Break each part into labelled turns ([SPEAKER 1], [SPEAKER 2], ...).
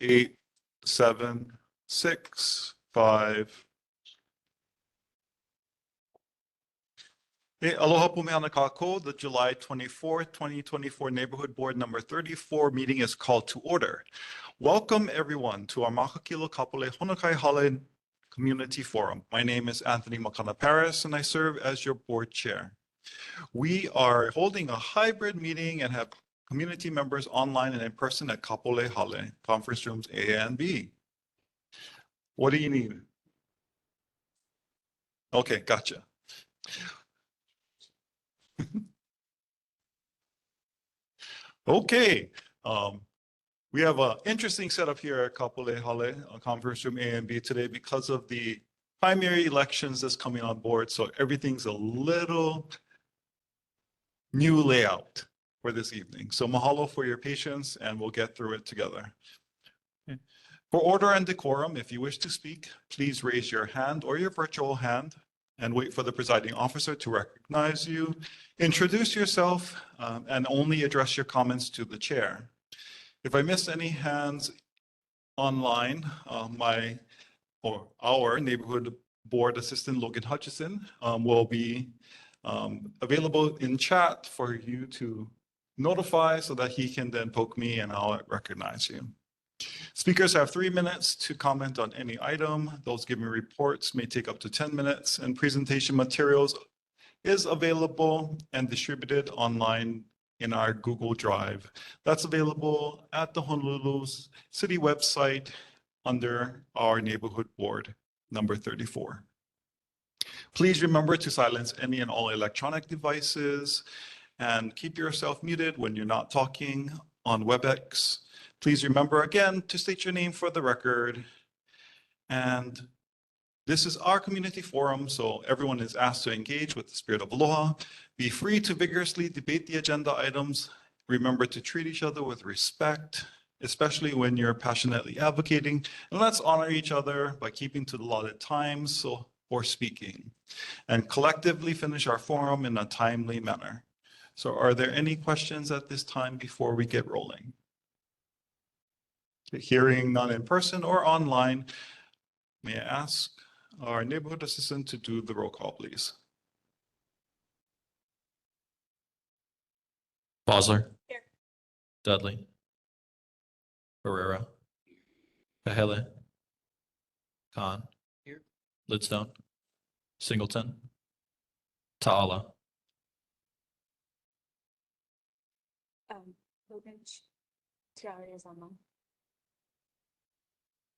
[SPEAKER 1] 8, 7, 6, 5. Okay, aloha po mea Makakilo. The July 24th, 2024 Neighborhood Board number 34 meeting is called to order. Welcome everyone to our Makakilo Kapolei Honokai Hale Community Forum. My name is Anthony Makana Paris and I serve as your board chair. We are holding a hybrid meeting and have community members online and in person at Kapolei Hale, conference rooms A and B. What do you need? Okay, gotcha. Okay, we have an interesting setup here at Kapolei Hale, conference room A and B today because of the primary elections that's coming on board. So everything's a little new layout for this evening. So mahalo for your patience and we'll get through it together. Okay. For order and decorum, if you wish to speak, please raise your hand or your virtual hand and wait for the presiding officer to recognize you. Introduce yourself and only address your comments to the chair. If I miss any hands online, our neighborhood board assistant, Logan Hutchison, will be available in chat for you to notify so that he can then poke me and I'll recognize you. Speakers have 3 minutes to comment on any item. Those giving reports may take up to 10 minutes and presentation materials is available and distributed online in our Google Drive. That's available at the Honolulu City website under our neighborhood board number 34. Please remember to silence any and all electronic devices and keep yourself muted when you're not talking on WebEx. Please remember again to state your name for the record. And this is our community forum, so everyone is asked to engage with the spirit of aloha. Be free to vigorously debate the agenda items. Remember to treat each other with respect, especially when you're passionately advocating. And let's honor each other by keeping to the allotted times for speaking. And collectively finish our forum in a timely manner. So are there any questions at this time before we get rolling? Hearing none in person or online, may I ask our neighborhood assistant to do the roll call, please.
[SPEAKER 2] Bosler.
[SPEAKER 3] Here.
[SPEAKER 2] Dudley. Herrera. Hale. Khan.
[SPEAKER 3] Here.
[SPEAKER 2] Lidstone. Singleton. Ta'ala.
[SPEAKER 3] Logan, Tiara is online.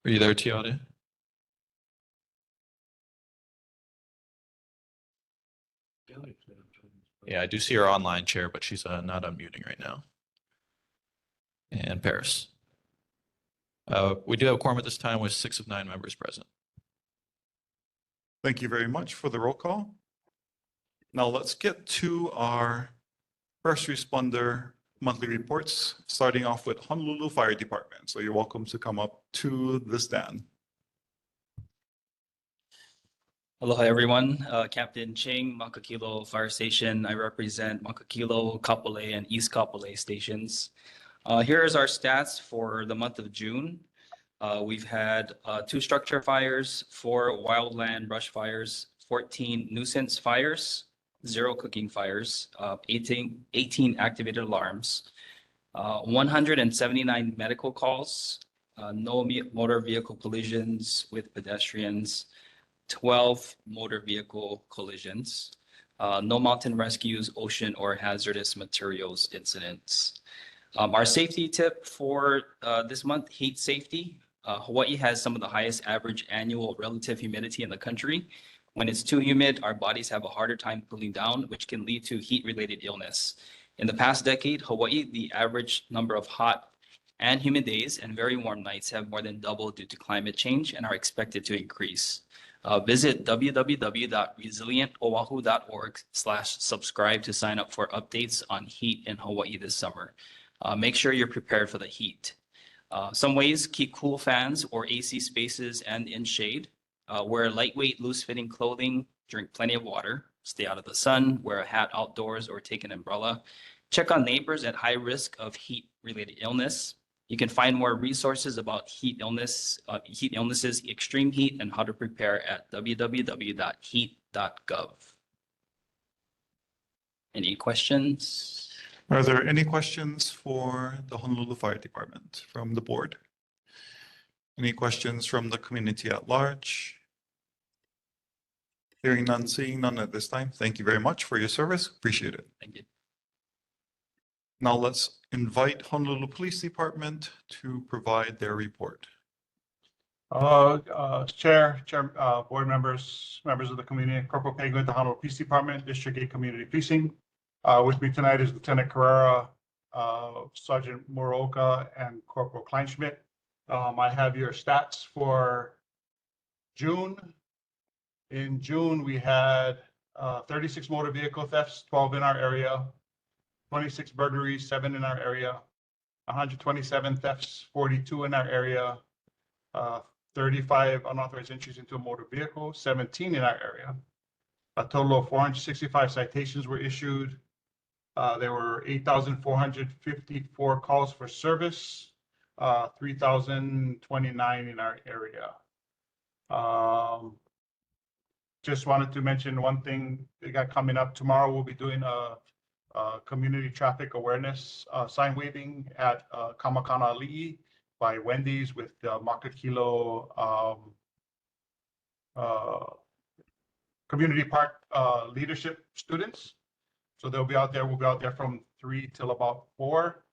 [SPEAKER 2] Are you there, Tiara? Yeah, I do see her online chair, but she's not unmuting right now. And Paris. We do have a quorum at this time with 6 of 9 members present.
[SPEAKER 1] Thank you very much for the roll call. Now let's get to our first responder monthly reports, starting off with Honolulu Fire Department. So you're welcome to come up to the stand.
[SPEAKER 4] Aloha everyone, Captain Ching, Makakilo Fire Station. I represent Makakilo, Kapolei, and East Kapolei stations. Here is our stats for the month of June. We've had 2 structure fires, 4 wildland brush fires, 14 nuisance fires, 0 cooking fires, 18 activated alarms, 179 medical calls, no motor vehicle collisions with pedestrians, 12 motor vehicle collisions, no mountain rescues, ocean or hazardous materials incidents. Our safety tip for this month, heat safety. Hawaii has some of the highest average annual relative humidity in the country. When it's too humid, our bodies have a harder time cooling down, which can lead to heat-related illness. In the past decade, Hawaii, the average number of hot and humid days and very warm nights have more than doubled due to climate change and are expected to increase. Visit www.resilientoahu.org/subscribe to sign up for updates on heat in Hawaii this summer. Make sure you're prepared for the heat. Some ways: keep cool fans or AC spaces and in shade. Wear lightweight, loose-fitting clothing. Drink plenty of water. Stay out of the sun. Wear a hat outdoors or take an umbrella. Check on neighbors at high risk of heat-related illness. You can find more resources about heat illnesses, extreme heat, and how to prepare at www.heat.gov. Any questions?
[SPEAKER 1] Are there any questions for the Honolulu Fire Department from the board? Any questions from the community at large? Hearing none, seeing none at this time. Thank you very much for your service. Appreciate it.
[SPEAKER 4] Thank you.
[SPEAKER 1] Now let's invite Honolulu Police Department to provide their report.
[SPEAKER 5] Chair, board members, members of the community, Corporal Penguin, the Honolulu Police Department, District 8 Community Policing. With me tonight is Lieutenant Carrera, Sergeant Moroka, and Corporal Kleinschmidt. I have your stats for June. In June, we had 36 motor vehicle thefts, 12 in our area, 26 burglaries, 7 in our area, 127 thefts, 42 in our area, 35 unauthorized entries into a motor vehicle, 17 in our area. A total of 465 citations were issued. There were 8,454 calls for service, 3,029 in our area. Just wanted to mention one thing they got coming up tomorrow. We'll be doing a community traffic awareness sign waving at Kamakana Ali'i by Wendy's with the Makakilo community park leadership students. So they'll be out there. We'll be out there from 3 till about 4.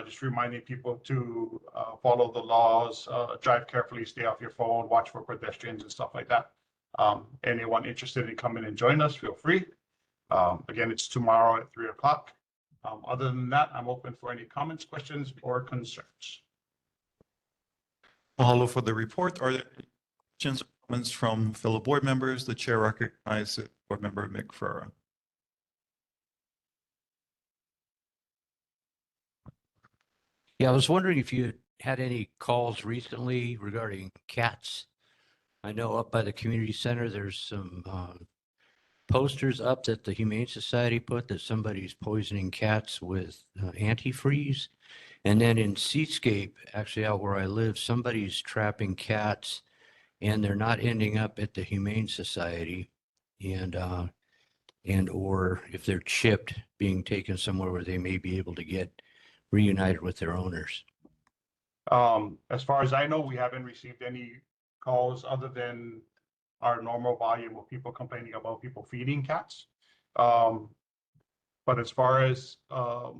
[SPEAKER 5] Just reminding people to follow the laws, drive carefully, stay off your phone, watch for pedestrians and stuff like that. Anyone interested in coming and join us, feel free. Again, it's tomorrow at 3 o'clock. Other than that, I'm open for any comments, questions, or concerns.
[SPEAKER 1] Mahalo for the report. Are there questions or comments from fellow board members? The chair recognizes Board Member Mick Ferreira.
[SPEAKER 6] Yeah, I was wondering if you had any calls recently regarding cats. I know up by the community center, there's some posters up that the Humane Society put that somebody's poisoning cats with antifreeze. And then in Seascape, actually out where I live, somebody's trapping cats and they're not ending up at the Humane Society and or if they're chipped, being taken somewhere where they may be able to get reunited with their owners.
[SPEAKER 5] As far as I know, we haven't received any calls other than our normal volume of people complaining about people feeding cats. But as far as, the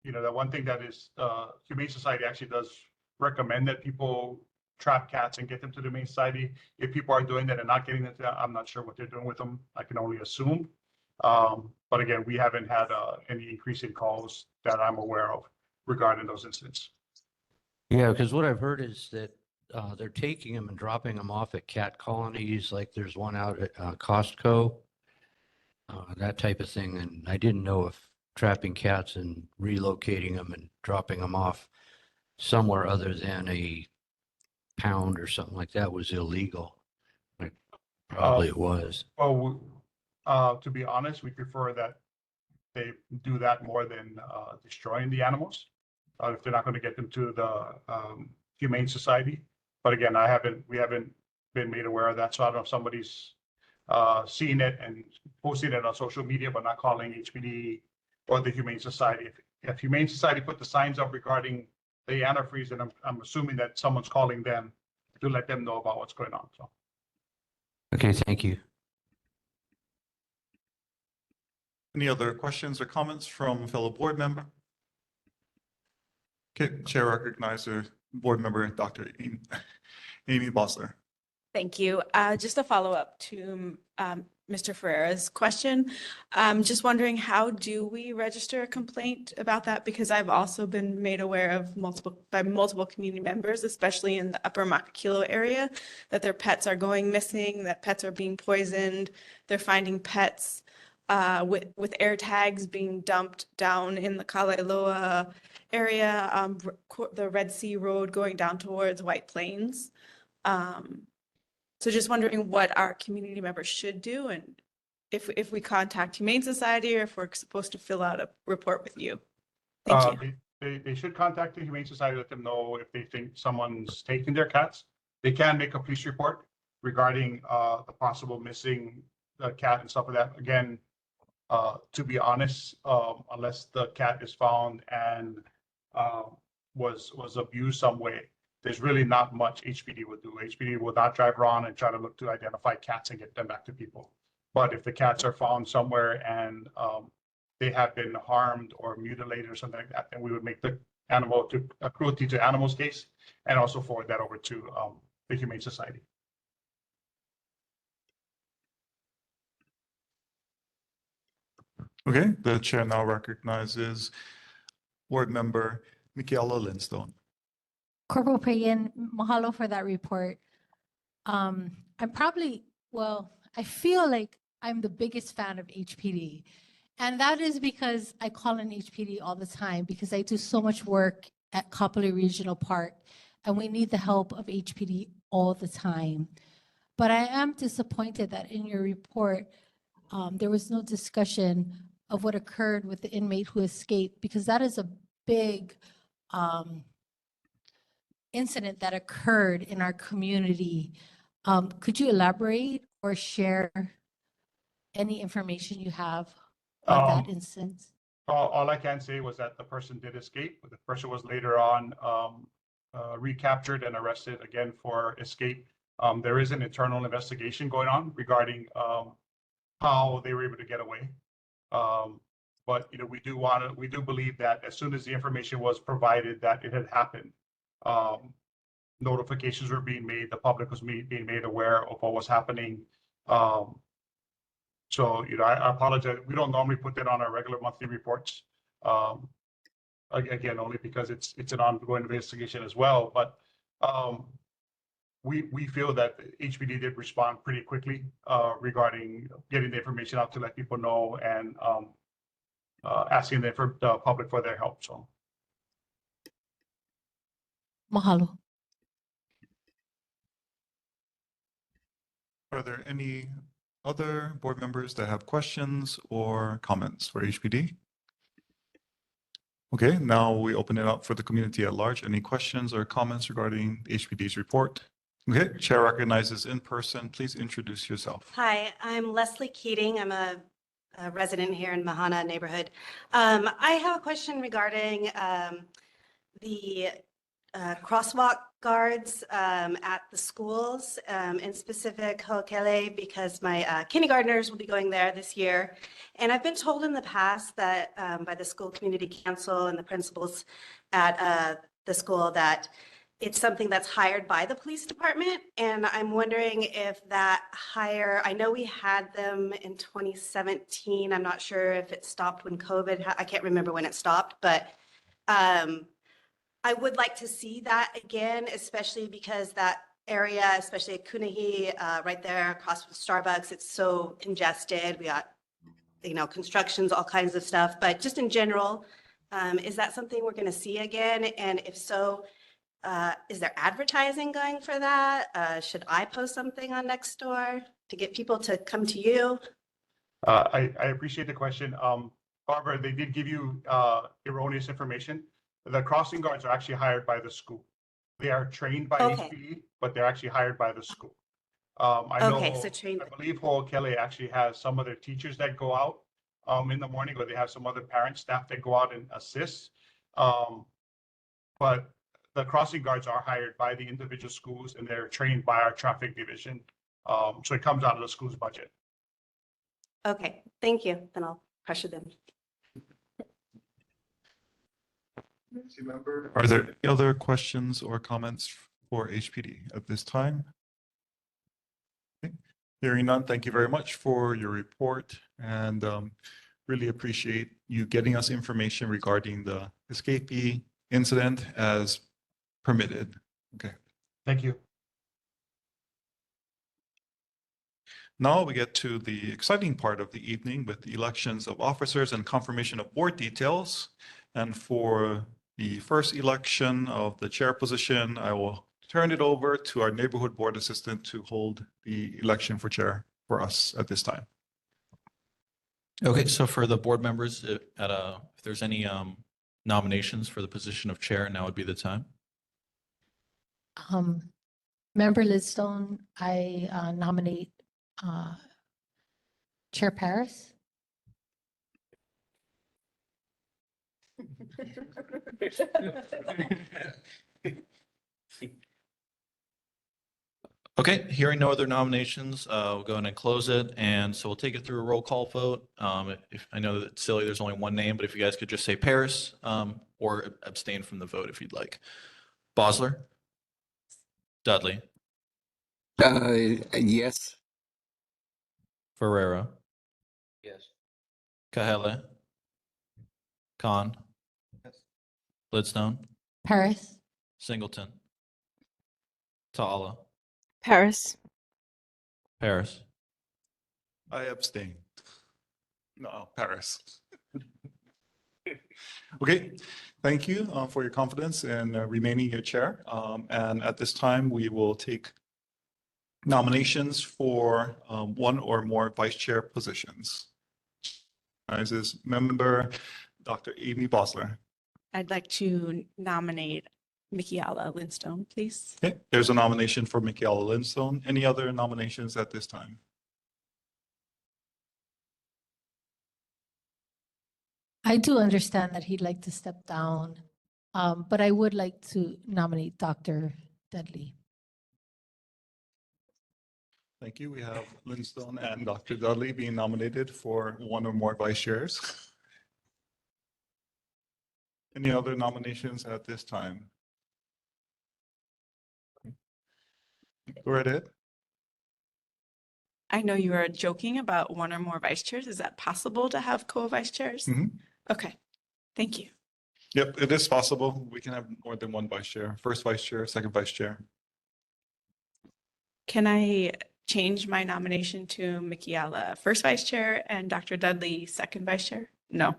[SPEAKER 5] one thing that is, Humane Society actually does recommend that people trap cats and get them to the Humane Society. If people are doing that and not getting them to that, I'm not sure what they're doing with them. I can only assume. But again, we haven't had any increase in calls that I'm aware of regarding those incidents.
[SPEAKER 6] Yeah, because what I've heard is that they're taking them and dropping them off at cat colonies, like there's one out at Costco, that type of thing. And I didn't know if trapping cats and relocating them and dropping them off somewhere other than a pound or something like that was illegal. Like, probably it was.
[SPEAKER 5] Well, to be honest, we prefer that they do that more than destroying the animals. If they're not going to get them to the Humane Society. But again, we haven't been made aware of that. So I don't know if somebody's seen it and posting it on social media, but not calling HPD or the Humane Society. If Humane Society put the signs up regarding the antifreeze, then I'm assuming that someone's calling them to let them know about what's going on. So.
[SPEAKER 6] Okay, thank you.
[SPEAKER 1] Any other questions or comments from fellow board member? Okay, chair recognizes Board Member Dr. Amy Bosler.
[SPEAKER 3] Thank you. Just a follow-up to Mr. Ferreira's question. Just wondering, how do we register a complaint about that? Because I've also been made aware of multiple community members, especially in the upper Makakilo area, that their pets are going missing, that pets are being poisoned. They're finding pets with air tags being dumped down in the Kalaeloa area, the Red Sea Road going down towards White Plains. So just wondering what our community members should do and if we contact Humane Society or if we're supposed to fill out a report with you. Thank you.
[SPEAKER 5] they should contact the Humane Society, let them know if they think someone's taking their cats. They can make a police report regarding the possible missing cat and stuff like that. Again, to be honest, unless the cat is found and was abused some way, there's really not much HPD would do. HPD will not drive around and try to look to identify cats and get them back to people. But if the cats are found somewhere and they have been harmed or mutilated or something like that, then we would make the animal to a cruelty to animals case and also forward that over to the Humane Society.
[SPEAKER 1] Okay, the chair now recognizes Board Member Michaela Lindstone.
[SPEAKER 7] Corporal Pagan, mahalo for that report. I'm probably, well, I feel like I'm the biggest fan of HPD. And that is because I call in HPD all the time because I do so much work at Kapolei Regional Park and we need the help of HPD all the time. But I am disappointed that in your report, there was no discussion of what occurred with the inmate who escaped because that is a big incident that occurred in our community. Could you elaborate or share any information you have on that instance?
[SPEAKER 5] All I can say was that the person did escape. The person was later on recaptured and arrested again for escape. There is an internal investigation going on regarding how they were able to get away. But we do believe that as soon as the information was provided that it had happened, notifications were being made, the public was being made aware of what was happening. So, I apologize. We don't normally put that on our regular monthly reports. Again, only because it's an ongoing investigation as well. But we feel that HPD did respond pretty quickly regarding getting the information out to let people know and asking the public for their help. So,
[SPEAKER 7] Mahalo.
[SPEAKER 1] Are there any other board members that have questions or comments for HPD? Okay, now we open it up for the community at large. Any questions or comments regarding HPD's report? Okay, chair recognizes in person. Please introduce yourself.
[SPEAKER 8] Hi, I'm Leslie Keating. I'm a resident here in Mahana neighborhood. I have a question regarding the crosswalk guards at the schools, in specific Honokai, because my kindergartners will be going there this year. And I've been told in the past that by the school community council and the principals at the school that it's something that's hired by the police department. And I'm wondering if that hire, I know we had them in 2017. I'm not sure if it stopped when COVID, I can't remember when it stopped, but I would like to see that again, especially because that area, especially at Kunahi, right there across from Starbucks, it's so congested. We got, constructions, all kinds of stuff, but just in general, is that something we're going to see again? And if so, is there advertising going for that? Should I post something on Nextdoor to get people to come to you?
[SPEAKER 5] I appreciate the question. However, they did give you erroneous information. The crossing guards are actually hired by the school. They are trained by HPD, but they're actually hired by the school. I believe Honokai actually has some of their teachers that go out in the morning, or they have some other parent staff that go out and assist. But the crossing guards are hired by the individual schools and they're trained by our traffic division. So it comes out of the school's budget.
[SPEAKER 8] Okay, thank you. Then I'll pressure them.
[SPEAKER 1] Are there any other questions or comments for HPD at this time? Okay. Hearing none, thank you very much for your report and really appreciate you getting us information regarding the escapee incident as permitted. Okay.
[SPEAKER 5] Thank you.
[SPEAKER 1] Now we get to the exciting part of the evening with the elections of officers and confirmation of board details. And for the first election of the chair position, I will turn it over to our neighborhood board assistant to hold the election for chair for us at this time.
[SPEAKER 2] Okay, so for the board members, if there's any nominations for the position of chair, now would be the time.
[SPEAKER 7] Member Lidstone, I nominate Chair Paris.
[SPEAKER 2] Okay, hearing no other nominations, we'll go ahead and close it. And so we'll take it through a roll call vote. If I know that it's silly, there's only one name, but if you guys could just say Paris, or abstain from the vote if you'd like. Bosler? Dudley?
[SPEAKER 9] Yes.
[SPEAKER 2] Ferrera?
[SPEAKER 6] Yes.
[SPEAKER 2] Kahele? Khan? Lidstone?
[SPEAKER 7] Paris.
[SPEAKER 2] Singleton? Ta'ala?
[SPEAKER 10] Paris.
[SPEAKER 2] Paris?
[SPEAKER 1] I abstain. No, Paris. Okay, thank you for your confidence in remaining your chair. And at this time, we will take nominations for one or more vice chair positions. This is member Dr. Amy Bosler.
[SPEAKER 3] I'd like to nominate Makakilo Lindstone, please.
[SPEAKER 1] Okay, there's a nomination for Makakilo Lindstone. Any other nominations at this time?
[SPEAKER 7] I do understand that he'd like to step down, but I would like to nominate Dr. Dudley.
[SPEAKER 1] Thank you. We have Lindstone and Dr. Dudley being nominated for one or more vice chairs. Any other nominations at this time? Go right ahead.
[SPEAKER 3] I know you are joking about one or more vice chairs. Is that possible to have co-vice chairs?
[SPEAKER 1] Mhm.
[SPEAKER 3] Okay, thank you.
[SPEAKER 1] Yep, it is possible. We can have more than one vice chair, first vice chair, second vice chair.
[SPEAKER 3] Can I change my nomination to Makakilo first vice chair and Dr. Dudley second vice chair? No,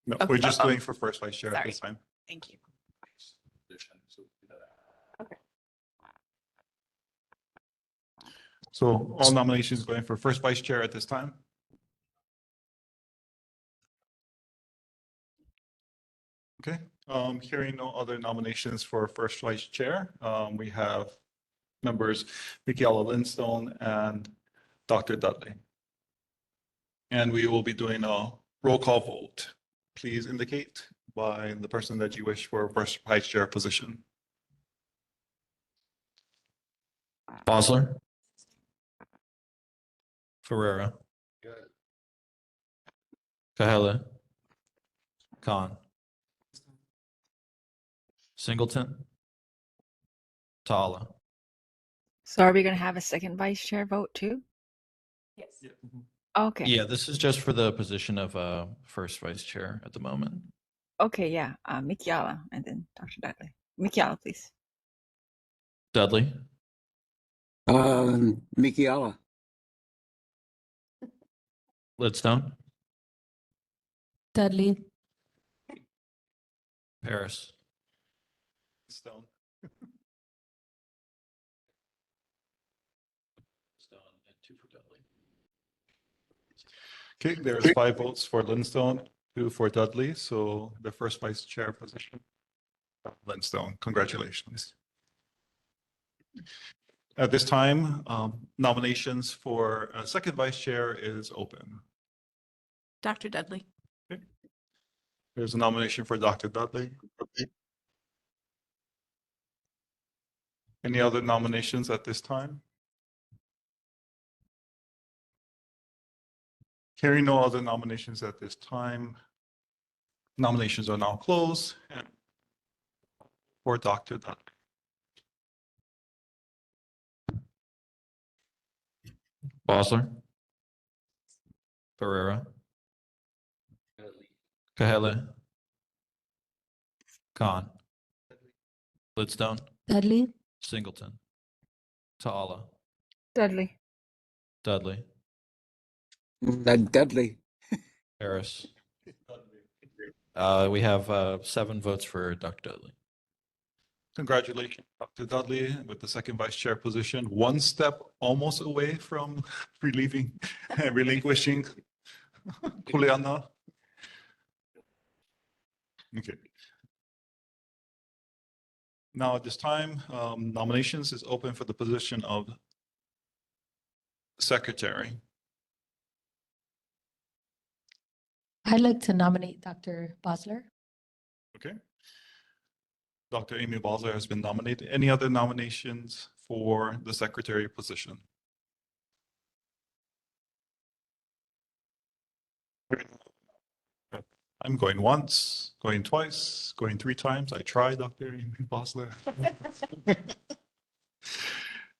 [SPEAKER 1] No,
[SPEAKER 3] Okay.
[SPEAKER 1] we're just doing for first vice chair at
[SPEAKER 3] Sorry.
[SPEAKER 1] this time.
[SPEAKER 3] thank you.
[SPEAKER 1] So all nominations going for first vice chair at this time. Okay, hearing no other nominations for first vice chair, we have members Makakilo Lindstone and Dr. Dudley. And we will be doing a roll call vote. Please indicate by the person that you wish for first vice chair position.
[SPEAKER 2] Bosler? Ferrera? Kahele? Khan? Singleton? Ta'ala?
[SPEAKER 10] So are we going to have a second vice chair vote too?
[SPEAKER 3] Yes.
[SPEAKER 10] Okay.
[SPEAKER 2] Yeah, this is just for the position of first vice chair at the moment.
[SPEAKER 10] Okay, yeah. Makakilo and then Dr. Dudley. Makakilo, please.
[SPEAKER 2] Dudley?
[SPEAKER 9] Mikiala.
[SPEAKER 2] Lidstone?
[SPEAKER 7] Dudley.
[SPEAKER 2] Paris?
[SPEAKER 1] Stone.
[SPEAKER 2] Stone and 2 for Dudley.
[SPEAKER 1] Okay, there's 5 votes for Lindstone, 2 for Dudley, so the first vice chair position. Lindstone, congratulations. At this time, nominations for a second vice chair is open.
[SPEAKER 3] Dr. Dudley.
[SPEAKER 1] There's a nomination for Dr. Dudley. Any other nominations at this time? Hearing no other nominations at this time, nominations are now closed and for Dr. Dudley.
[SPEAKER 2] Bosler? Ferrera? Kahele? Khan? Lidstone?
[SPEAKER 7] Dudley.
[SPEAKER 2] Singleton? Ta'ala?
[SPEAKER 10] Dudley.
[SPEAKER 2] Dudley?
[SPEAKER 9] Dudley.
[SPEAKER 2] Harris? We have 7 votes for Dr. Dudley.
[SPEAKER 1] Congratulations, Dr. Dudley, with the second vice chair position, one step almost away from relinquishing Juliana. Okay. Now, at this time, nominations is open for the position of secretary.
[SPEAKER 7] I'd like to nominate Dr. Bosler.
[SPEAKER 1] Okay. Dr. Amy Balzer has been nominated. Any other nominations for the secretary position? I'm going once, going twice, going 3 times. I tried, Dr. Amy Balzer.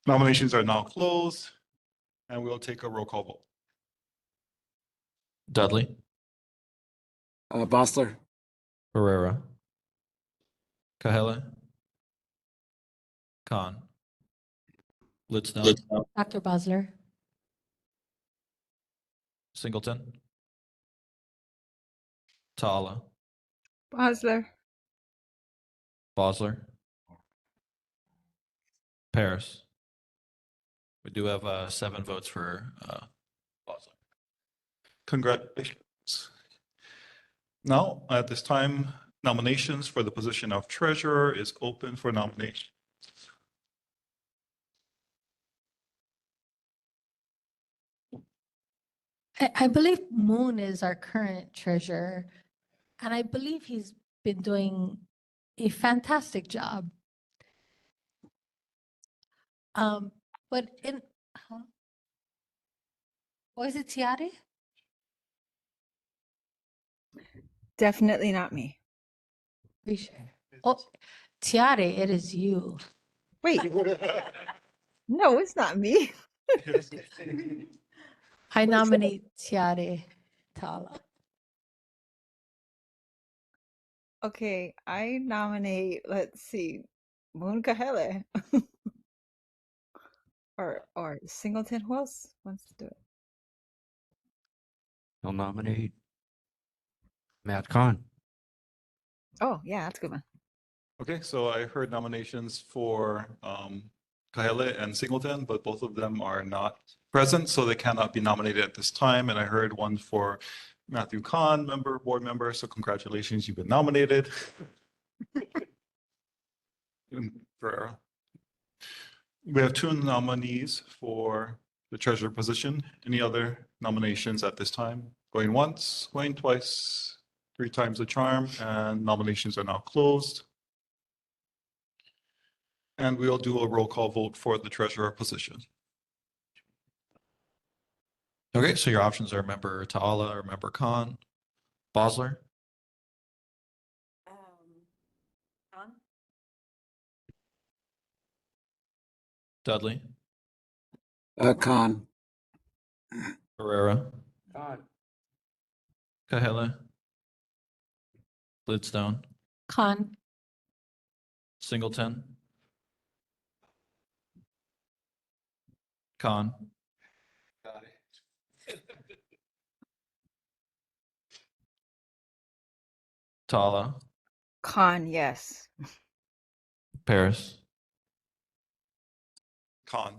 [SPEAKER 1] Nominations are now closed, and we'll take a roll call vote.
[SPEAKER 2] Dudley,
[SPEAKER 9] Bosler.
[SPEAKER 2] Pereira, Kahele, Khan, Lidstone,
[SPEAKER 7] Dr. Bosler.
[SPEAKER 2] Singleton, Tala,
[SPEAKER 10] Bosler.
[SPEAKER 2] Bosler, Paris. We do have 7 votes for Bosler.
[SPEAKER 1] Congratulations. Now, at this time, nominations for the position of treasurer is open for nomination.
[SPEAKER 7] I believe Moon is our current treasurer, and I believe he's been doing a fantastic job. But in, was it Tiare?
[SPEAKER 10] Definitely not me.
[SPEAKER 7] Are you sure? Oh, Tiare, it is you.
[SPEAKER 10] Wait, no, it's not me.
[SPEAKER 7] I nominate Tiare Tala.
[SPEAKER 10] Okay, I nominate, let's see, Moon Kahele. Or Singleton. Who else wants to do it?
[SPEAKER 6] I'll nominate Matt Khan.
[SPEAKER 10] Oh, yeah, that's a good one.
[SPEAKER 1] Okay, so I heard nominations for Kahele and Singleton, but both of them are not present, so they cannot be nominated at this time. And I heard one for Matthew Khan, board member, so congratulations, you've been nominated. Pereira. We have 2 nominees for the treasurer position. Any other nominations at this time? Going once, going twice, 3 times the charm, and nominations are now closed. And we'll do a roll call vote for the treasurer position.
[SPEAKER 2] Okay, so your options are member Ta'ala or member Khan. Bosler,
[SPEAKER 3] On?
[SPEAKER 2] Dudley,
[SPEAKER 9] Khan.
[SPEAKER 2] Pereira,
[SPEAKER 6] Khan.
[SPEAKER 2] Kahele, Lidstone,
[SPEAKER 7] Khan.
[SPEAKER 2] Singleton, Khan,
[SPEAKER 1] Got it.
[SPEAKER 2] Tala,
[SPEAKER 10] Khan, yes.
[SPEAKER 2] Paris.
[SPEAKER 1] Khan.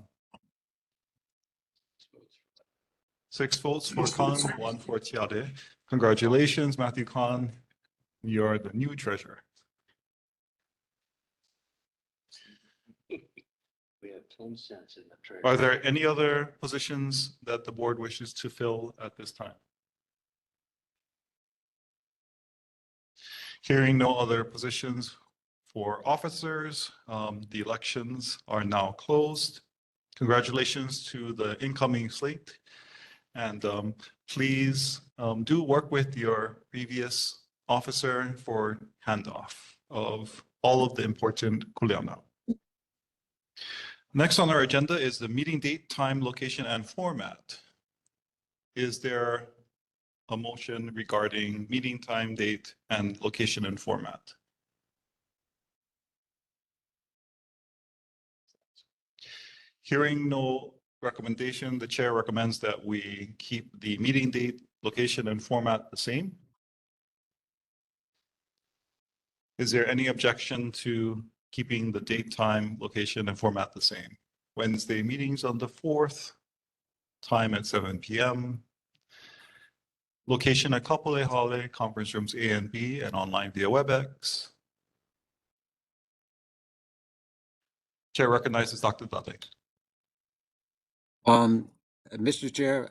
[SPEAKER 1] 6 votes for Khan, 1 for Tiade. Congratulations, Matthew Khan. You're the new treasurer.
[SPEAKER 6] We have 10 cents in the treasury.
[SPEAKER 1] Are there any other positions that the board wishes to fill at this time? Hearing no other positions for officers, the elections are now closed. Congratulations to the incoming slate. And please do work with your previous officer for handoff of all of the important kuleana. Next on our agenda is the meeting date, time, location, and format. Is there a motion regarding meeting time, date, and location and format? Hearing no recommendation, the chair recommends that we keep the meeting date, location, and format the same. Is there any objection to keeping the date, time, location, and format the same? Wednesday meetings on the 4th, time at 7 p.m. Location at Kapolei, Hale, conference rooms A and B, and online via WebEx. Chair recognizes Dr. Dudley.
[SPEAKER 9] Mr. Chair,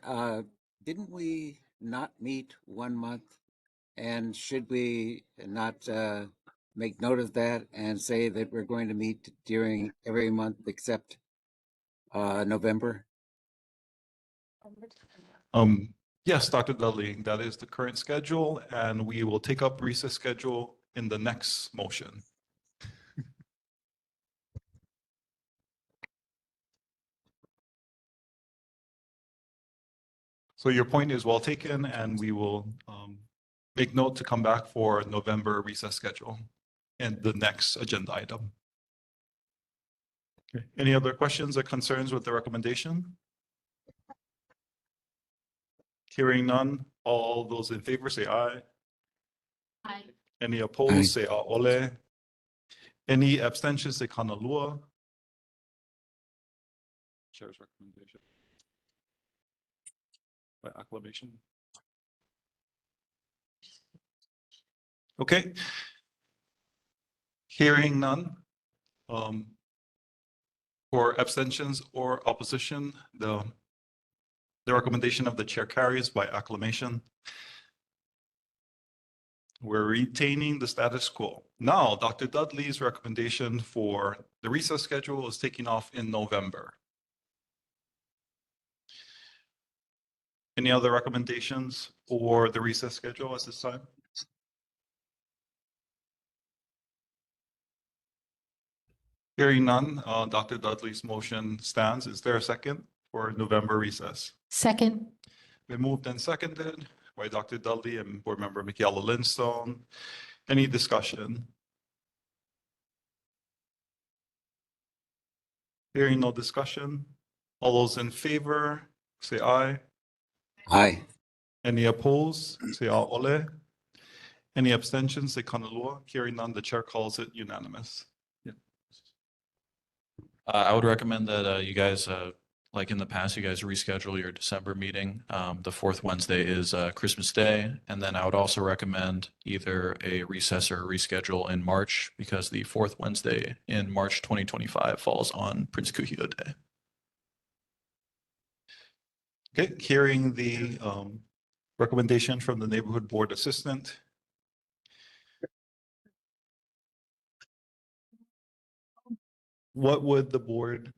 [SPEAKER 9] didn't we not meet 1 month? And should we not make note of that and say that we're going to meet during every month except November?
[SPEAKER 1] Yes, Dr. Dudley, that is the current schedule, and we will take up recess schedule in the next motion. So your point is well taken, and we will make note to come back for November recess schedule and the next agenda item. Okay. Any other questions or concerns with the recommendation? Hearing none, all those in favor say aye.
[SPEAKER 7] Aye.
[SPEAKER 1] Any opposed, say ole. Any abstentions, say kanalua. Chair's recommendation. By acclamation. Okay. Hearing none. For abstentions or opposition, the recommendation of the chair carries by acclamation. We're retaining the status quo. Now, Dr. Dudley's recommendation for the recess schedule is taking off in November. Any other recommendations for the recess schedule at this time? Hearing none, Dr. Dudley's motion stands. Is there a second for November recess?
[SPEAKER 7] Second.
[SPEAKER 1] Been moved and seconded by Dr. Dudley and Board Member Makakilo Lindstone. Any discussion? Hearing no discussion. All those in favor, say aye.
[SPEAKER 9] Aye.
[SPEAKER 1] Any opposed, say ole. Any abstentions, say kanalua. Hearing none, the chair calls it unanimous.
[SPEAKER 2] I would recommend that you guys, like in the past, you guys reschedule your December meeting. The fourth Wednesday is Christmas Day. And then I would also recommend either a recess or a reschedule in March because the fourth Wednesday in March 2025 falls on Prince Kuhio Day.
[SPEAKER 1] Okay, hearing the recommendation from the Neighborhood Board Assistant. What would the board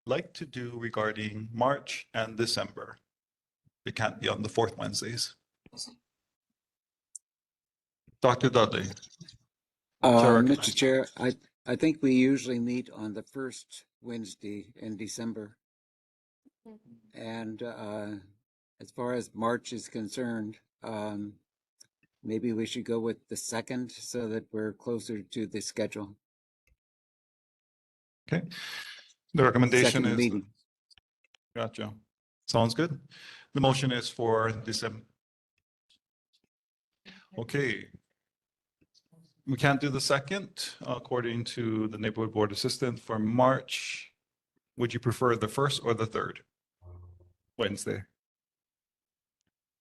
[SPEAKER 1] like to do regarding March and December? It can't be on the fourth Wednesdays. Dr. Dudley.
[SPEAKER 9] Mr. Chair, I think we usually meet on the first Wednesday in December. And as far as March is concerned, maybe we should go with the second so that we're closer to the schedule.
[SPEAKER 1] Okay. The recommendation
[SPEAKER 9] Second
[SPEAKER 1] is.
[SPEAKER 9] meeting.
[SPEAKER 1] Gotcha. Sounds good. The motion is for December. Okay. We can't do the second according to the Neighborhood Board Assistant for March. Would you prefer the first or the third Wednesday?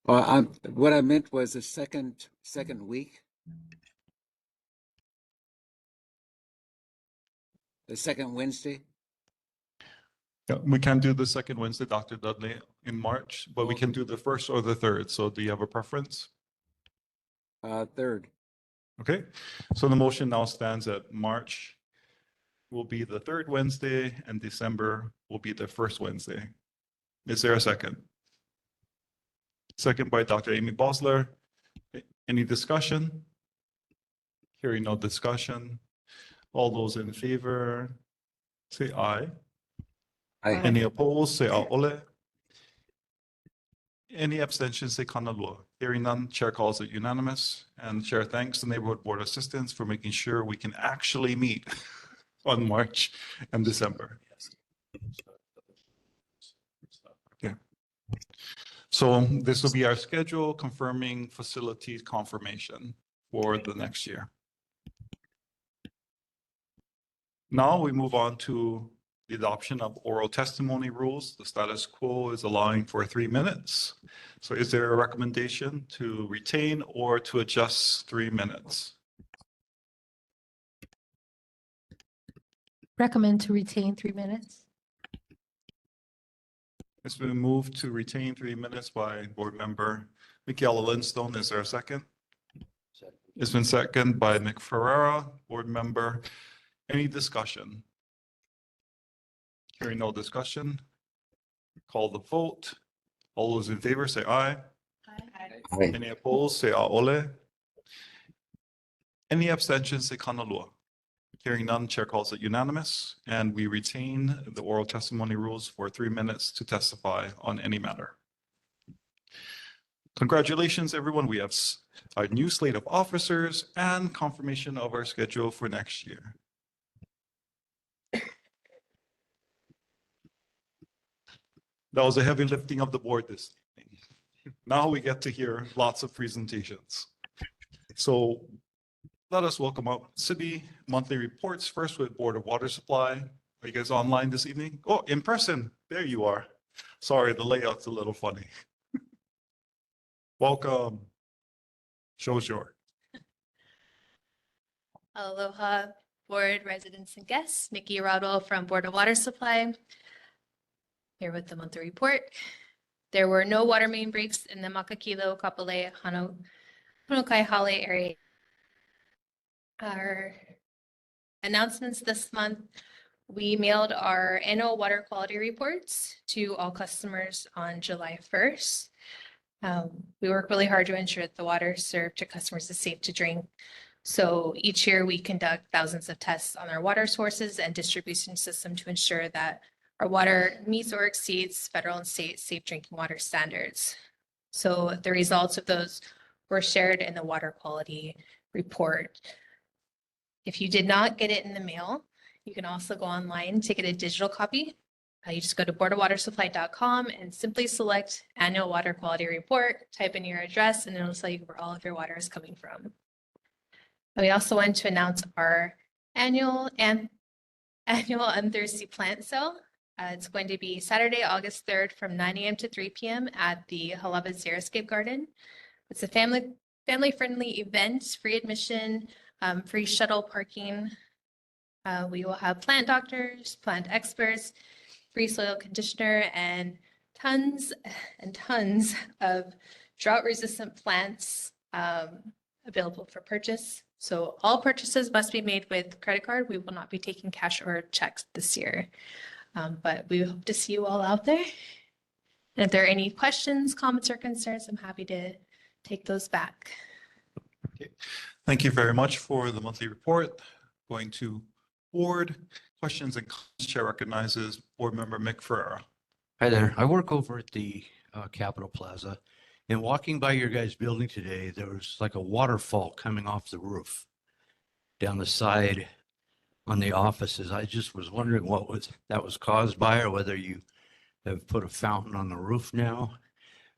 [SPEAKER 9] What I meant was the second week. The second Wednesday.
[SPEAKER 1] Yeah, we can do the second Wednesday, Dr. Dudley, in March, but we can do the first or the third. So do you have a preference?
[SPEAKER 9] Third.
[SPEAKER 1] Okay, so the motion now stands that March will be the third Wednesday and December will be the first Wednesday. Is there a second? Second by Dr. Amy Bosler. Any discussion? Hearing no discussion. All those in favor, say aye.
[SPEAKER 9] Aye.
[SPEAKER 1] Any opposed, say ole. Any abstentions, say kanalua. Hearing none, chair calls it unanimous. And chair thanks the Neighborhood Board Assistants for making sure we can actually meet on March and December. Yeah. So this will be our schedule confirming facilities confirmation for the next year. Now we move on to the adoption of oral testimony rules. The status quo is allowing for 3 minutes. So is there a recommendation to retain or to adjust 3 minutes?
[SPEAKER 7] Recommend to retain 3 minutes.
[SPEAKER 1] It's been moved to retain 3 minutes by Board Member Michaela Lindstone. Is there a second? It's been seconded by Nick Ferreira, Board Member. Any discussion? Hearing no discussion, call the vote. All those in favor say aye.
[SPEAKER 9] Aye.
[SPEAKER 1] Any opposed, say aole. Any abstentions, say kanalua. Hearing none, chair calls it unanimous, and we retain the oral testimony rules for 3 minutes to testify on any matter. Congratulations, everyone. We have a new slate of officers and confirmation of our schedule for next year. That was a heavy lifting of the board this evening. Now we get to hear lots of presentations. So let us welcome up city monthly reports, first with Board of Water Supply. Are you guys online this evening? Oh, in person. There you are. Sorry, the layout's a little funny. Welcome. Show's yours.
[SPEAKER 11] Aloha, board residents and guests. Nikki Rodwell from Board of Water Supply. Here with the monthly report. There were no water main breaks in the Makakilo, Kapolei, Honokai, Hale area. Our announcements this month, we mailed our annual water quality reports to all customers on July 1st. We work really hard to ensure that the water served to customers is safe to drink. So each year we conduct thousands of tests on our water sources and distribution system to ensure that our water meets or exceeds federal and state safe drinking water standards. So the results of those were shared in the water quality report. If you did not get it in the mail, you can also go online to get a digital copy. You just go to boardofwatersupply.com and simply select annual water quality report, type in your address, and it'll tell you where all of your water is coming from. We also want to announce our annual Unthirsty Plant Sale. It's going to be Saturday, August 3rd from 9 a.m. to 3 p.m. at the Halava Xeriscape Garden. It's a family-friendly event, free admission, free shuttle parking. We will have plant doctors, plant experts, free soil conditioner, and tons and tons of drought-resistant plants available for purchase. So all purchases must be made with credit card. We will not be taking cash or checks this year. But we hope to see you all out there. And if there are any questions, comments, or concerns, I'm happy to take those back.
[SPEAKER 1] Okay. Thank you very much for the monthly report. Going to board questions and comments. Chair recognizes Board Member Mick Ferreira.
[SPEAKER 6] Hi there. I work over at the Capitol Plaza. And walking by your guys' building today, there was like a waterfall coming off the roof down the side on the offices. I just was wondering what that was caused by, or whether you have put a fountain on the roof now.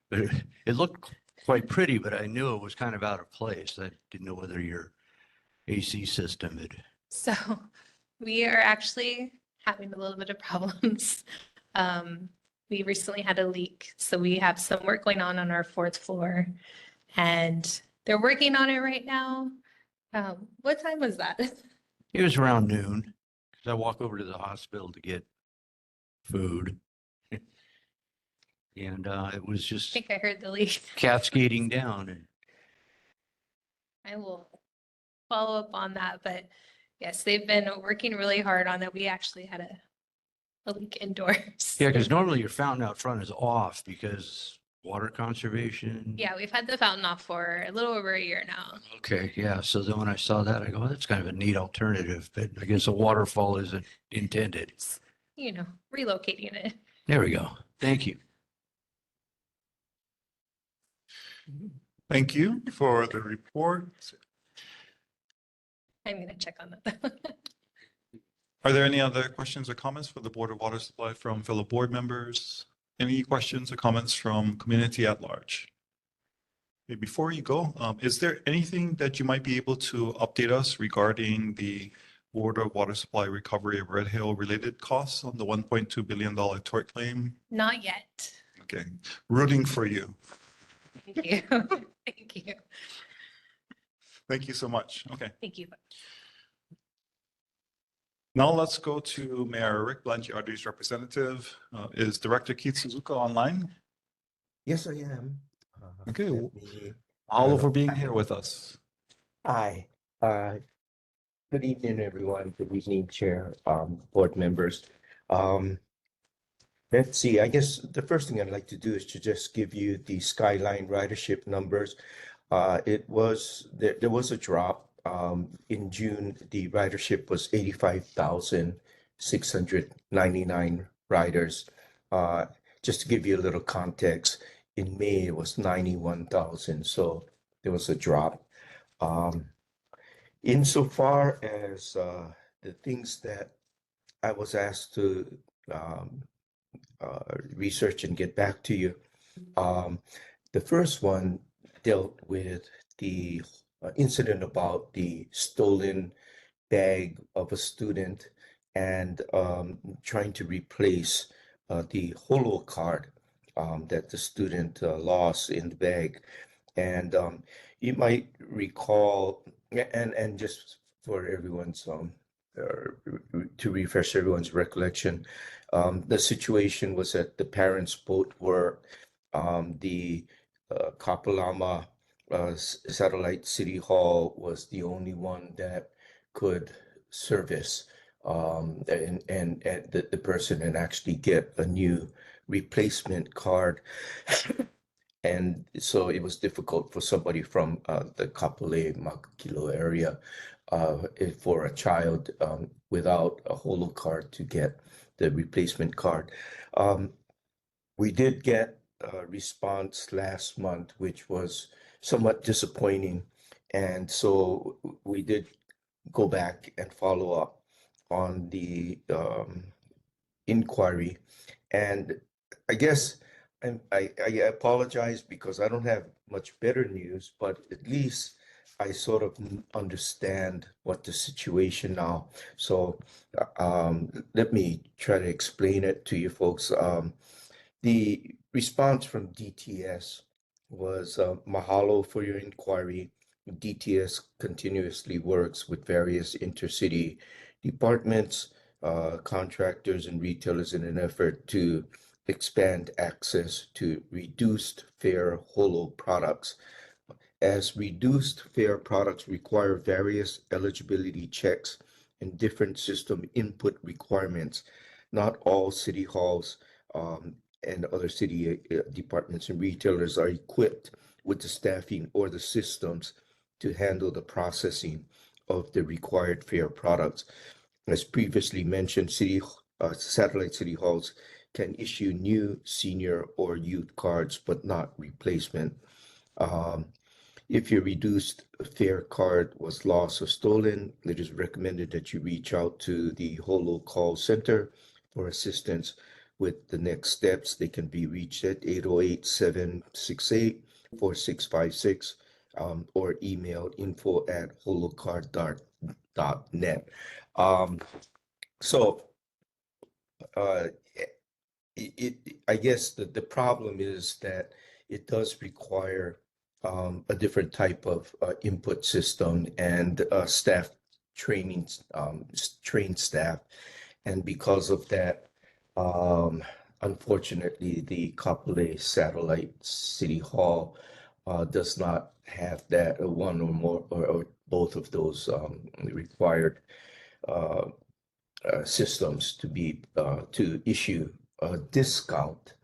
[SPEAKER 6] But it looked quite pretty, but I knew it was kind of out of place. I didn't know whether your AC system had.
[SPEAKER 11] So we are actually having a little bit of problems. We recently had a leak, so we have some work going on our 4th floor, and they're working on it right now. What time was that?
[SPEAKER 6] It was around noon, because I walk over to the hospital to get food. And it was
[SPEAKER 11] I
[SPEAKER 6] just
[SPEAKER 11] think I heard the leak.
[SPEAKER 6] cascading down. And
[SPEAKER 11] I will follow up on that, but yes, they've been working really hard on it. We actually had a leak indoors.
[SPEAKER 6] yeah, because normally your fountain out front is off because water conservation.
[SPEAKER 11] Yeah, we've had the fountain off for a little over a year now.
[SPEAKER 6] Okay, yeah. So then when I saw that, I go, oh, that's kind of a neat alternative, but I guess a waterfall isn't intended.
[SPEAKER 11] You know, relocating it.
[SPEAKER 6] There we go. Thank you.
[SPEAKER 1] Thank you for the report.
[SPEAKER 11] I'm going to check on that.
[SPEAKER 1] Are there any other questions or comments for the Board of Water Supply from fellow board members? Any questions or comments from community at large? Okay, before you go, is there anything that you might be able to update us regarding the Board of Water Supply Recovery of Red Hill related costs on the $1.2 billion tort claim?
[SPEAKER 11] Not yet.
[SPEAKER 1] Okay, rooting for you.
[SPEAKER 11] Thank you. Thank you.
[SPEAKER 1] Thank you so much. Okay,
[SPEAKER 11] Thank you.
[SPEAKER 1] now let's go to Mayor Rick Blangiardi's representative. Is Director Keith Suzuka online?
[SPEAKER 12] Yes, I am.
[SPEAKER 1] Okay,
[SPEAKER 12] Let me-
[SPEAKER 1] all for being here with us.
[SPEAKER 12] Hi, good evening, everyone. Good evening, Chair, board members. Let's see, I guess the first thing I'd like to do is to just give you the Skyline ridership numbers. There was a drop. In June, the ridership was 85,699 riders. Just to give you a little context, in May, it was 91,000, so there was a drop. Insofar as the things that I was asked to research and get back to you, the first one dealt with the incident about the stolen bag of a student and trying to replace the holo card that the student lost in the bag. And you might recall, and just for everyone's to refresh everyone's recollection, the situation was that the parents both were the Kapolei Satellite City Hall was the only one that could service and the person and actually get a new replacement card. And so it was difficult for somebody from the Kapolei Makakilo area for a child without a holo card to get the replacement card. We did get a response last month, which was somewhat disappointing. And so we did go back and follow up on the inquiry. And I guess I apologize because I don't have much better news, but at least I sort of understand what the situation now. So let me try to explain it to you folks. The response from DTS was mahalo for your inquiry. DTS continuously works with various intercity departments, contractors, and retailers in an effort to expand access to reduced fare holo products. As reduced fare products require various eligibility checks and different system input requirements, not all city halls and other city departments and retailers are equipped with the staffing or the systems to handle the processing of the required fare products. As previously mentioned, satellite city halls can issue new senior or youth cards, but not replacement. If your reduced fare card was lost or stolen, it is recommended that you reach out to the Holo call center for assistance with the next steps. They can be reached at 808-768-4656 or email info@holocard.net. So I guess the problem is that it does require a different type of input system and staff training, trained staff. And because of that, unfortunately, the Kapolei Satellite City Hall does not have that one or more or both of those required systems to be to issue a discount,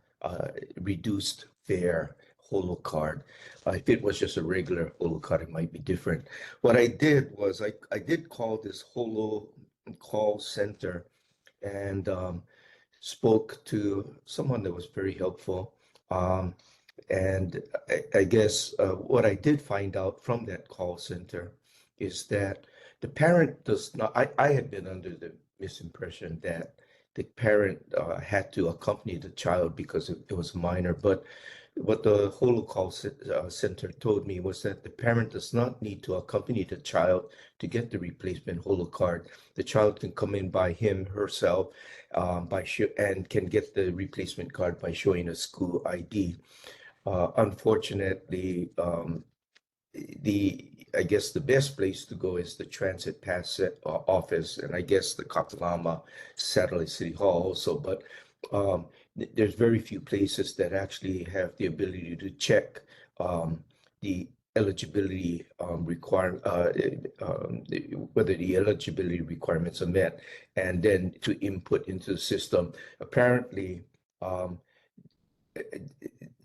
[SPEAKER 12] reduced fare holo card. If it was just a regular holo card, it might be different. What I did was I did call this holo call center and spoke to someone that was very helpful. And I guess what I did find out from that call center is that the parent does not, I had been under the misimpression that the parent had to accompany the child because it was minor, but what the Center told me was that the parent does not need to accompany the child to get the replacement card. The child can come in by herself, and can get the replacement card by showing a school ID. Unfortunately, I guess the best place to go is the transit pass office, and I guess the Kakalama Satellite City Hall also. But there's very few places that actually have the ability to check the eligibility whether the eligibility requirements are met, and then to input into the system. Apparently,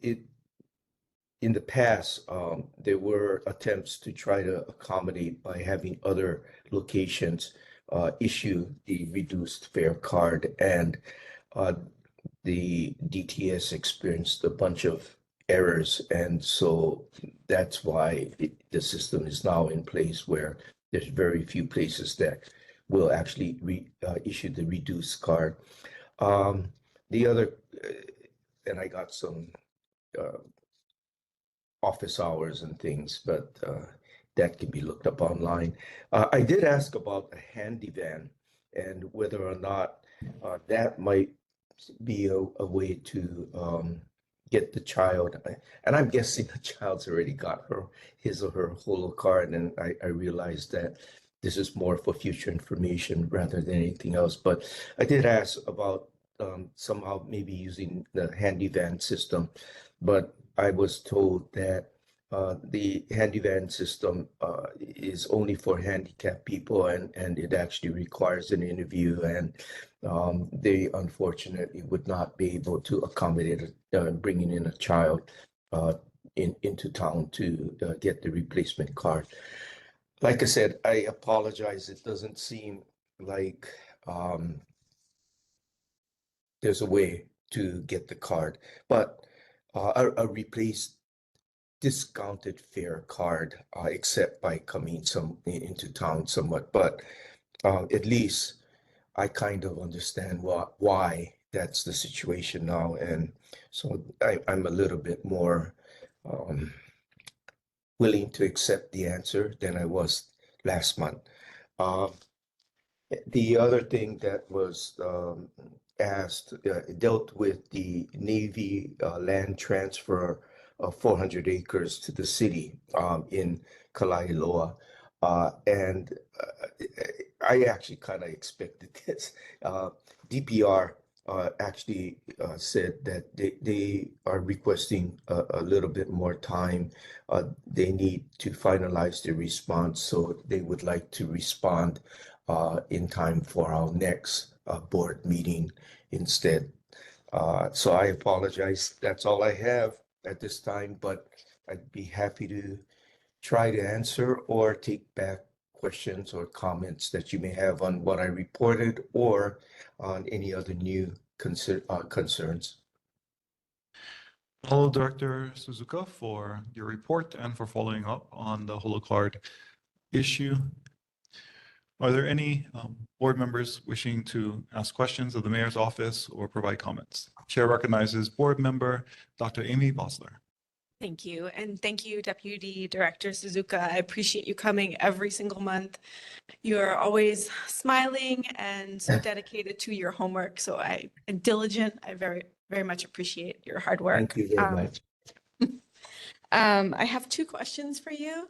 [SPEAKER 12] it in the past, there were attempts to try to accommodate by having other locations issue the reduced fare card, and the DTS experienced a bunch of errors, and so that's why the system is now in place where there's very few places that will actually issue the reduced card. The other, and I got some office hours and things, but that can be looked up online. I did ask about a handy van and whether or not that might be a way to get the child. And I'm guessing the child's already got his or her holo card, and I realized that this is more for future information rather than anything else. But I did ask about somehow maybe using the handy van system, but I was told that the handy van system is only for handicapped people, and it actually requires an interview, and they unfortunately would not be able to accommodate bringing in a child into town to get the replacement card. Like I said, I apologize. It doesn't seem like there's a way to get the card, but a replaced discounted fare card, except by coming into town somewhat. But at least I kind of understand why that's the situation now, and so I'm a little bit more willing to accept the answer than I was last month. The other thing that was asked dealt with the Navy land transfer of 400 acres to the city in Kalailoa. And I actually kind of expected this. DPR actually said that they are requesting a little bit more time. They need to finalize the response, so they would like to respond in time for our next board meeting instead. So I apologize. That's all I have at this time, but I'd be happy to try to answer or take back questions or comments that you may have on what I reported or on any other new concerns.
[SPEAKER 1] Hello, Director Suzuka, for your report and for following up on the HoloCard issue. Are there any board members wishing to ask questions of the mayor's office or provide comments? Chair recognizes board member Dr. Amy Bosler.
[SPEAKER 3] Thank you. And thank you, Deputy Director Suzuka. I appreciate you coming every single month. You're always smiling and so dedicated to your homework. So and diligent. I very, very much appreciate your hard work.
[SPEAKER 12] Thank you very much.
[SPEAKER 3] I have two questions for you.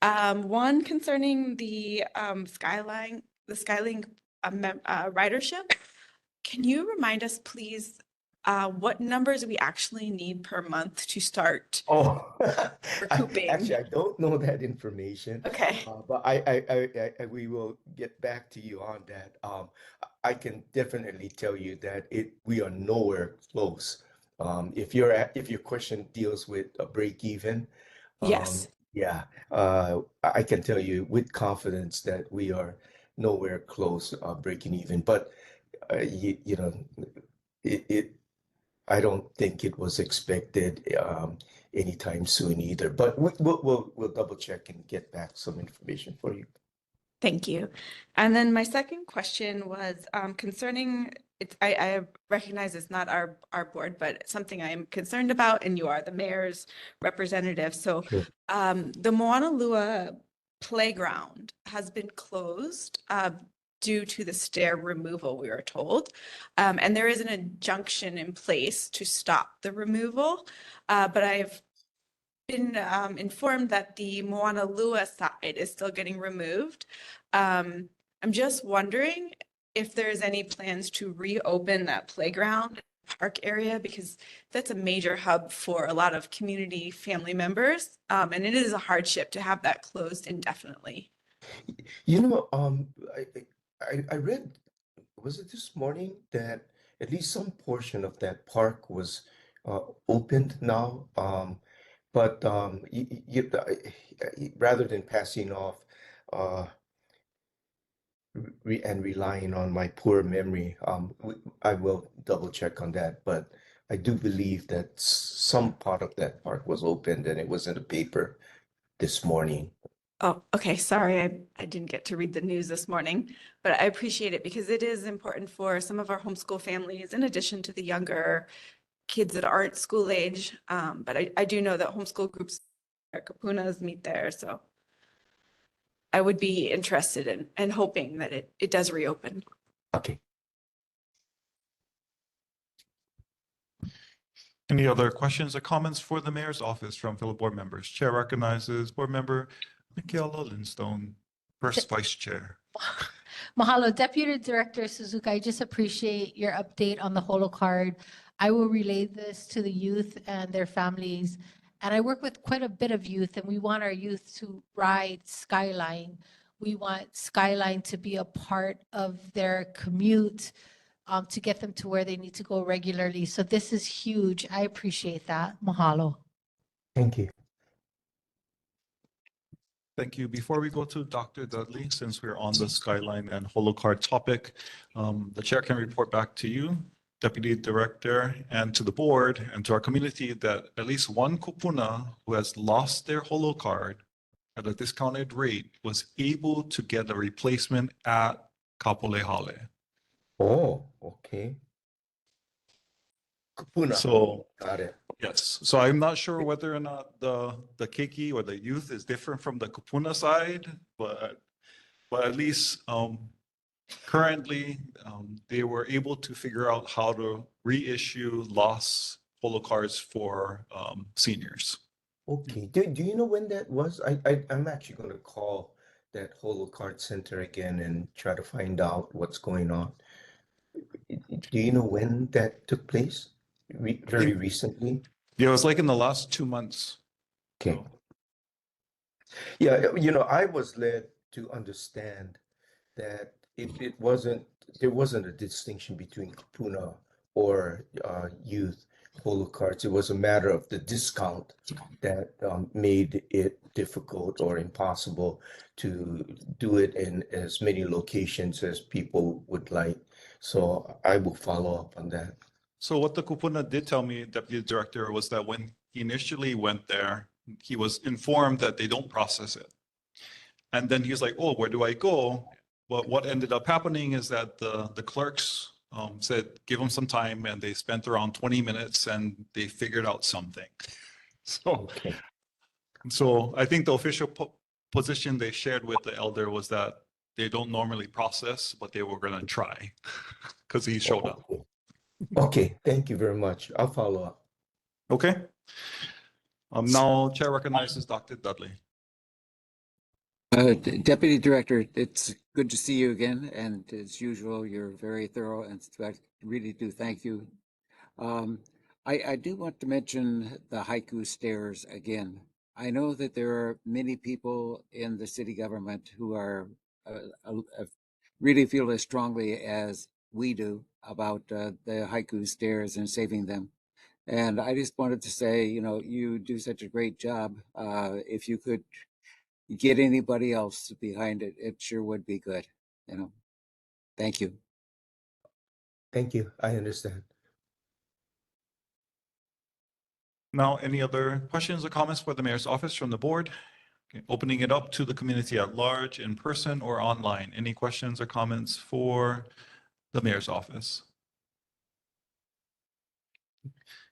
[SPEAKER 3] One concerning the Skylink ridership. Can you remind us, please, what numbers we actually need per month to start
[SPEAKER 12] Oh,
[SPEAKER 3] recouping?
[SPEAKER 12] actually, I don't know that information.
[SPEAKER 3] Okay.
[SPEAKER 12] But we will get back to you on that. I can definitely tell you that we are nowhere close. If your question deals with a break even,
[SPEAKER 3] Yes.
[SPEAKER 12] yeah, I can tell you with confidence that we are nowhere close breaking even. But you know, I don't think it was expected anytime soon either. But we'll double check and get back some information for you.
[SPEAKER 3] Thank you. And then my second question was concerning I recognize it's not our board, but it's something I am concerned about, and you are the mayor's representative. So
[SPEAKER 12] Sure.
[SPEAKER 3] the Moana Lua playground has been closed due to the stair removal, we were told. And there is an injunction in place to stop the removal. But I've been informed that the Moana Lua side is still getting removed. I'm just wondering if there's any plans to reopen that playground park area, because that's a major hub for a lot of community family members. And it is a hardship to have that closed indefinitely.
[SPEAKER 12] You know, I read, was it this morning that at least some portion of that park was opened now? But rather than passing off and relying on my poor memory, I will double check on that. But I do believe that some part of that park was opened, and it was in the paper this morning.
[SPEAKER 3] Oh, okay. Sorry, I didn't get to read the news this morning, but I appreciate it because it is important for some of our homeschool families, in addition to the younger kids that aren't school age. But I do know that homeschool groups, kapunas meet there, so I would be interested in and hoping that it does reopen.
[SPEAKER 12] Okay.
[SPEAKER 1] Any other questions or comments for the mayor's office from fellow board members? Chair recognizes board member Michaela Lindstone, first vice chair.
[SPEAKER 7] Mahalo, Deputy Director Suzuki, I just appreciate your update on the Holo card. I will relay this to the youth and their families. And I work with quite a bit of youth, and we want our youth to ride Skyline. We want Skyline to be a part of their commute to get them to where they need to go regularly. So this is huge. I appreciate that. Mahalo.
[SPEAKER 12] Thank you.
[SPEAKER 1] Thank you. Before we go to Dr. Dudley, since we're on the Skyline and HoloCard topic, the chair can report back to you, Deputy Director, and to the board and to our community that at least one kupuna who has lost their HoloCard at a discounted rate was able to get a replacement at Kapolei Hale.
[SPEAKER 12] Oh, okay. Kapuna.
[SPEAKER 1] So
[SPEAKER 12] Got it.
[SPEAKER 1] yes, so I'm not sure whether or not the keiki or the youth is different from the kupuna side, but at least currently they were able to figure out how to reissue lost holo cards for seniors.
[SPEAKER 12] Okay. Do you know when that was? I'm actually going to call that Holo Card Center again and try to find out what's going on. Do you know when that took place? Very recently?
[SPEAKER 1] Yeah, it was like in the last 2 months.
[SPEAKER 12] Okay. Yeah, you know, I was led to understand that there wasn't a distinction between kapuna or youth holo cards. It was a matter of the discount that made it difficult or impossible to do it in as many locations as people would like. So I will follow up on that.
[SPEAKER 1] So what the kupuna did tell me, Deputy Director, was that when he initially went there, he was informed that they don't process it. And then he was like, oh, where do I go? But what ended up happening is that the clerks said, give them some time, and they spent around 20 minutes and they figured out something.
[SPEAKER 12] Okay.
[SPEAKER 1] So I think the official position they shared with the elder was that they don't normally process, but they were going to try because he showed up.
[SPEAKER 12] Okay, thank you very much. I'll follow up.
[SPEAKER 1] Okay. Now Chair recognizes Dr. Dudley.
[SPEAKER 9] Deputy Director, it's good to see you again, and as usual, you're very thorough, and I really do thank you. I do want to mention the haiku stairs again. I know that there are many people in the city government who are really feel as strongly as we do about the haiku stairs and saving them. And I just wanted to say, you know, you do such a great job. If you could get anybody else behind it, it sure would be good. You know, thank you.
[SPEAKER 12] Thank you. I understand.
[SPEAKER 1] Now, any other questions or comments for the mayor's office from the board? Okay, opening it up to the community at large, in person or online. Any questions or comments for the mayor's office?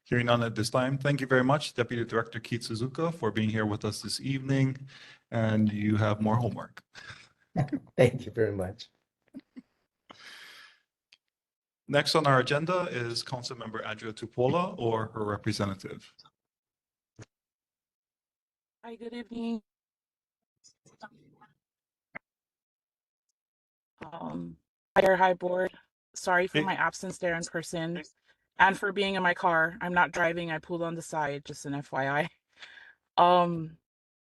[SPEAKER 1] Hearing none at this time, thank you very much, Deputy Director Keith Suzuka, for being here with us this evening. And you have more homework.
[SPEAKER 12] Thank you very much.
[SPEAKER 1] Next on our agenda is Councilmember Andrea Tupola or her representative.
[SPEAKER 13] Hi, good evening. Hi board. Sorry for
[SPEAKER 1] Hey.
[SPEAKER 13] my absence there in person and for being in my car. I'm not driving. I pulled on the side, just an FYI.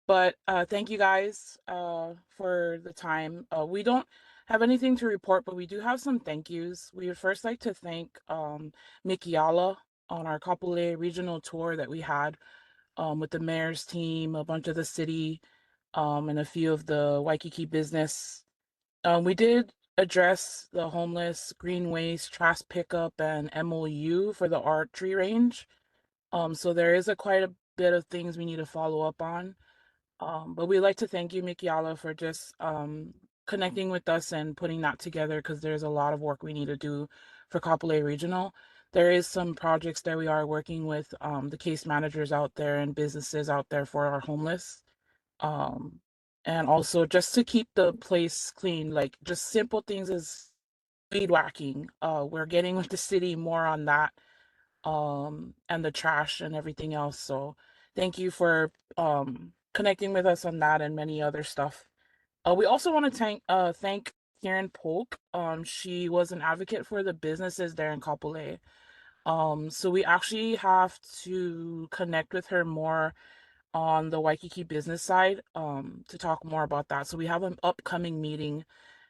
[SPEAKER 13] But thank you guys for the time. We don't have anything to report, but we do have some thank yous. We would first like to thank Makakilo on our Kapolei regional tour that we had with the mayor's team, a bunch of the city, and a few of the Waikiki business. We did address the homeless, green waste, trash pickup, and MOU for the archery range. So there is quite a bit of things we need to follow up on. But we'd like to thank you, Makakilo, for just connecting with us and putting that together because there's a lot of work we need to do for Kapolei Regional. There is some projects that we are working with the case managers out there and businesses out there for our homeless. And also just to keep the place clean, like just simple things as weed whacking. We're getting with the city more on that and the trash and everything else. So thank you for connecting with us on that and many other stuff. We also want to thank Karen Polk. She was an advocate for the businesses there in Kapolei. So we actually have to connect with her more on the Waikiki business side to talk more about that. So we have an upcoming meeting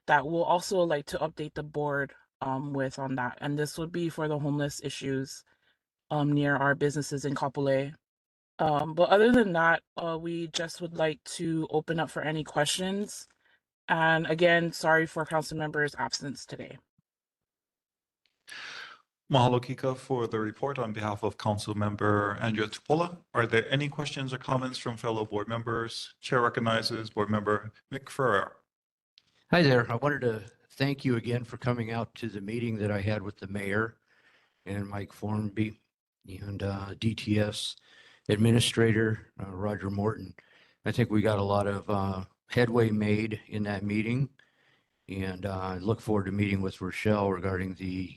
[SPEAKER 13] that we'll also like to update the board with on that. And this would be for the homeless issues near our businesses in Kapolei. But other than that, we just would like to open up for any questions. And again, sorry for council members' absence today.
[SPEAKER 1] Mahalo Kika for the report on behalf of Council Member Andrea Tupola. Are there any questions or comments from fellow board members? Chair recognizes Board Member Mick Ferrer.
[SPEAKER 6] Hi there. I wanted to thank you again for coming out to the meeting that I had with the mayor and Mike Formby and DTS Administrator Roger Morton. I think we got a lot of headway made in that meeting, and I look forward to meeting with Rochelle regarding the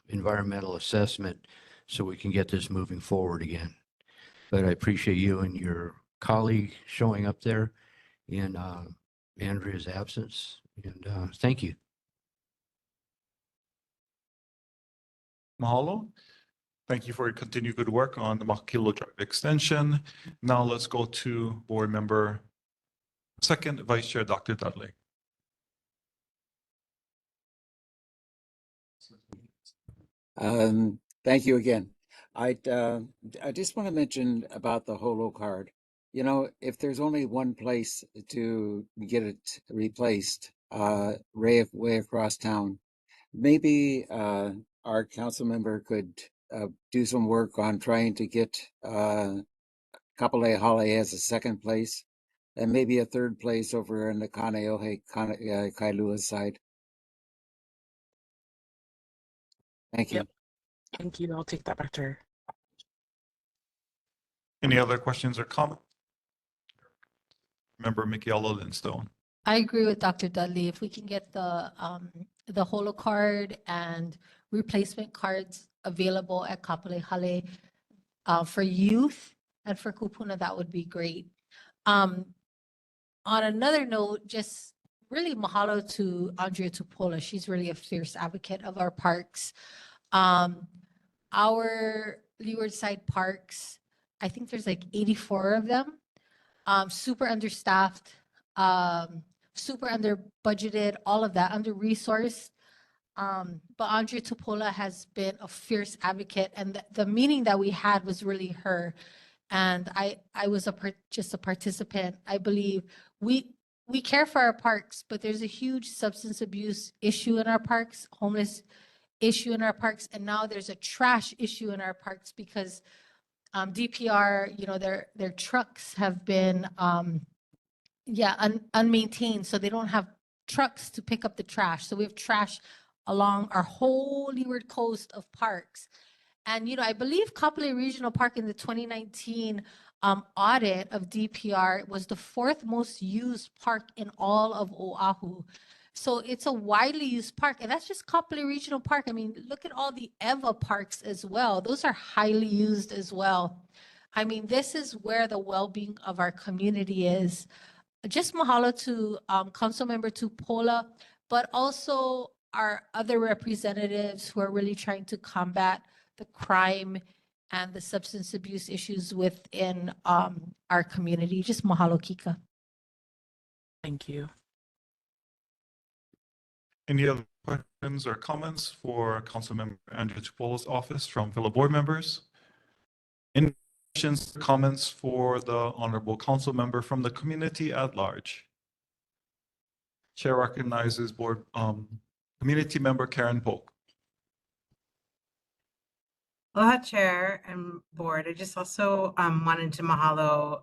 [SPEAKER 6] environmental assessment so we can get this moving forward again. But I appreciate you and your colleague showing up there in Andrea's absence, and thank you.
[SPEAKER 1] Mahalo. Thank you for your continued good work on the Makakilo Drive extension. Now let's go to Board Member Second Vice Chair Dr. Dudley.
[SPEAKER 9] Thank you again. I just want to mention about the Holo card. You know, if there's only one place to get it replaced, way across town, maybe our council member could do some work on trying to get Kapolei Hale as a second place, and maybe a third place over in the Kaneohe Kailua side. Thank you.
[SPEAKER 13] Yep. Thank you. I'll take that back to her.
[SPEAKER 1] Any other questions or comments? Member Mikiela Lindstone.
[SPEAKER 7] I agree with Dr. Dudley. If we can get the Holo card and replacement cards available at Kapolei Hale for youth and for Kupuna, that would be great. On another note, just really mahalo to Andrea Tupola. She's really a fierce advocate of our parks. Our Leeward Side parks, I think there's like 84 of them, super understaffed, super under budgeted, all of that, under resourced. But Andrea Tupola has been a fierce advocate, and the meeting that we had was really her. And I was just a participant. I believe we care for our parks, but there's a huge substance abuse issue in our parks, homeless issue in our parks, and now there's a trash issue in our parks because DPR, you know, their trucks have been unmaintained, so they don't have trucks to pick up the trash. So we have trash along our whole leeward coast of parks. And, I believe Kapolei Regional Park in the 2019 audit of DPR was the fourth most used park in all of Oahu. So it's a widely used park, and that's just Kapolei Regional Park. I mean, look at all the EVA parks as well. Those are highly used as well. I mean, this is where the well-being of our community is. Just mahalo to Councilmember Tupola, but also our other representatives who are really trying to combat the crime and the substance abuse issues within our community. Just mahalo, Kika.
[SPEAKER 13] Thank you.
[SPEAKER 1] Any other questions or comments for Councilmember Andrew Tupolo's office from fellow board members? Any questions, comments for the honorable council member from the community at large? Chair recognizes board community member Karen Polk.
[SPEAKER 14] Aloha, Chair and Board. I just also wanted to mahalo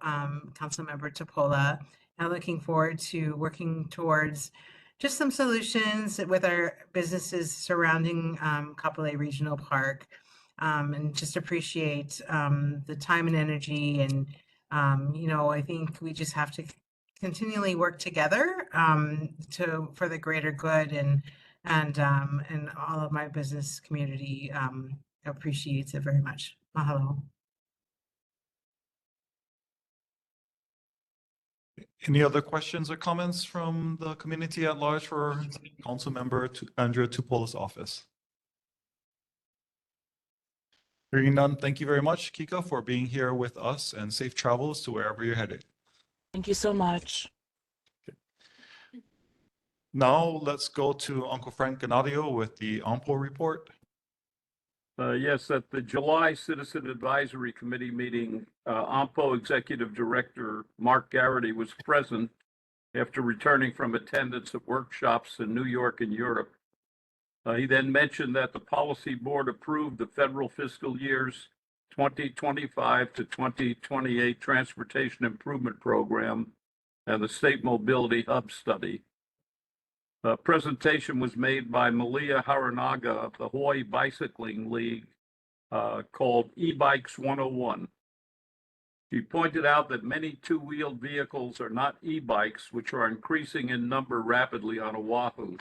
[SPEAKER 14] Councilmember Tupola, and looking forward to working towards just some solutions with our businesses surrounding Kapolei Regional Park, and just appreciate the time and energy. And, I think we just have to continually work together for the greater good, and all of my business community appreciates it very much. Mahalo.
[SPEAKER 1] Any other questions or comments from the community at large for Councilmember Andrew Tupolo's office? Hearing none, thank you very much, Kika, for being here with us, and safe travels to wherever you're headed.
[SPEAKER 13] Thank you so much.
[SPEAKER 1] Now let's go to Uncle Frank Ganadio with the AMPO report.
[SPEAKER 15] Yes, at the July Citizen Advisory Committee meeting, AMPO Executive Director Mark Garrity was present after returning from attendance at workshops in New York and Europe. He then mentioned that the Policy Board approved the federal fiscal years 2025 to 2028 Transportation Improvement Program and the State Mobility Hub Study. A presentation was made by Malia Haranaga of the Hawaii Bicycling League called E-Bikes 101. She pointed out that many two-wheeled vehicles are not e-bikes, which are increasing in number rapidly on Oahu.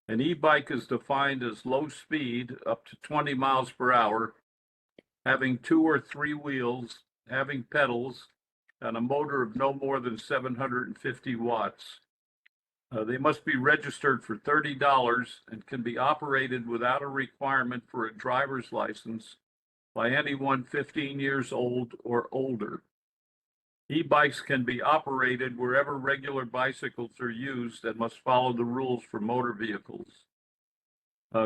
[SPEAKER 15] An e-bike is defined as low speed, up to 20 miles per hour, having 2 or 3 wheels, having pedals, and a motor of no more than 750 watts. They must be registered for $30 and can be operated without a requirement for a driver's license by anyone 15 years old or older. E-bikes can be operated wherever regular bicycles are used and must follow the rules for motor vehicles.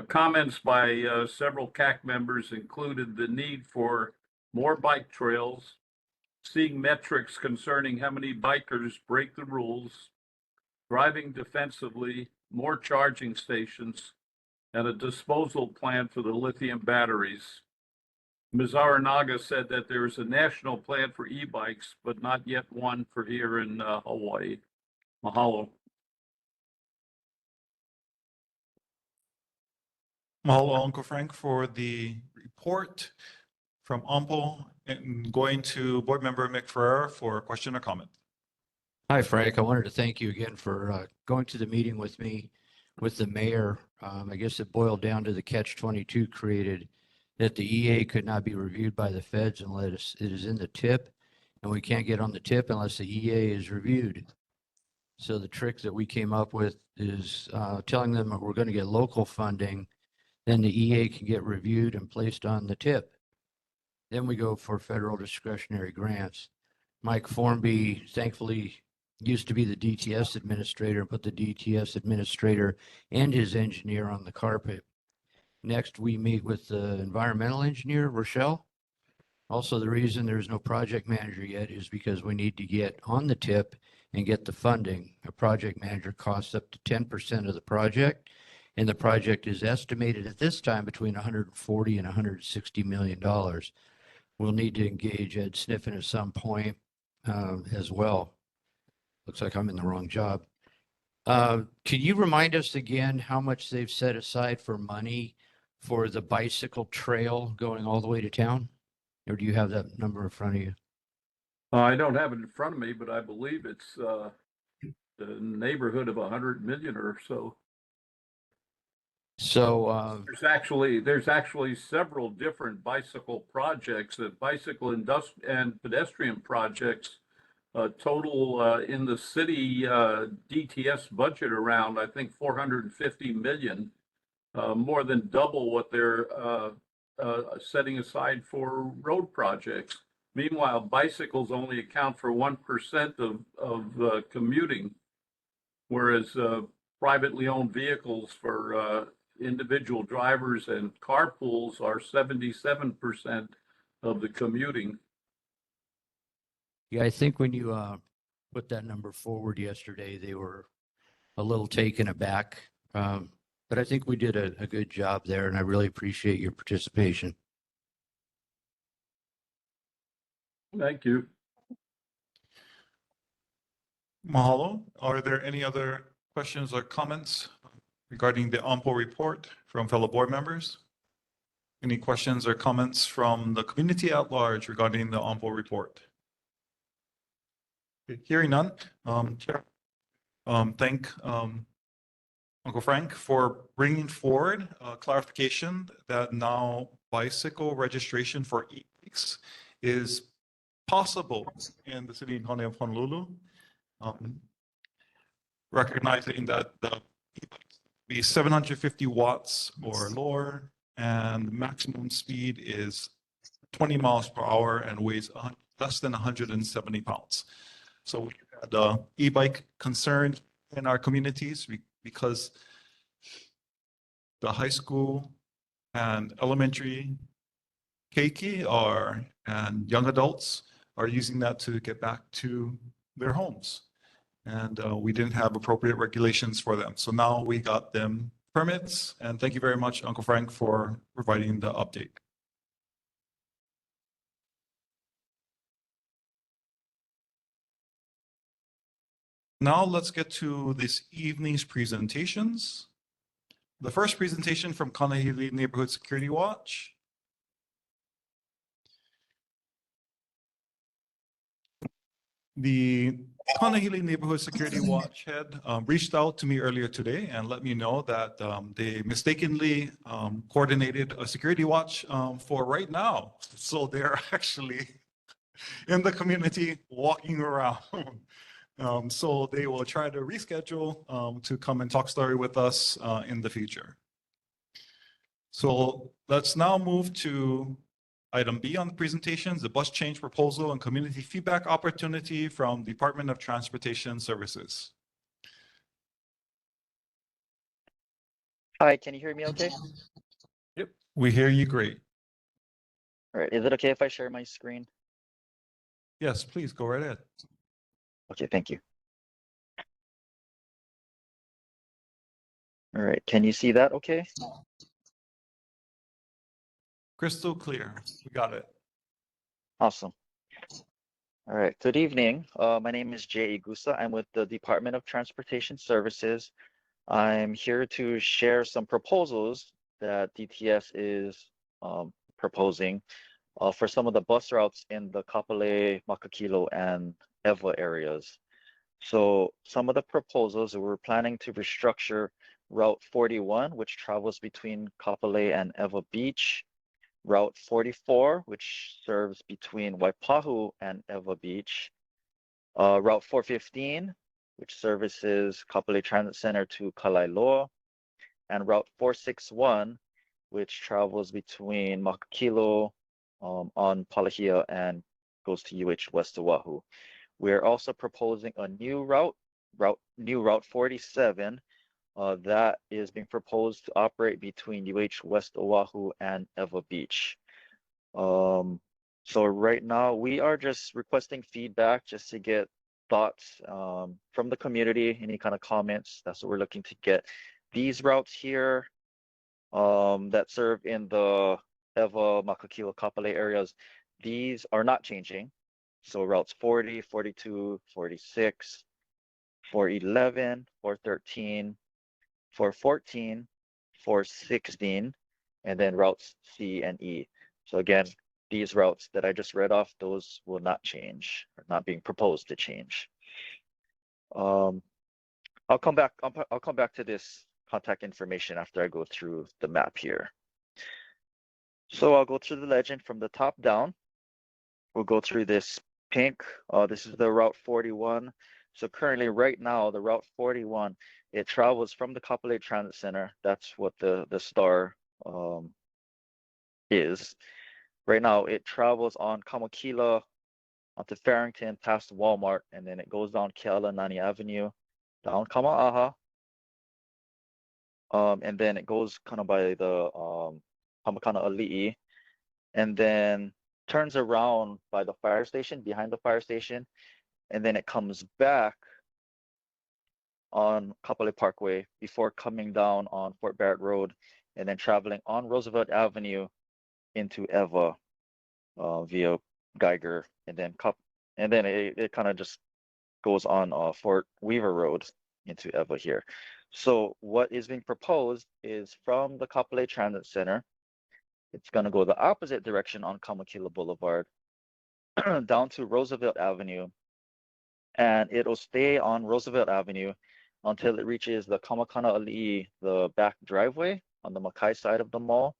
[SPEAKER 15] Comments by several CAC members included the need for more bike trails, seeing metrics concerning how many bikers break the rules, driving defensively, more charging stations, and a disposal plan for the lithium batteries. Ms. Aranaga said that there is a national plan for e-bikes, but not yet one for here in Hawaii. Mahalo.
[SPEAKER 1] Mahalo, Uncle Frank, for the report from AMPO, and going to Board Member Mick Ferrer for a question or comment.
[SPEAKER 6] Hi, Frank. I wanted to thank you again for going to the meeting with me, with the mayor. I guess it boiled down to the catch-22 created, that the EA could not be reviewed by the feds unless it is in the tip, and we can't get on the tip unless the EA is reviewed. So the trick that we came up with is telling them that we're going to get local funding, then the EA can get reviewed and placed on the tip. Then we go for federal discretionary grants. Mike Formby, thankfully, used to be the DTS administrator, put the DTS administrator and his engineer on the carpet. Next, we meet with the environmental engineer, Rochelle. Also, the reason there's no project manager yet is because we need to get on the tip and get the funding. A project manager costs up to 10% of the project, and the project is estimated at this time between $140 and $160 million. We'll need to engage Ed Sniffen at some point as well. Looks like I'm in the wrong job. Can you remind us again how much they've set aside for money for the bicycle trail going all the way to town? Or do you have that number in front of you?
[SPEAKER 15] I don't have it in front of me, but I believe it's the neighborhood of 100 million or so.
[SPEAKER 6] So,
[SPEAKER 15] There's actually several different bicycle projects, bicycle and pedestrian projects, total in the city DTS budget around, I think, 450 million, more than double what they're setting aside for road projects. Meanwhile, bicycles only account for 1% of commuting, whereas privately owned vehicles for individual drivers and carpools are 77% of the commuting.
[SPEAKER 6] yeah, I think when you put that number forward yesterday, they were a little taken aback. But I think we did a good job there, and I really appreciate your participation.
[SPEAKER 15] Thank you.
[SPEAKER 1] Mahalo. Are there any other questions or comments regarding the OMPO report from fellow board members? Any questions or comments from the community at large regarding the OMPO report? Okay, hearing none, Chair, thank Uncle Frank for bringing forward clarification that now bicycle registration for e-bikes is possible in the city of Honolulu. Recognizing that the e-bikes be 750 watts or lower, and maximum speed is 20 miles per hour and weighs less than 170 pounds. So we had e-bike concern in our communities because the high school and elementary keiki and young adults are using that to get back to their homes. And we didn't have appropriate regulations for them. So now we got them permits. And thank you very much, Uncle Frank, for providing the update. Now let's get to this evening's presentations. The first presentation from Kanahili Neighborhood Security Watch. The Kanahili Neighborhood Security Watch head reached out to me earlier today and let me know that they mistakenly coordinated a security watch for right now. So they're actually in the community walking around. So they will try to reschedule to come and talk story with us in the future. So let's now move to item B on the presentations, the bus change proposal and community feedback opportunity from Department of Transportation Services.
[SPEAKER 16] Hi, can you hear me okay?
[SPEAKER 1] Yep, we hear you great.
[SPEAKER 16] All right, is it okay if I share my screen?
[SPEAKER 1] Yes, please go right ahead.
[SPEAKER 16] Okay, thank you. All right, can you see that okay?
[SPEAKER 1] Crystal clear, we got it.
[SPEAKER 16] Awesome. All right, good evening. My name is Jay Igusa. I'm with the Department of Transportation Services. I'm here to share some proposals that DTS is proposing for some of the bus routes in the Kapolei, Makakilo, and Ewa areas. So some of the proposals, we're planning to restructure Route 41, which travels between Kapolei and Ewa Beach. Route 44, which serves between Waipahu and Ewa Beach. Route 415, which services Kapolei Transit Center to Kalailoa. And Route 461, which travels between Makakilo on Palahia and goes to UH West Oahu. We're also proposing a new route 47, that is being proposed to operate between UH West Oahu and Ewa Beach. So right now we are just requesting feedback just to get thoughts from the community, any kind of comments. That's what we're looking to get. These routes here that serve in the Ewa, Makakilo, Kapolei areas, these are not changing. So routes 40, 42, 46, 411, 413, 414, 416, and then routes C and E. So again, these routes that I just read off, those will not change, or not being proposed to change. I'll come back to this contact information after I go through the map here. So I'll go through the legend from the top down. We'll go through this pink. This is the Route 41. So currently, right now, the Route 41, it travels from the Kapolei Transit Center. That's what the star is. Right now, it travels on Kamakilo onto Farrington, past Walmart, and then it goes down Kealanani Avenue, down Kama'aha, and then it goes kind of by the Hamakana Ali'i, and then turns around by the fire station, behind the fire station, and then it comes back on Kapolei Parkway before coming down on Fort Barrett Road, and then traveling on Roosevelt Avenue into Eva via Geiger, and then it kind of just goes on Fort Weaver Road into Eva here. So what is being proposed is from the Kapolei Transit Center, it's going to go the opposite direction on Kamakilo Boulevard down to Roosevelt Avenue, and it'll stay on Roosevelt Avenue until it reaches the Kamakana Ali'i, the back driveway on the Makai side of the mall.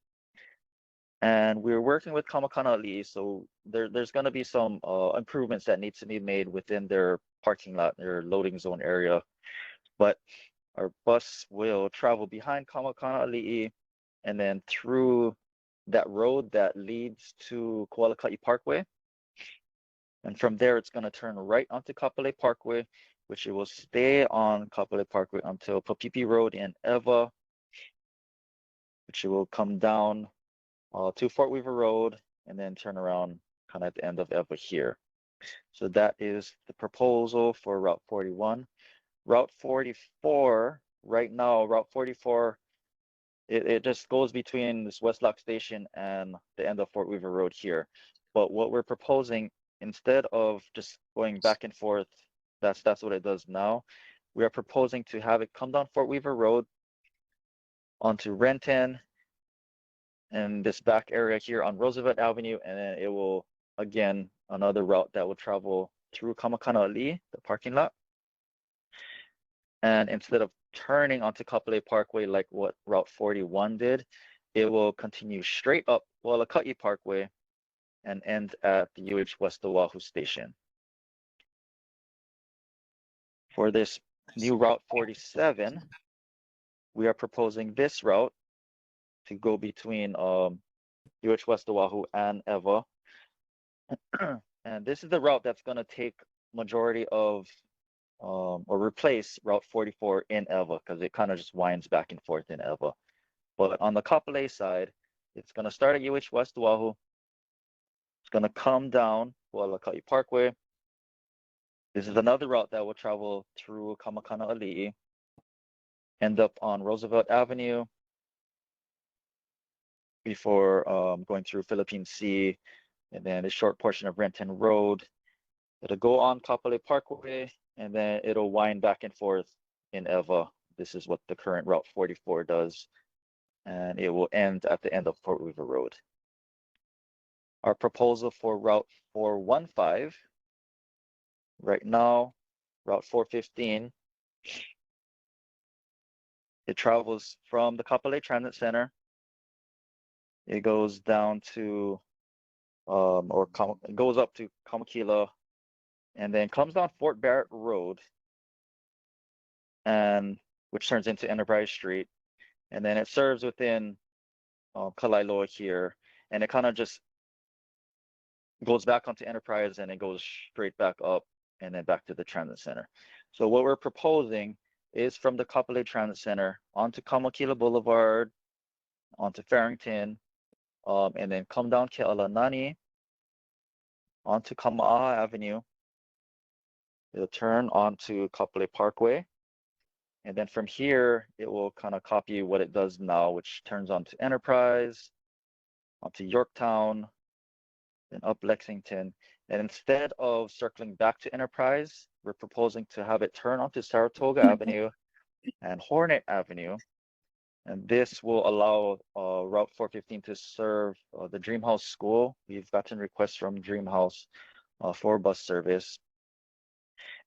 [SPEAKER 16] And we're working with Kamakana Ali'i, so there's going to be some improvements that need to be made within their parking lot, their loading zone area. But our bus will travel behind Kamakana Ali'i and then through that road that leads to Kualaka'i Parkway. And from there, it's going to turn right onto Kapolei Parkway, which it will stay on Kapolei Parkway until Papipi Road in Eva, which it will come down to Fort Weaver Road and then turn around kind of at the end of Eva here. So that is the proposal for Route 41. Route 44, right now, Route 44, it just goes between this West Lock Station and the end of Fort Weaver Road here. But what we're proposing, instead of just going back and forth, that's what it does now. We are proposing to have it come down Fort Weaver Road onto Renton and this back area here on Roosevelt Avenue, and then it will, again, another route that will travel through Kamakana Ali'i, the parking lot. And instead of turning onto Kapolei Parkway like what Route 41 did, it will continue straight up Kualaka'i Parkway and end at the UH West Oahu station. For this new Route 47, we are proposing this route to go between UH West Oahu and Eva. And this is the route that's going to take majority of or replace Route 44 in Eva, because it kind of just winds back and forth in Eva. But on the Kapolei side, it's going to start at UH West Oahu. It's going to come down Kualaka'i Parkway. This is another route that will travel through Kamakana Ali'i, end up on Roosevelt Avenue before going through Philippine Sea, and then a short portion of Renton Road. It'll go on Kapolei Parkway, and then it'll wind back and forth in Eva. This is what the current Route 44 does, and it will end at the end of Fort Weaver Road. Our proposal for Route 415, right now, Route 415, it travels from the Kapolei Transit Center. It goes down to, it goes up to Kamakilo, and then comes down Fort Barrett Road, and which turns into Enterprise Street, and then it serves within Kalailoa here, and it kind of just goes back onto Enterprise, and it goes straight back up and then back to the transit center. So what we're proposing is from the Kapolei Transit Center onto Kamakilo Boulevard, onto Farrington, and then come down Kealanani, onto Kama'aha Avenue. It'll turn onto Kapolei Parkway. And then from here, it will kind of copy what it does now, which turns onto Enterprise, onto Yorktown, then up Lexington. And instead of circling back to Enterprise, we're proposing to have it turn onto Saratoga Avenue and Hornet Avenue. And this will allow Route 415 to serve the Dream House School. We've gotten requests from Dream House for bus service.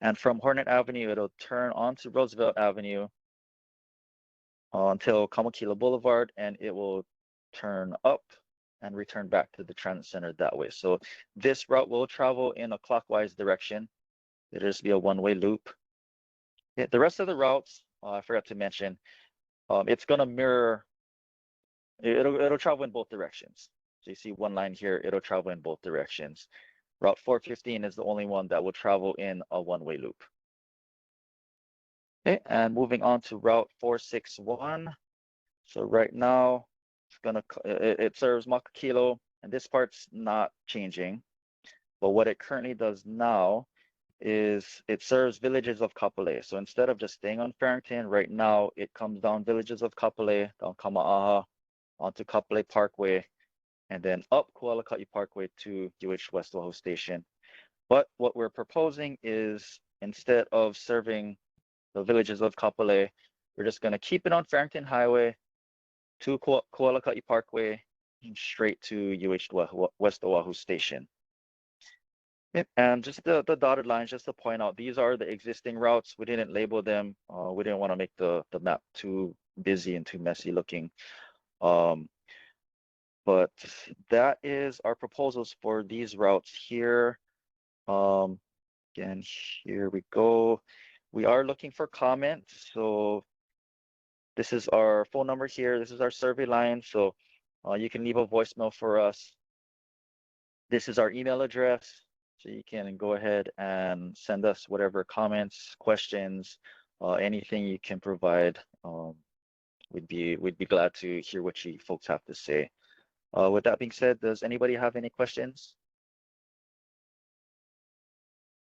[SPEAKER 16] And from Hornet Avenue, it'll turn onto Roosevelt Avenue until Kamakilo Boulevard, and it will turn up and return back to the transit center that way. So this route will travel in a clockwise direction. It'll just be a one-way loop. Yeah, the rest of the routes, I forgot to mention, it's gonna mirror, it'll travel in both directions. So you see one line here, it'll travel in both directions. Route 415 is the only one that will travel in a one-way loop. Okay, and moving on to Route 461. So right now, it serves Makakilo, and this part's not changing. But what it currently does now is it serves villages of Kapolei. So instead of just staying on Farrington, right now it comes down villages of Kapolei, down Kama'aha, onto Kapolei Parkway, and then up Kualaka'i Parkway to UH West Oahu Station. But what we're proposing is instead of serving the villages of Kapolei, we're just going to keep it on Farrington Highway to Kualaka'i Parkway and straight to UH West Oahu Station. And just the dotted lines, just to point out, these are the existing routes. We didn't label them. We didn't want to make the map too busy and too messy looking. But that is our proposals for these routes here. Again, here we go. We are looking for comments. So this is our phone number here. This is our survey line. So you can leave a voicemail for us. This is our email address. So you can go ahead and send us whatever comments, questions, anything you can provide. We'd be glad to hear what you folks have to say. With that being said, does anybody have any questions?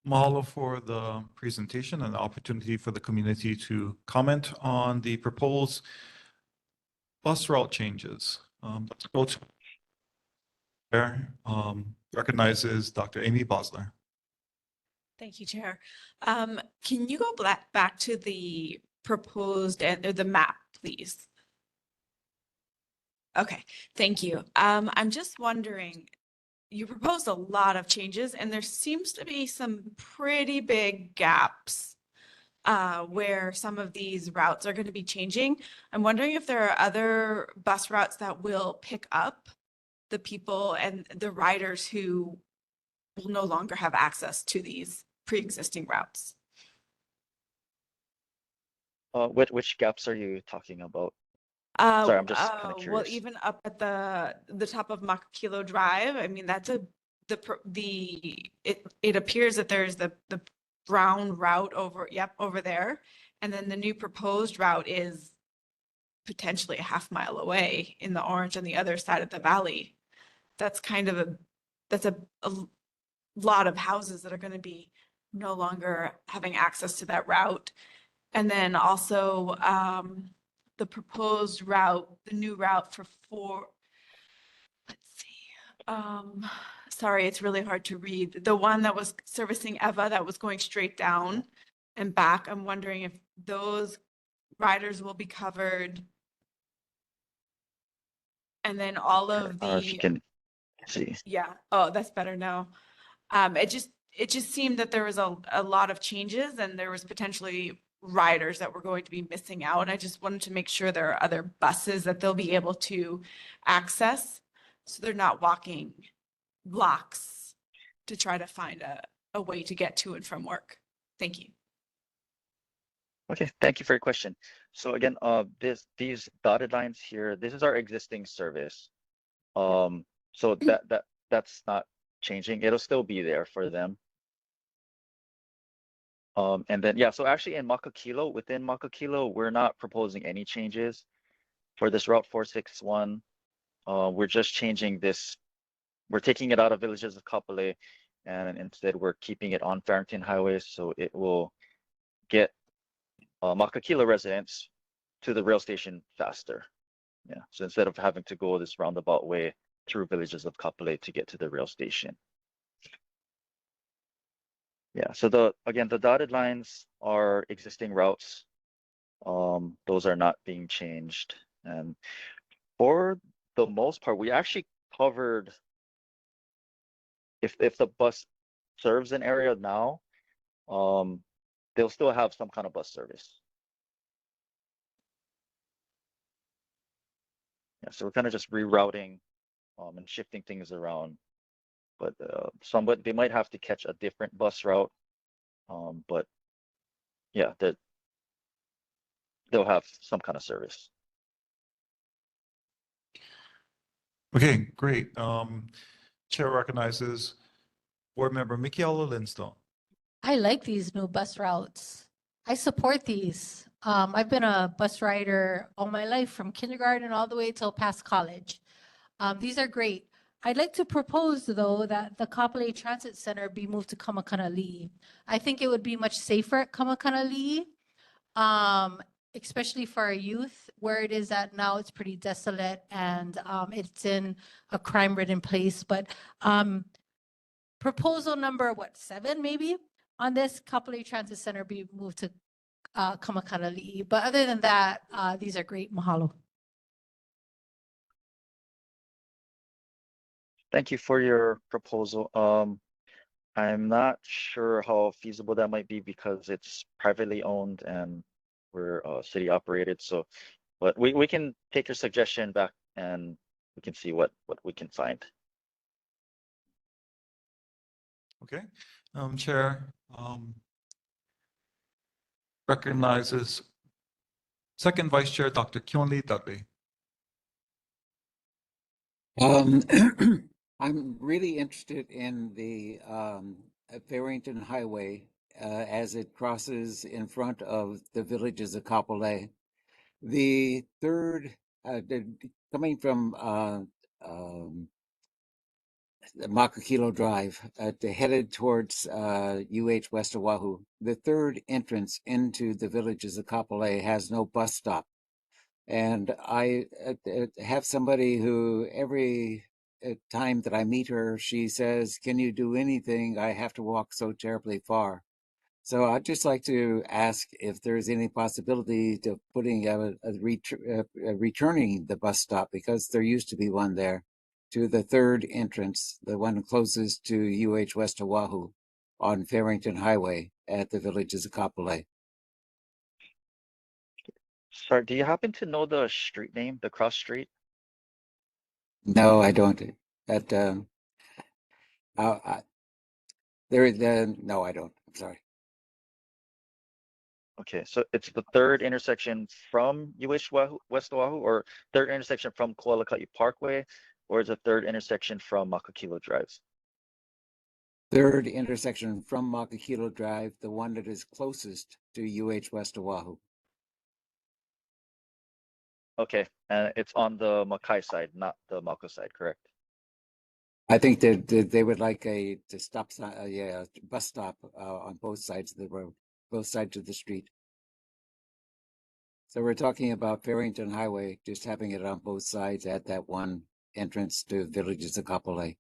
[SPEAKER 1] Mahalo for the presentation and the opportunity for the community to comment on the proposed bus route changes. Let's go to recognizes Dr. Amy Bosler.
[SPEAKER 3] Thank you, Chair. Can you go back to the proposed and the map, please? Okay, thank you. I'm just wondering, you proposed a lot of changes and there seems to be some pretty big gaps where some of these routes are going to be changing. I'm wondering if there are other bus routes that will pick up the people and the riders who will no longer have access to these pre-existing routes.
[SPEAKER 16] Which gaps are you talking about? Sorry, I'm just kind of curious.
[SPEAKER 3] Well, even up at the top of Makakilo Drive, I mean, that's it appears that there's the brown route over there. And then the new proposed route is potentially a half mile away in the orange on the other side of the valley. That's kind of a lot of houses that are going to be no longer having access to that route. And then also the proposed route, the new route let's see, sorry, it's really hard to read. The one that was servicing Eva that was going straight down and back. I'm wondering if those riders will be covered. And then all of
[SPEAKER 16] if you can see.
[SPEAKER 3] Yeah. Oh, that's better now. It just seemed that there was a lot of changes and there was potentially riders that were going to be missing out. I just wanted to make sure there are other buses that they'll be able to access, so they're not walking blocks to try to find a way to get to and from work. Thank you.
[SPEAKER 16] Okay, thank you for your question. So again, these dotted lines here, this is our existing service. So that's not changing. It'll still be there for them. And then, yeah, so actually within Makakilo, we're not proposing any changes for this Route 461. We're just changing this. We're taking it out of villages of Kapolei, and instead we're keeping it on Farrington Highway, so it will get Makakilo residents to the rail station faster. Yeah, so instead of having to go this roundabout way through villages of Kapolei to get to the rail station. Yeah, so again, the dotted lines are existing routes. Those are not being changed. And for the most part, we actually covered, if the bus serves an area now, they'll still have some kind of bus service. Yeah, so we're kind of just rerouting and shifting things around. But they might have to catch a different bus route. But yeah, they'll have some kind of service.
[SPEAKER 1] Okay, great. Chair recognizes Board Member Makakilo Linstone.
[SPEAKER 7] I like these new bus routes. I support these. I've been a bus rider all my life from kindergarten all the way till past college. These are great. I'd like to propose, though, that the Kapolei Transit Center be moved to Kamakanali. I think it would be much safer at Kamakanali, especially for our youth. Where it is at now, it's pretty desolate and it's in a crime-ridden place. But proposal number, 7 maybe, on this Kapolei Transit Center be moved to Kamakanali. But other than that, these are great. Mahalo.
[SPEAKER 16] Thank you for your proposal. I'm not sure how feasible that might be because it's privately owned and we're city operated. So, but we can take your suggestion back and we can see what we can find.
[SPEAKER 1] Okay, Chair recognizes Second Vice Chair Dr. Kyunlee Dudley.
[SPEAKER 9] I'm really interested in the Farrington Highway as it crosses in front of the villages of Kapolei. The third, coming from Makakilo Drive, headed towards UH West Oahu, the third entrance into the villages of Kapolei has no bus stop. And I have somebody who every time that I meet her, she says, "Can you do anything? I have to walk so terribly far." So I'd just like to ask if there's any possibility of putting returning the bus stop, because there used to be one there, to the third entrance, the one closest to UH West Oahu on Farrington Highway at the villages of Kapolei.
[SPEAKER 16] Sorry, do you happen to know the street name, the cross street?
[SPEAKER 9] No, I don't. That no, I don't. I'm sorry.
[SPEAKER 16] Okay, so it's the third intersection from UH West Oahu, or third intersection from Kualaka'i Parkway, or is it third intersection from Makakilo Drive?
[SPEAKER 9] Third intersection from Makakilo Drive, the one that is closest to UH West Oahu.
[SPEAKER 16] Okay, and it's on the Makai side, not the Mako side, correct?
[SPEAKER 9] I think that they would like a stop sign, bus stop on both sides of the road, both sides of the street. So we're talking about Farrington Highway, just having it on both sides at that one entrance to villages of Kapolei.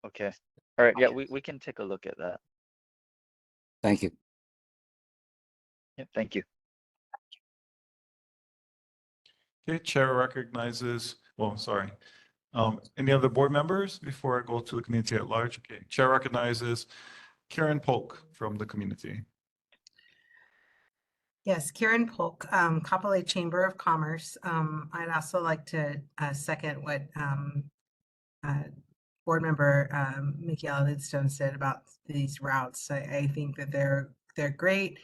[SPEAKER 16] Okay, all right, yeah, we can take a look at that.
[SPEAKER 9] Thank you.
[SPEAKER 16] Yeah, thank you.
[SPEAKER 1] Okay, Chair recognizes, well, sorry. Any other board members before I go to the community at large? Okay, Chair recognizes Karen Polk from the community.
[SPEAKER 14] Yes, Karen Polk, Kapolei Chamber of Commerce. I'd also like to second what Board Member Makakilo Linstone said about these routes. I think that they're great.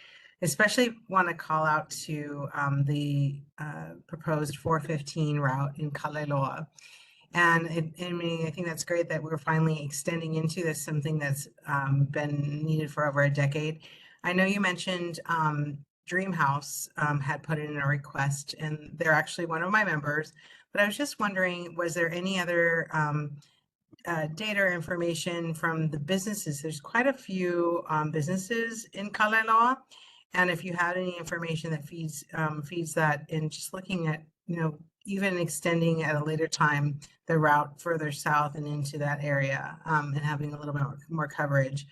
[SPEAKER 14] Especially want to call out to the proposed 415 route in Kaleloa. And I mean, I think that's great that we're finally extending into this, something that's been needed for over a decade. I know you mentioned Dreamhouse had put in a request, and they're actually one of my members. But I was just wondering, was there any other data or information from the businesses? There's quite a few businesses in Kaleloa. And if you had any information that feeds that, and just looking at, even extending at a later time the route further south and into that area, and having a little bit more coverage.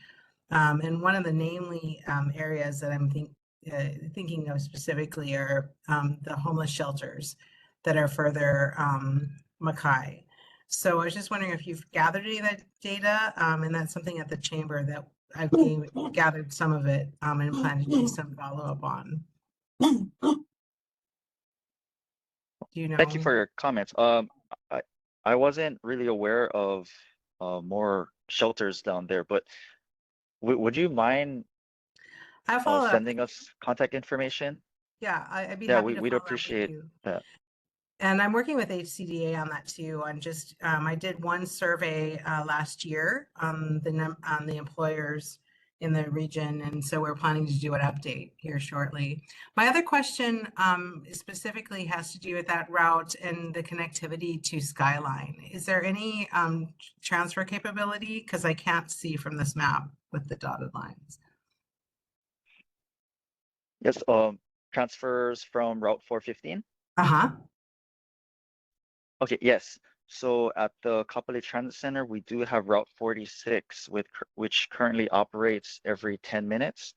[SPEAKER 14] And one of the namely areas that I'm thinking of specifically are the homeless shelters that are further Makai. So I was just wondering if you've gathered any of that data, and that's something at the chamber that I've gathered some of it and plan to do some follow-up on. Do you know?
[SPEAKER 16] Thank you for your comments. I wasn't really aware of more shelters down there, but would you mind
[SPEAKER 14] I'll follow up.
[SPEAKER 16] sending us contact information?
[SPEAKER 14] Yeah, I'd be
[SPEAKER 16] Yeah,
[SPEAKER 14] happy to
[SPEAKER 16] we'd
[SPEAKER 14] follow up with
[SPEAKER 16] appreciate
[SPEAKER 14] you.
[SPEAKER 16] that.
[SPEAKER 14] And I'm working with HCDA on that too. On just, I did one survey last year on the employers in the region, and so we're planning to do an update here shortly. My other question specifically has to do with that route and the connectivity to Skyline. Is there any transfer capability? Because I can't see from this map with the dotted lines.
[SPEAKER 16] Yes, transfers from Route 415.
[SPEAKER 14] Uh-huh.
[SPEAKER 16] Okay, yes. So at the Kapolei Transit Center, we do have Route 46, which currently operates every 10 minutes.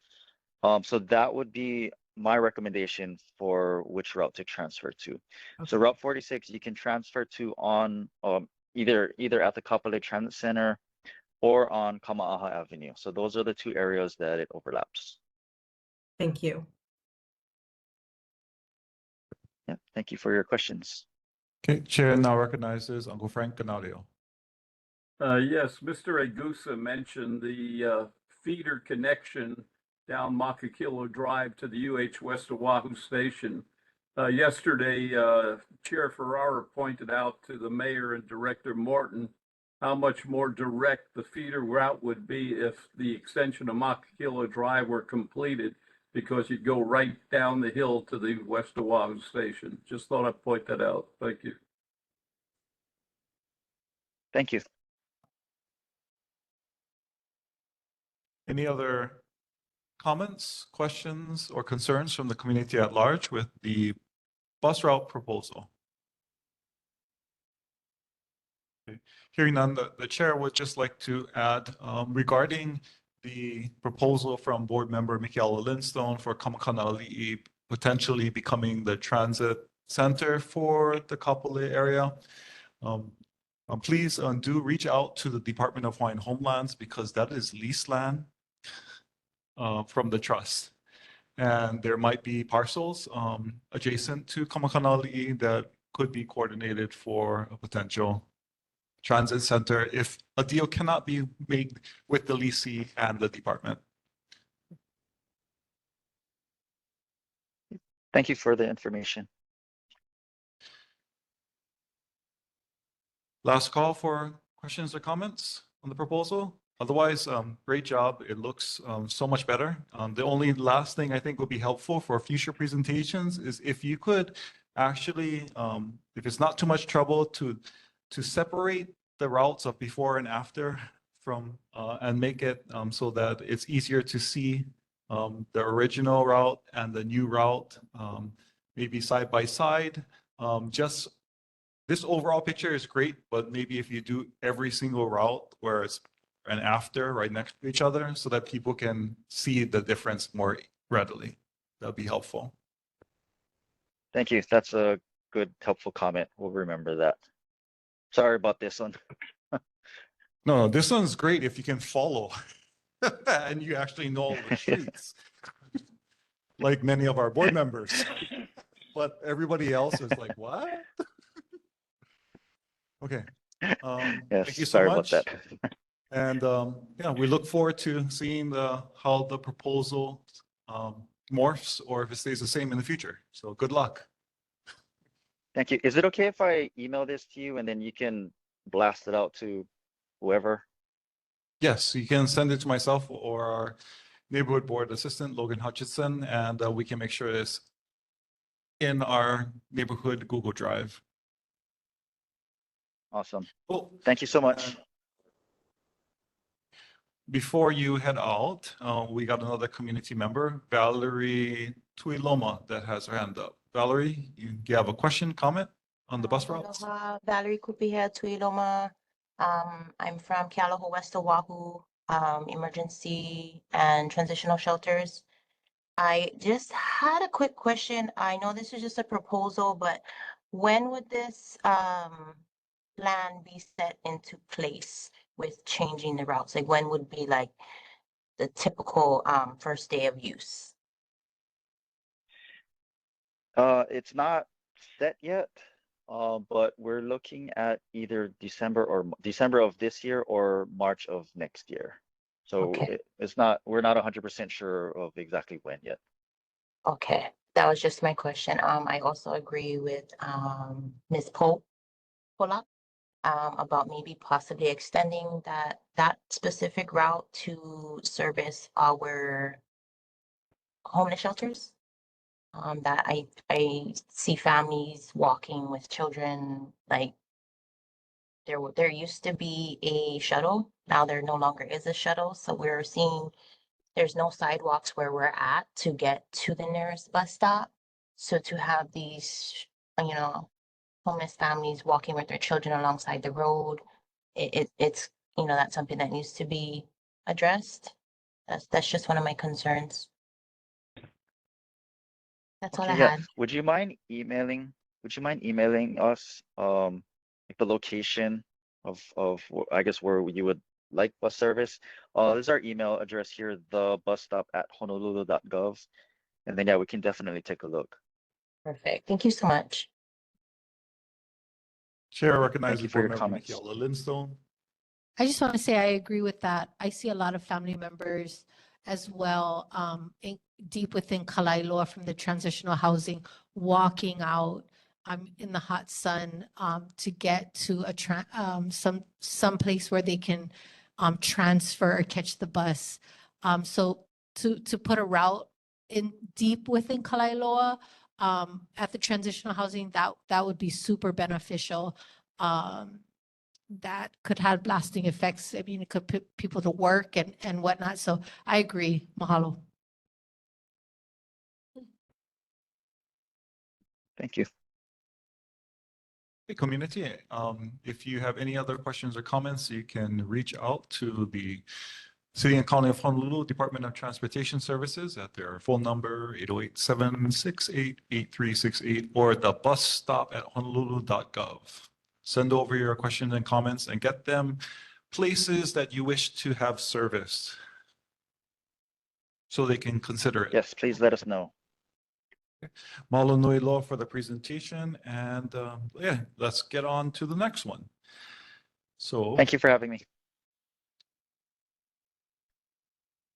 [SPEAKER 16] So that would be my recommendation for which route to transfer to.
[SPEAKER 14] Okay.
[SPEAKER 16] So Route 46, you can transfer to on either at the Kapolei Transit Center or on Kama'aha Avenue. So those are the two areas that it overlaps.
[SPEAKER 14] Thank you.
[SPEAKER 16] Yeah, thank you for your questions.
[SPEAKER 1] Okay, Chair now recognizes Uncle Frank Canario.
[SPEAKER 15] Yes, Mr. Agusa mentioned the feeder connection down Makakilo Drive to the UH West Oahu station. Yesterday, Chair Ferrara pointed out to the mayor and Director Morton how much more direct the feeder route would be if the extension of Makakilo Drive were completed, because you'd go right down the hill to the West Oahu station. Just thought I'd point that out. Thank you.
[SPEAKER 16] Thank you.
[SPEAKER 1] Any other comments, questions, or concerns from the community at large with the bus route proposal? Okay. Hearing none, the chair would just like to add regarding the proposal from board member Mikiala Lindstone for Kamakanali'i potentially becoming the transit center for the Kapolei area. Please do reach out to the Department of Hawaiian Homelands, because that is leased land from the trust. And there might be parcels adjacent to Kamakanali'i that could be coordinated for a potential transit center if a deal cannot be made with the leasee and the department.
[SPEAKER 16] Thank you for the information.
[SPEAKER 1] Last call for questions or comments on the proposal. Otherwise, great job. It looks so much better. The only last thing I think would be helpful for future presentations is if you could actually, if it's not too much trouble, to separate the routes of before and after from and make it so that it's easier to see the original route and the new route, maybe side by side. Just this overall picture is great, but maybe if you do every single route where it's an after right next to each other so that people can see the difference more readily, that'd be helpful.
[SPEAKER 16] Thank you. That's a good, helpful comment. We'll remember that. Sorry about this one.
[SPEAKER 1] No, this one's great if you can follow and you actually know all the streets, like many of our board members. But everybody else is like, what? Okay.
[SPEAKER 16] Yes,
[SPEAKER 1] thank you so
[SPEAKER 16] sorry
[SPEAKER 1] much.
[SPEAKER 16] about that.
[SPEAKER 1] And yeah, we look forward to seeing how the proposal morphs or if it stays the same in the future. So good luck.
[SPEAKER 16] Thank you. Is it okay if I email this to you and then you can blast it out to whoever?
[SPEAKER 1] Yes, you can send it to myself or our neighborhood board assistant, Logan Hutchinson, and we can make sure it's in our neighborhood Google Drive.
[SPEAKER 16] Awesome.
[SPEAKER 1] Cool.
[SPEAKER 16] Thank you so much.
[SPEAKER 1] Before you head out, we got another community member, Valerie Tuiloma, that has her hand up. Valerie, you have a question, comment on the bus routes?
[SPEAKER 17] Aloha, Valerie Kupiha Tuiloma. I'm from Kealoha West Oahu, emergency and transitional shelters. I just had a quick question. I know this is just a proposal, but when would this plan be set into place with changing the routes? Like when would be like the typical first day of use?
[SPEAKER 16] It's not set yet, but we're looking at either December of this year or March of next year. So
[SPEAKER 17] Okay.
[SPEAKER 16] we're not 100% sure of exactly when yet.
[SPEAKER 17] Okay, that was just my question. I also agree with Ms. Polak about maybe possibly extending that specific route to service our homeless shelters. That I see families walking with children, like there used to be a shuttle, now there no longer is a shuttle, so we're seeing there's no sidewalks where we're at to get to the nearest bus stop. So to have these, you know, homeless families walking with their children alongside the road, it's, that's something that needs to be addressed. That's just one of my concerns. That's all I
[SPEAKER 16] Okay, yeah.
[SPEAKER 17] had.
[SPEAKER 16] Would you mind emailing us like the location of I guess where you would like bus service? This is our email address here, thebusstop@honolulu.gov. And then yeah, we can definitely take a look.
[SPEAKER 17] Perfect. Thank you so much.
[SPEAKER 1] Chair
[SPEAKER 16] Thank
[SPEAKER 1] recognizes
[SPEAKER 16] you for
[SPEAKER 1] Board
[SPEAKER 16] your
[SPEAKER 1] Member
[SPEAKER 16] comments.
[SPEAKER 1] Michaela Lindstone.
[SPEAKER 7] I just want to say I agree with that. I see a lot of family members as well, deep within Kalailoa from the transitional housing, walking out in the hot sun to get to some place where they can transfer or catch the bus. So to put a route in deep within Kalailoa at the transitional housing, that would be super beneficial. That could have lasting effects. I mean, it could put people to work and whatnot. So I agree. Mahalo.
[SPEAKER 16] Thank you.
[SPEAKER 1] Hey, community, if you have any other questions or comments, you can reach out to the City and County of Honolulu Department of Transportation Services at their phone number 808-768-8368 or the bus stop at honolulu.gov. Send over your questions and comments and get them places that you wish to have serviced so they can consider it.
[SPEAKER 16] Yes, please let us know.
[SPEAKER 1] Mahalo nui loa for the presentation, and yeah, let's get on to the next one. So
[SPEAKER 16] Thank you for having me.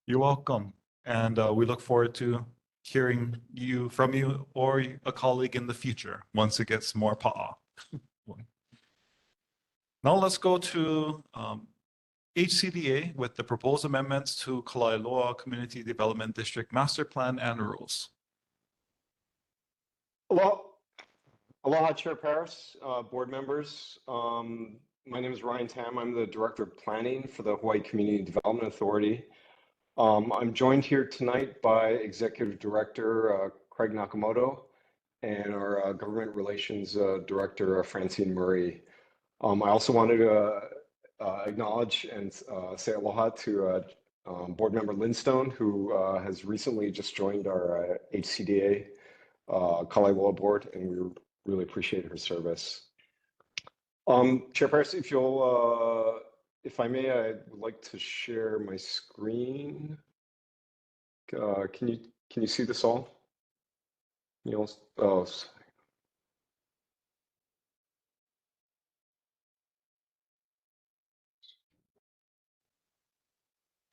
[SPEAKER 1] you're welcome, and we look forward to hearing from you or a colleague in the future once it gets more pa'a. Now let's go to HCDA with the proposed amendments to Kalailoa Community Development District Master Plan and Rules.
[SPEAKER 18] Aloha, Chair Paris, board members. My name is Ryan Tam. I'm the Director of Planning for the Hawaii Community Development Authority. I'm joined here tonight by Executive Director Craig Nakamoto and our Government Relations Director Francine Murray. I also wanted to acknowledge and say aloha to Board Member Lindstone, who has recently just joined our HCDA Kalailoa board, and we really appreciate her service. Chair Paris, if I may, I would like to share my screen. Can you see this all? Oh,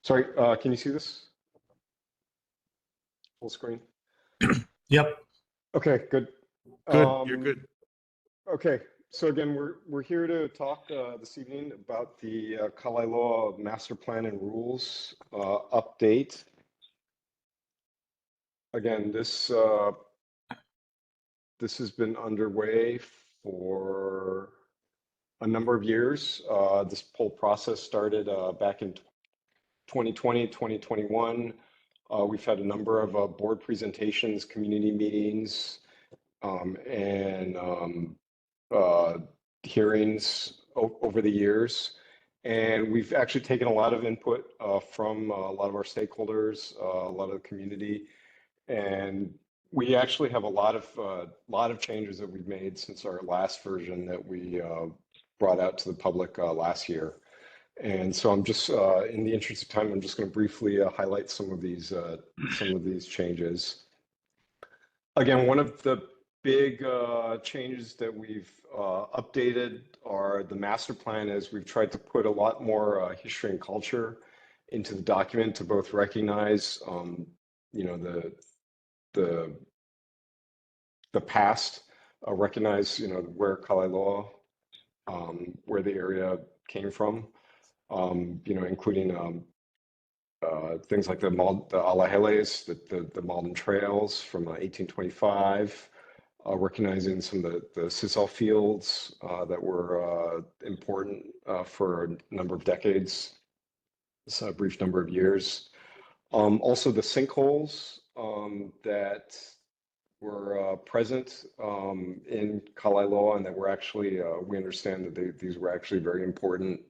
[SPEAKER 18] sorry. Can you see this? Full screen.
[SPEAKER 19] Yep.
[SPEAKER 18] Okay. Good.
[SPEAKER 1] Good. You're good.
[SPEAKER 18] Okay. So again, we're here to talk this evening about the Kalailoa Master Plan and Rules update. Again, this has been underway for a number of years. This whole process started back in 2020, 2021. We've had a number of board presentations, community meetings, and hearings over the years. And we've actually taken a lot of input from a lot of our stakeholders, a lot of the community. And we actually have a lot of changes that we've made since our last version that we brought out to the public last year. And so I'm just, in the interest of time, I'm just going to briefly highlight some of these changes. Again, one of the big changes that we've updated are the master plan, as we've tried to put a lot more history and culture into the document to both recognize, you know, the past, recognize, you know, where Kalaeloa, where the area came from, you know, including things like the Alaheles, the Malden Trails from 1825, recognizing some of the sisal fields that were important for a number of decades, a brief number of years. Also the sinkholes that were present in Kalaeloa, and that were actually, we understand that these were actually very important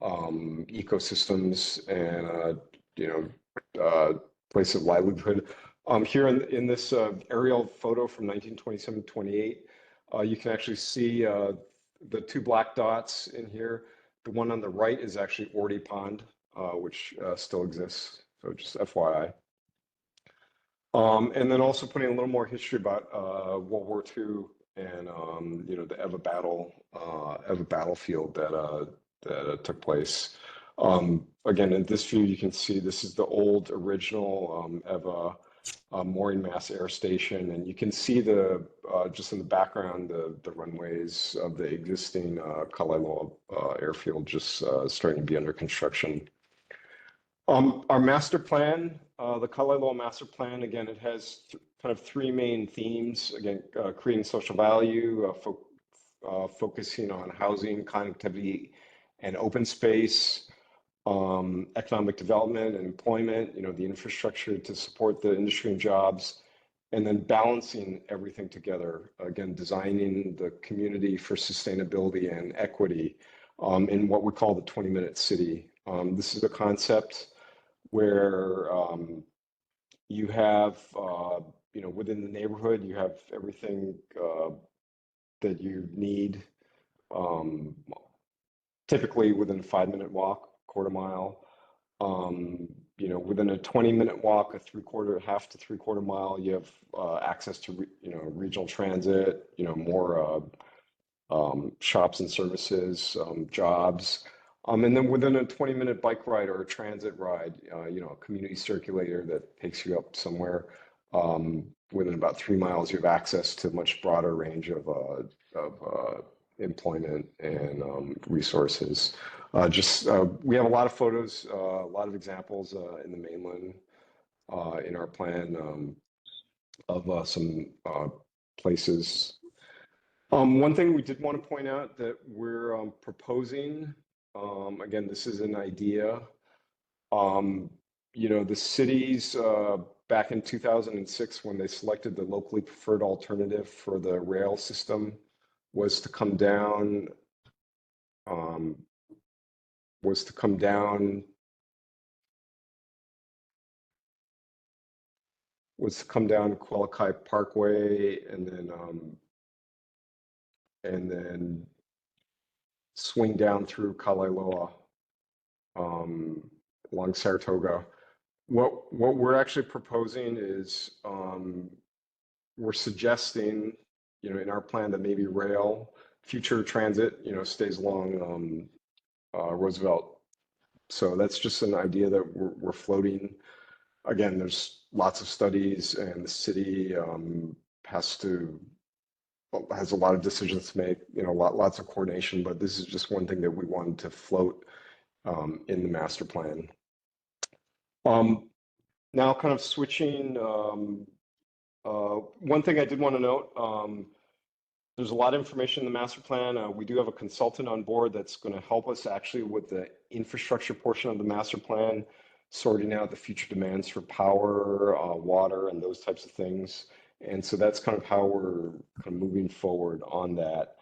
[SPEAKER 18] ecosystems and, you know, place of livelihood. Here in this aerial photo from 1927-28, you can actually see the two black dots in here. The one on the right is actually Orty Pond, which still exists, so just FYI. And then also putting a little more history about World War II and you know, the Eva battlefield that took place. Again, in this view, you can see this is the old original Eva mooring mast air station, and you can see the just in the background the runways of the existing Kalaeloa airfield just starting to be under construction. Our master plan, the Kalaeloa master plan, again, it has kind of three main themes. Again, creating social value, focusing on housing, connectivity, and open space, economic development and employment, you know, the infrastructure to support the industry and jobs, and then balancing everything together. Again, designing the community for sustainability and equity in what we call the 20-minute city. This is a concept where you have, you know, within the neighborhood, you have everything that you need, typically within a 5-minute walk, quarter mile. You know, within a 20-minute walk, half to three-quarter mile, you have access to, you know, regional transit, you know, more shops and services, jobs. And then within a 20-minute bike ride or a transit ride, you know, a community circulator that takes you up somewhere, within about 3 miles, you have access to a much broader range of employment and resources. We have a lot of photos, a lot of examples in the mainland in our plan of some places. One thing we did want to point out that we're proposing, again, this is an idea. You know, the cities back in 2006, when they selected the locally preferred alternative for the rail system, was to come down Qualikai Parkway and then swing down through Kalaeloa along Saratoga. What we're actually proposing is we're suggesting, you know, in our plan that maybe rail, future transit, you know, stays along Roosevelt. So that's just an idea that we're floating. Again, there's lots of studies, and the city has a lot of decisions to make, you know, lots of coordination, but this is just one thing that we wanted to float in the master plan. Now kind of switching, one thing I did want to note, there's a lot of information in the master plan. We do have a consultant on board that's going to help us actually with the infrastructure portion of the master plan, sorting out the future demands for power, water, and those types of things. And so that's kind of how we're kind of moving forward on that.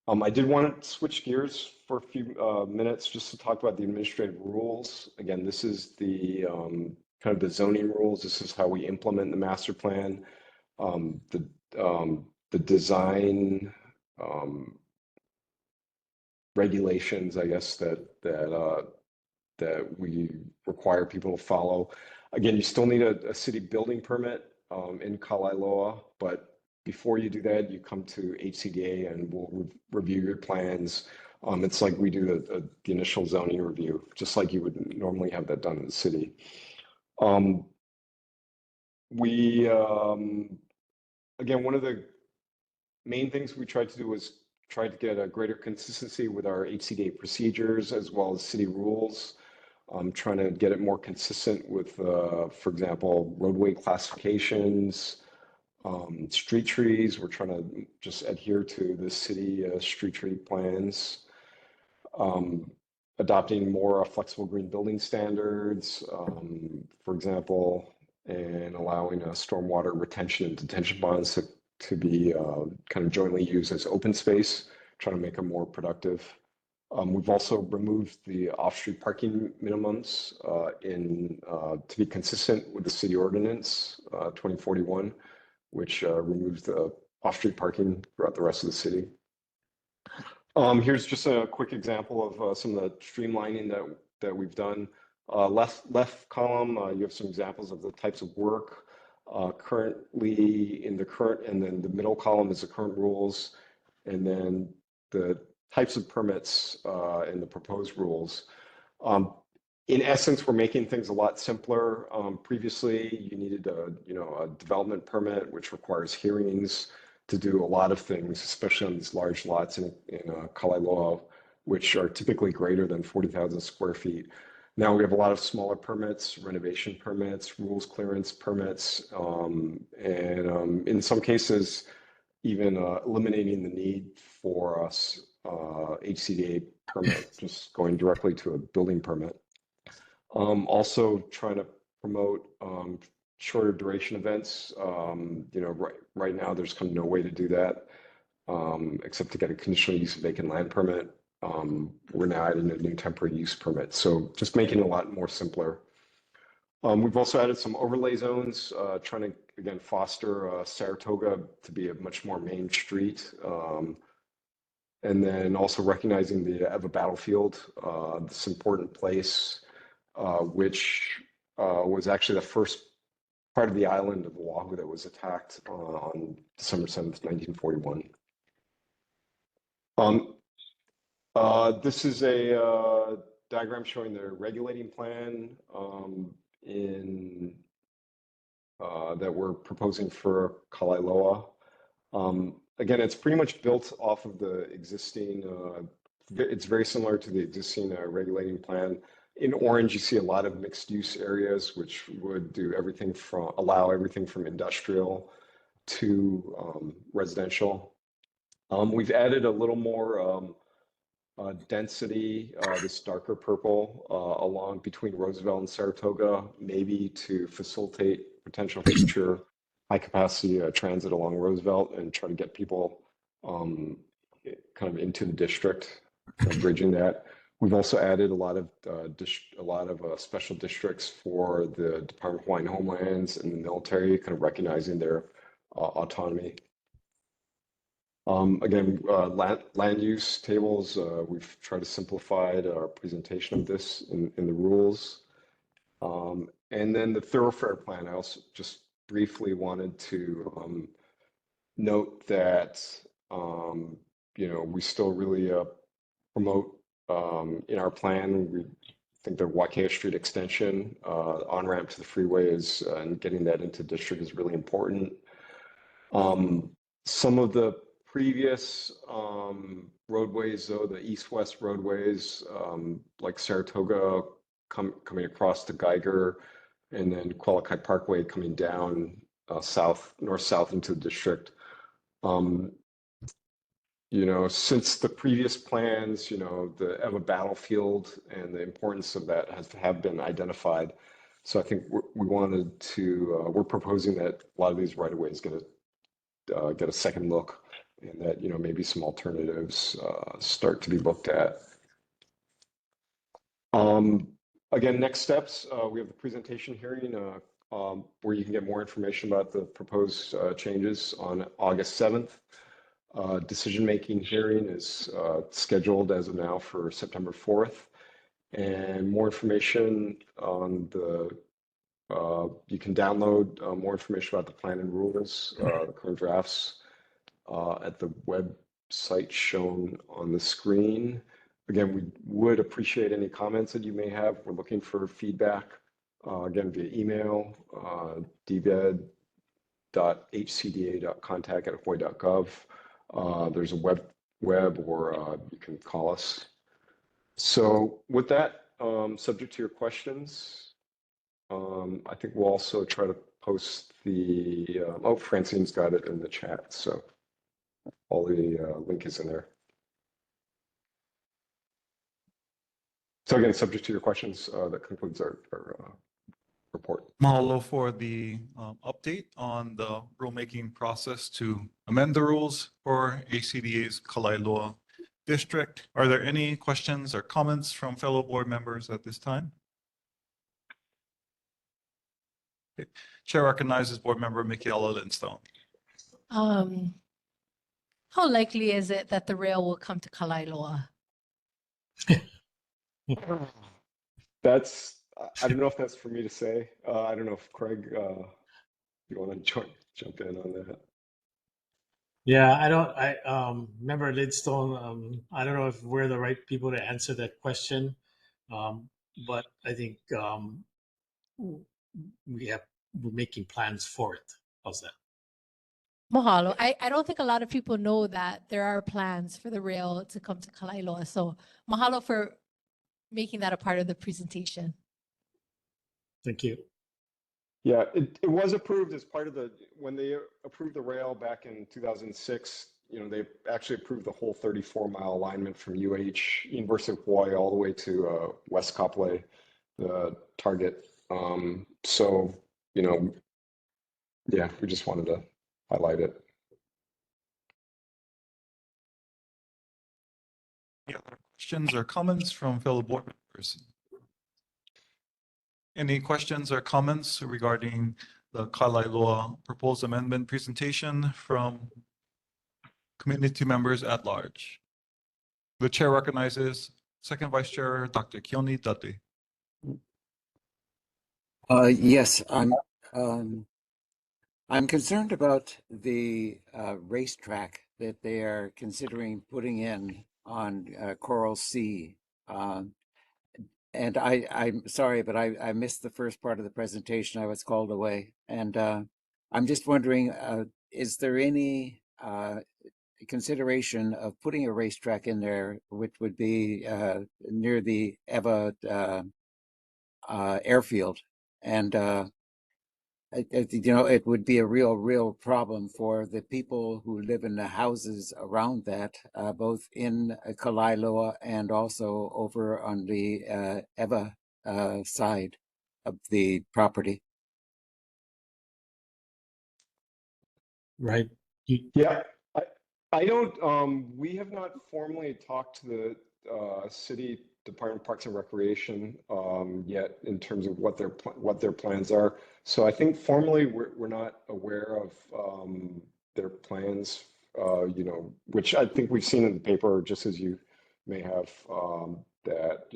[SPEAKER 18] I did want to switch gears for a few minutes just to talk about the administrative rules. Again, this is the kind of the zoning rules. This is how we implement the master plan. The design regulations, I guess, that we require people to follow. Again, you still need a city building permit in Kalailoa, but before you do that, you come to HCDA and we'll review your plans. It's like we do the initial zoning review, just like you would normally have that done in the city. Again, one of the main things we tried to do was try to get a greater consistency with our HCDA procedures as well as city rules. Trying to get it more consistent with, for example, roadway classifications, street trees. We're trying to just adhere to the city street tree plans. Adopting more flexible green building standards, for example, and allowing stormwater retention and detention bonds to be kind of jointly used as open space, trying to make them more productive. We've also removed the off-street parking minimums to be consistent with the city ordinance 2041, which removes the off-street parking throughout the rest of the city. Here's just a quick example of some of the streamlining that we've done. Left column, you have some examples of the types of work currently in the current, and then the middle column is the current rules, and then the types of permits and the proposed rules. In essence, we're making things a lot simpler. Previously, you needed a development permit, which requires hearings to do a lot of things, especially on these large lots in Kalailoa, which are typically greater than 40,000 square feet. Now we have a lot of smaller permits, renovation permits, rules clearance permits, and in some cases, even eliminating the need for us HCDA permit, just going directly to a building permit. Also trying to promote shorter duration events. Right now there's kind of no way to do that except to get a conditional use of vacant land permit. We're now adding a new temporary use permit. So just making it a lot more simpler. We've also added some overlay zones, trying to, again, foster Saratoga to be a much more main street. And then also recognizing the Eva battlefield, this important place, which was actually the first part of the island of Oahu that was attacked on December 7th, 1941. This is a diagram showing the regulating plan that we're proposing for Kalailoa. Again, it's pretty much built off of the existing, it's very similar to the existing regulating plan. In orange, you see a lot of mixed use areas, which would allow everything from industrial to residential. We've added a little more density, this darker purple, along between Roosevelt and Saratoga, maybe to facilitate potential future high-capacity transit along Roosevelt and try to get people kind of into the district, kind of bridging that. We've also added a lot of special districts for the Department of Hawaiian Homelands and the military, kind of recognizing their autonomy. Again, land use tables, we've tried to simplify our presentation of this in the rules. And then the thoroughfare plan, I also just briefly wanted to note that, we still really promote in our plan, we think the Waikea Street extension, on-ramp to the freeway and getting that into district is really important. Some of the previous roadways, though, the east-west roadways, like Saratoga coming across to Geiger, and then Qualikai Parkway coming down north-south into the district. Since the previous plans, the Eva battlefield and the importance of that have been identified. So I think we're proposing that a lot of these right-of-ways get a second look, and that maybe some alternatives start to be looked at. Again, next steps, we have the presentation hearing where you can get more information about the proposed changes on August 7th. Decision-making hearing is scheduled as of now for September 4th. And more information on the, you can download more information about the plan and rules, the current drafts at the website shown on the screen. Again, we would appreciate any comments that you may have. We're looking for feedback, again, via email, dbed.hcda.contact@hawaii.gov. There's a web or you can call us. So with that, subject to your questions, I think we'll also try to post the, oh, Francine's got it in the chat. So all the link is in there. So again, subject to your questions, that concludes our report.
[SPEAKER 1] Mahalo for the update on the rulemaking process to amend the rules for ACDA's Kalaeloa district. Are there any questions or comments from fellow board members at this time? Okay. Chair recognizes board member Michaela Lindstone.
[SPEAKER 7] How likely is it that the rail will come to Kalaeloa?
[SPEAKER 18] That's, I don't know if that's for me to say. I don't know if Craig, you want to jump in on that.
[SPEAKER 19] Yeah, I remember Lidstone. I don't know if we're the right people to answer that question, but I think we're making plans for it. How's that?
[SPEAKER 7] Mahalo. I don't think a lot of people know that there are plans for the rail to come to Kalaeloa. So mahalo for making that a part of the presentation.
[SPEAKER 19] Thank you.
[SPEAKER 18] Yeah, it was approved as part of the, when they approved the rail back in 2006, they actually approved the whole 34-mile alignment from University of Hawaii, all the way to West Kapolei, the target. So, yeah, we just wanted to highlight it.
[SPEAKER 1] Any other questions or comments from fellow board members? Any questions or comments regarding the Kalaeloa proposed amendment presentation from community members at large? The chair recognizes Second Vice Chair Dr. Keone Dudley.
[SPEAKER 9] Yes, I'm concerned about the racetrack that they are considering putting in on Coral Sea. And I'm sorry, but I missed the first part of the presentation. I was called away. And I'm just wondering, is there any consideration of putting a racetrack in there, which would be near the Eva airfield? And it would be a real problem for the people who live in the houses around that, both in Kalaeloa and also over on the Eva side of the property.
[SPEAKER 19] Right.
[SPEAKER 18] Yeah, I don't, we have not formally talked to the city Department of Parks and Recreation yet in terms of what their plans are. So I think formally we're not aware of their plans, which I think we've seen in the paper, just as you may have, that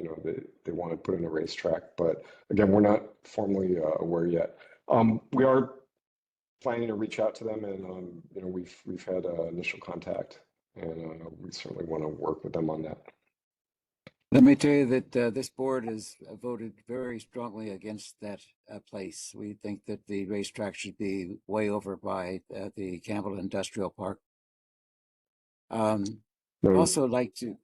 [SPEAKER 18] they want to put in a racetrack. But again, we're not formally aware yet. We are planning to reach out to them, and we've had initial contact, and we certainly want to work with them on that.
[SPEAKER 9] Let me tell you that this board has voted very strongly against that place. We think that the racetrack should be way over by the Campbell Industrial Park. Also like to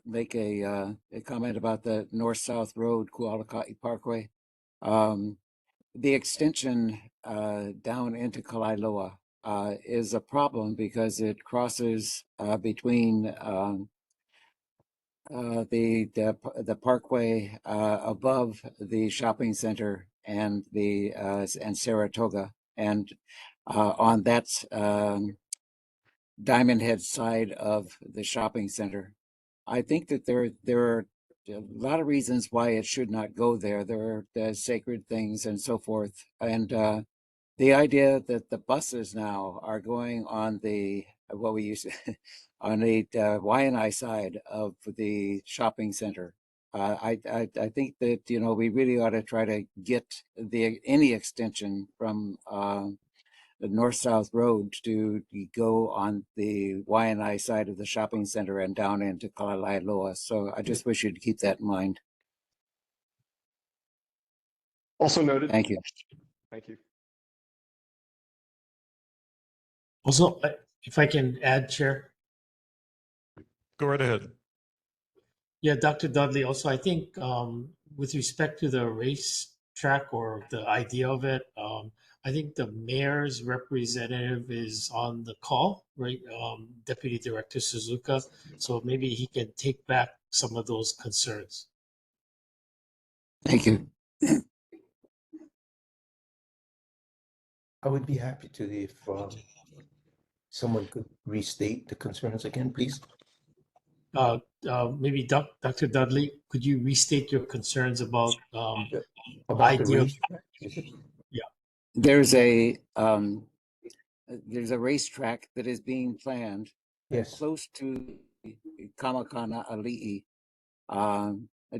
[SPEAKER 9] make a comment about the North-South Road, Kualakai Parkway. The extension down into Kalaeloa is a problem because it crosses between the parkway above the shopping center and and Saratoga, and on that Diamond Head side of the shopping center. I think that there are a lot of reasons why it should not go there. There are sacred things and so forth. And the idea that the buses now are going on the what we used to, on the Y&I side of the shopping center. I think that we really ought to try to get any extension from the north-south road to go on the Y&I side of the shopping center and down into Kalailoa. So I just wish you'd keep that in mind.
[SPEAKER 18] Also noted.
[SPEAKER 9] Thank you.
[SPEAKER 18] Thank you.
[SPEAKER 19] Also, if I can add, Chair.
[SPEAKER 1] Go right ahead.
[SPEAKER 19] Yeah, Dr. Dudley, also, I think with respect to the race track or the idea of it, I think the mayor's representative is on the call, right? Deputy Director Suzuka. So maybe he can take back some of those concerns.
[SPEAKER 9] Thank you.
[SPEAKER 12] I would be happy to if someone could restate the concerns again, please.
[SPEAKER 19] Maybe Dr. Dudley, could you restate your concerns about
[SPEAKER 12] the
[SPEAKER 19] idea?
[SPEAKER 12] racetrack? Is it?
[SPEAKER 19] Yeah.
[SPEAKER 9] There's a racetrack that is being planned close to Kamakana Ali'i,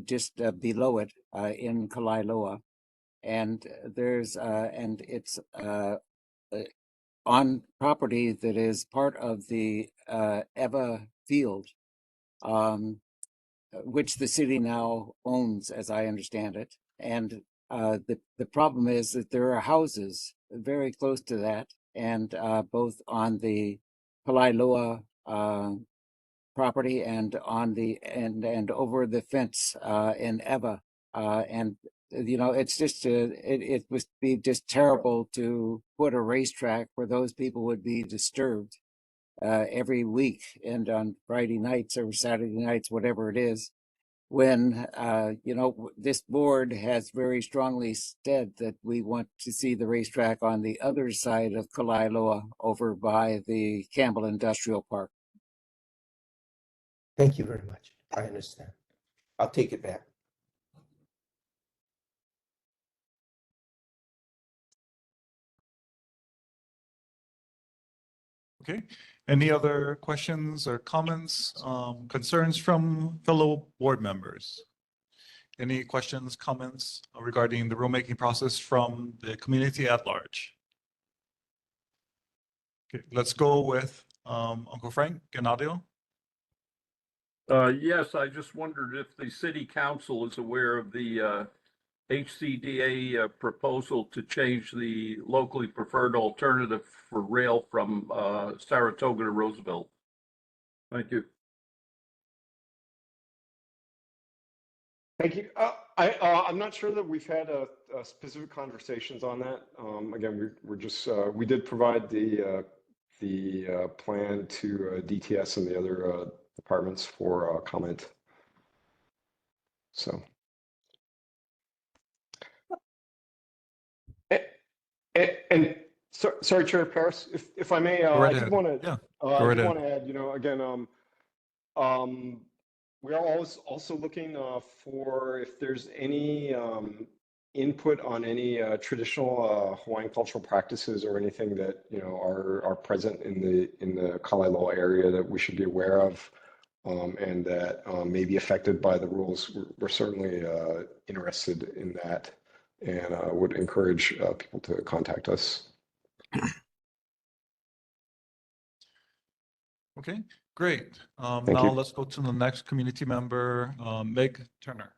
[SPEAKER 9] just below it in Kalailoa, and it's on property that is part of the Eva Field, which the city now owns, as I understand it. And the problem is that there are houses very close to that, and both on the Kalailoa property and on the and over the fence in Eva, and it's just it would be just terrible to put a racetrack where those people would be disturbed every week and on Friday nights or Saturday nights, whatever it is, when this board has very strongly said that we want to see the racetrack on the other side of Kalailoa over by the Campbell Industrial Park.
[SPEAKER 12] Thank you very much. I understand. I'll take it back.
[SPEAKER 1] Okay. Any other questions or comments, concerns from fellow board members? Any questions, comments regarding the rulemaking process from the community at large? Okay, let's go with Uncle Frank Ganadio.
[SPEAKER 15] Yes, I just wondered if the city council is aware of the HCDA proposal to change the locally preferred alternative for rail from Saratoga to Roosevelt. Thank you.
[SPEAKER 18] Thank you. I'm not sure that we've had specific conversations on that. Again, we're just we did provide the plan to DTS and the other departments for comment. So. And sorry, Chair Paris, if I may, I did want to add, again, we are always also looking for if there's any input on any traditional Hawaiian cultural practices or anything that are present in the Kalailoa area that we should be aware of, and that may be affected by the rules. We're certainly interested in that, and would encourage people to contact us.
[SPEAKER 1] Okay, great.
[SPEAKER 18] Thank
[SPEAKER 1] now
[SPEAKER 18] you.
[SPEAKER 1] let's go to the next community member, Meg Turner.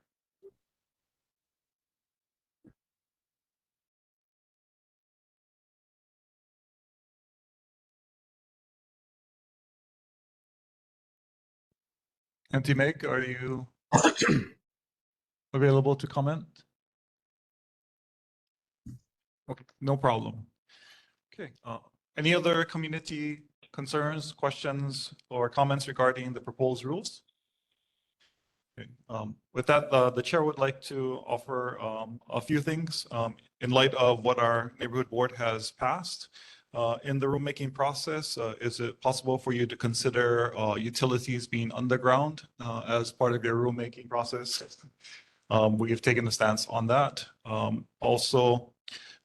[SPEAKER 1] Auntie Meg, are you available to comment? Okay, no problem. Okay, any other community concerns, questions, or comments regarding the proposed rules? Okay, with that, the chair would like to offer a few things in light of what our neighborhood board has passed. in the rulemaking process, is it possible for you to consider utilities being underground as part of your rulemaking process? We've taken a stance on that. Also,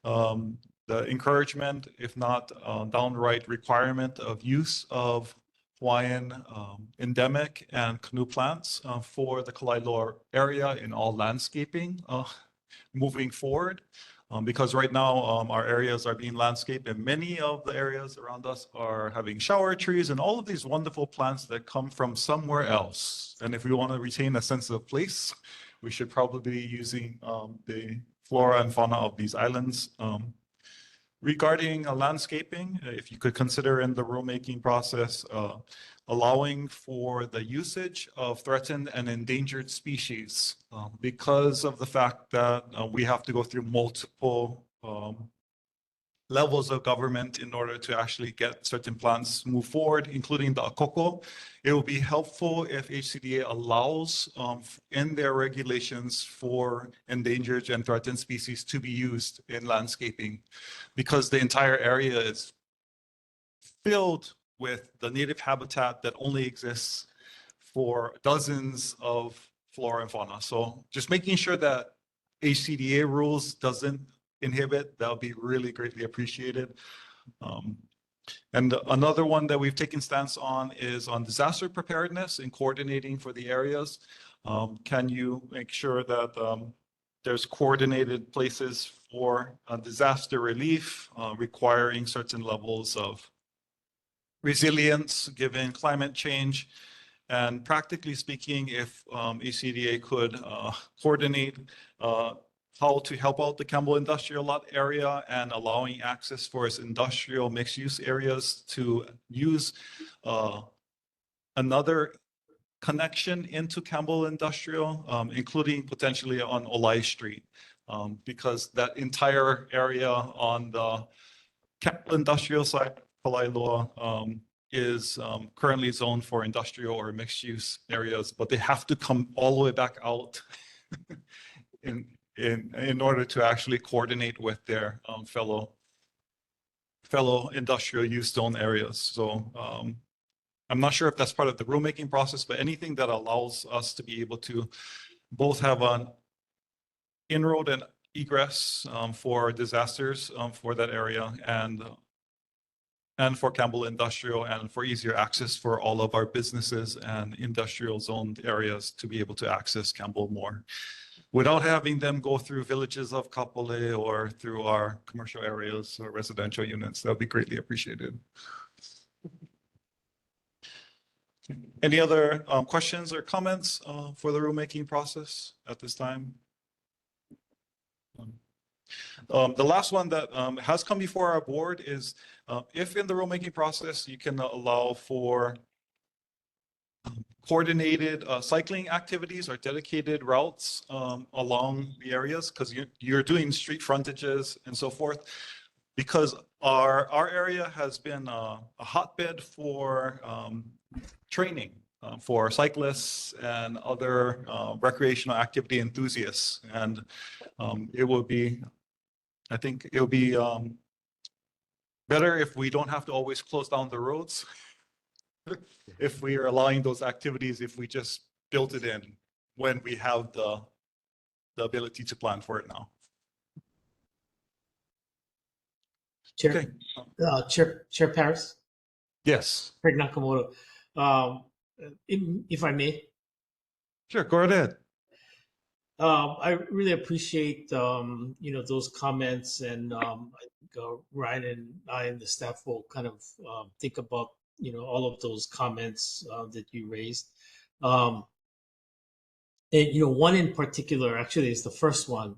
[SPEAKER 1] the encouragement, if not downright requirement of use of Hawaiian endemic and canoe plants for the Kalaeloa area in all landscaping moving forward. Because right now our areas are being landscaped and many of the areas around us are having shower trees and all of these wonderful plants that come from somewhere else. And if we want to retain a sense of place, we should probably be using the flora and fauna of these islands. Regarding landscaping, if you could consider in the rulemaking process, allowing for the usage of threatened and endangered species because of the fact that we have to go through multiple levels of government in order to actually get certain plants move forward, including the akoko. It will be helpful if HCDA allows in their regulations for endangered and threatened species to be used in landscaping, because the entire area is filled with the native habitat that only exists for dozens of flora and fauna. So just making sure that HCDA rules doesn't inhibit, that would be really greatly appreciated. And another one that we've taken stance on is on disaster preparedness and coordinating for the areas. Can you make sure that there's coordinated places for disaster relief requiring certain levels of resilience given climate change? And practically speaking, if ACDA could coordinate how to help out the Campbell Industrial Lot area and allowing access for its industrial mixed-use areas to use another connection into Campbell Industrial, including potentially on Olai Street, because that entire area on the Campbell Industrial side, Kalaeloa, is currently zoned for industrial or mixed-use areas, but they have to come all the way back out in order to actually coordinate with their fellow industrial use zone areas. So I'm not sure if that's part of the rulemaking process, but anything that allows us to be able to both have an inroad and egress for disasters for that area and for Campbell Industrial and for easier access for all of our businesses and industrial zoned areas to be able to access Campbell more without having them go through villages of Kapolei or through our commercial areas or residential units. That would be greatly appreciated. Any other questions or comments for the rulemaking process at this time? The last one that has come before our board is if in the rulemaking process you can allow for coordinated cycling activities or dedicated routes along the areas, because you're doing street frontages and so forth, because our area has been a hotbed for training for cyclists and other recreational activity enthusiasts. And it will be, I think it will be better if we don't have to always close down the roads. If we are allowing those activities, if we just built it in when we have the ability to plan for it now.
[SPEAKER 19] Chair,
[SPEAKER 1] Okay.
[SPEAKER 19] Chair Paris,
[SPEAKER 1] Yes.
[SPEAKER 19] Craig Nakamoto. If I may.
[SPEAKER 1] Sure, go ahead.
[SPEAKER 19] I really appreciate those comments, and I think Ryan and I and the staff will kind of think about all of those comments that you raised. And one in particular actually is the first one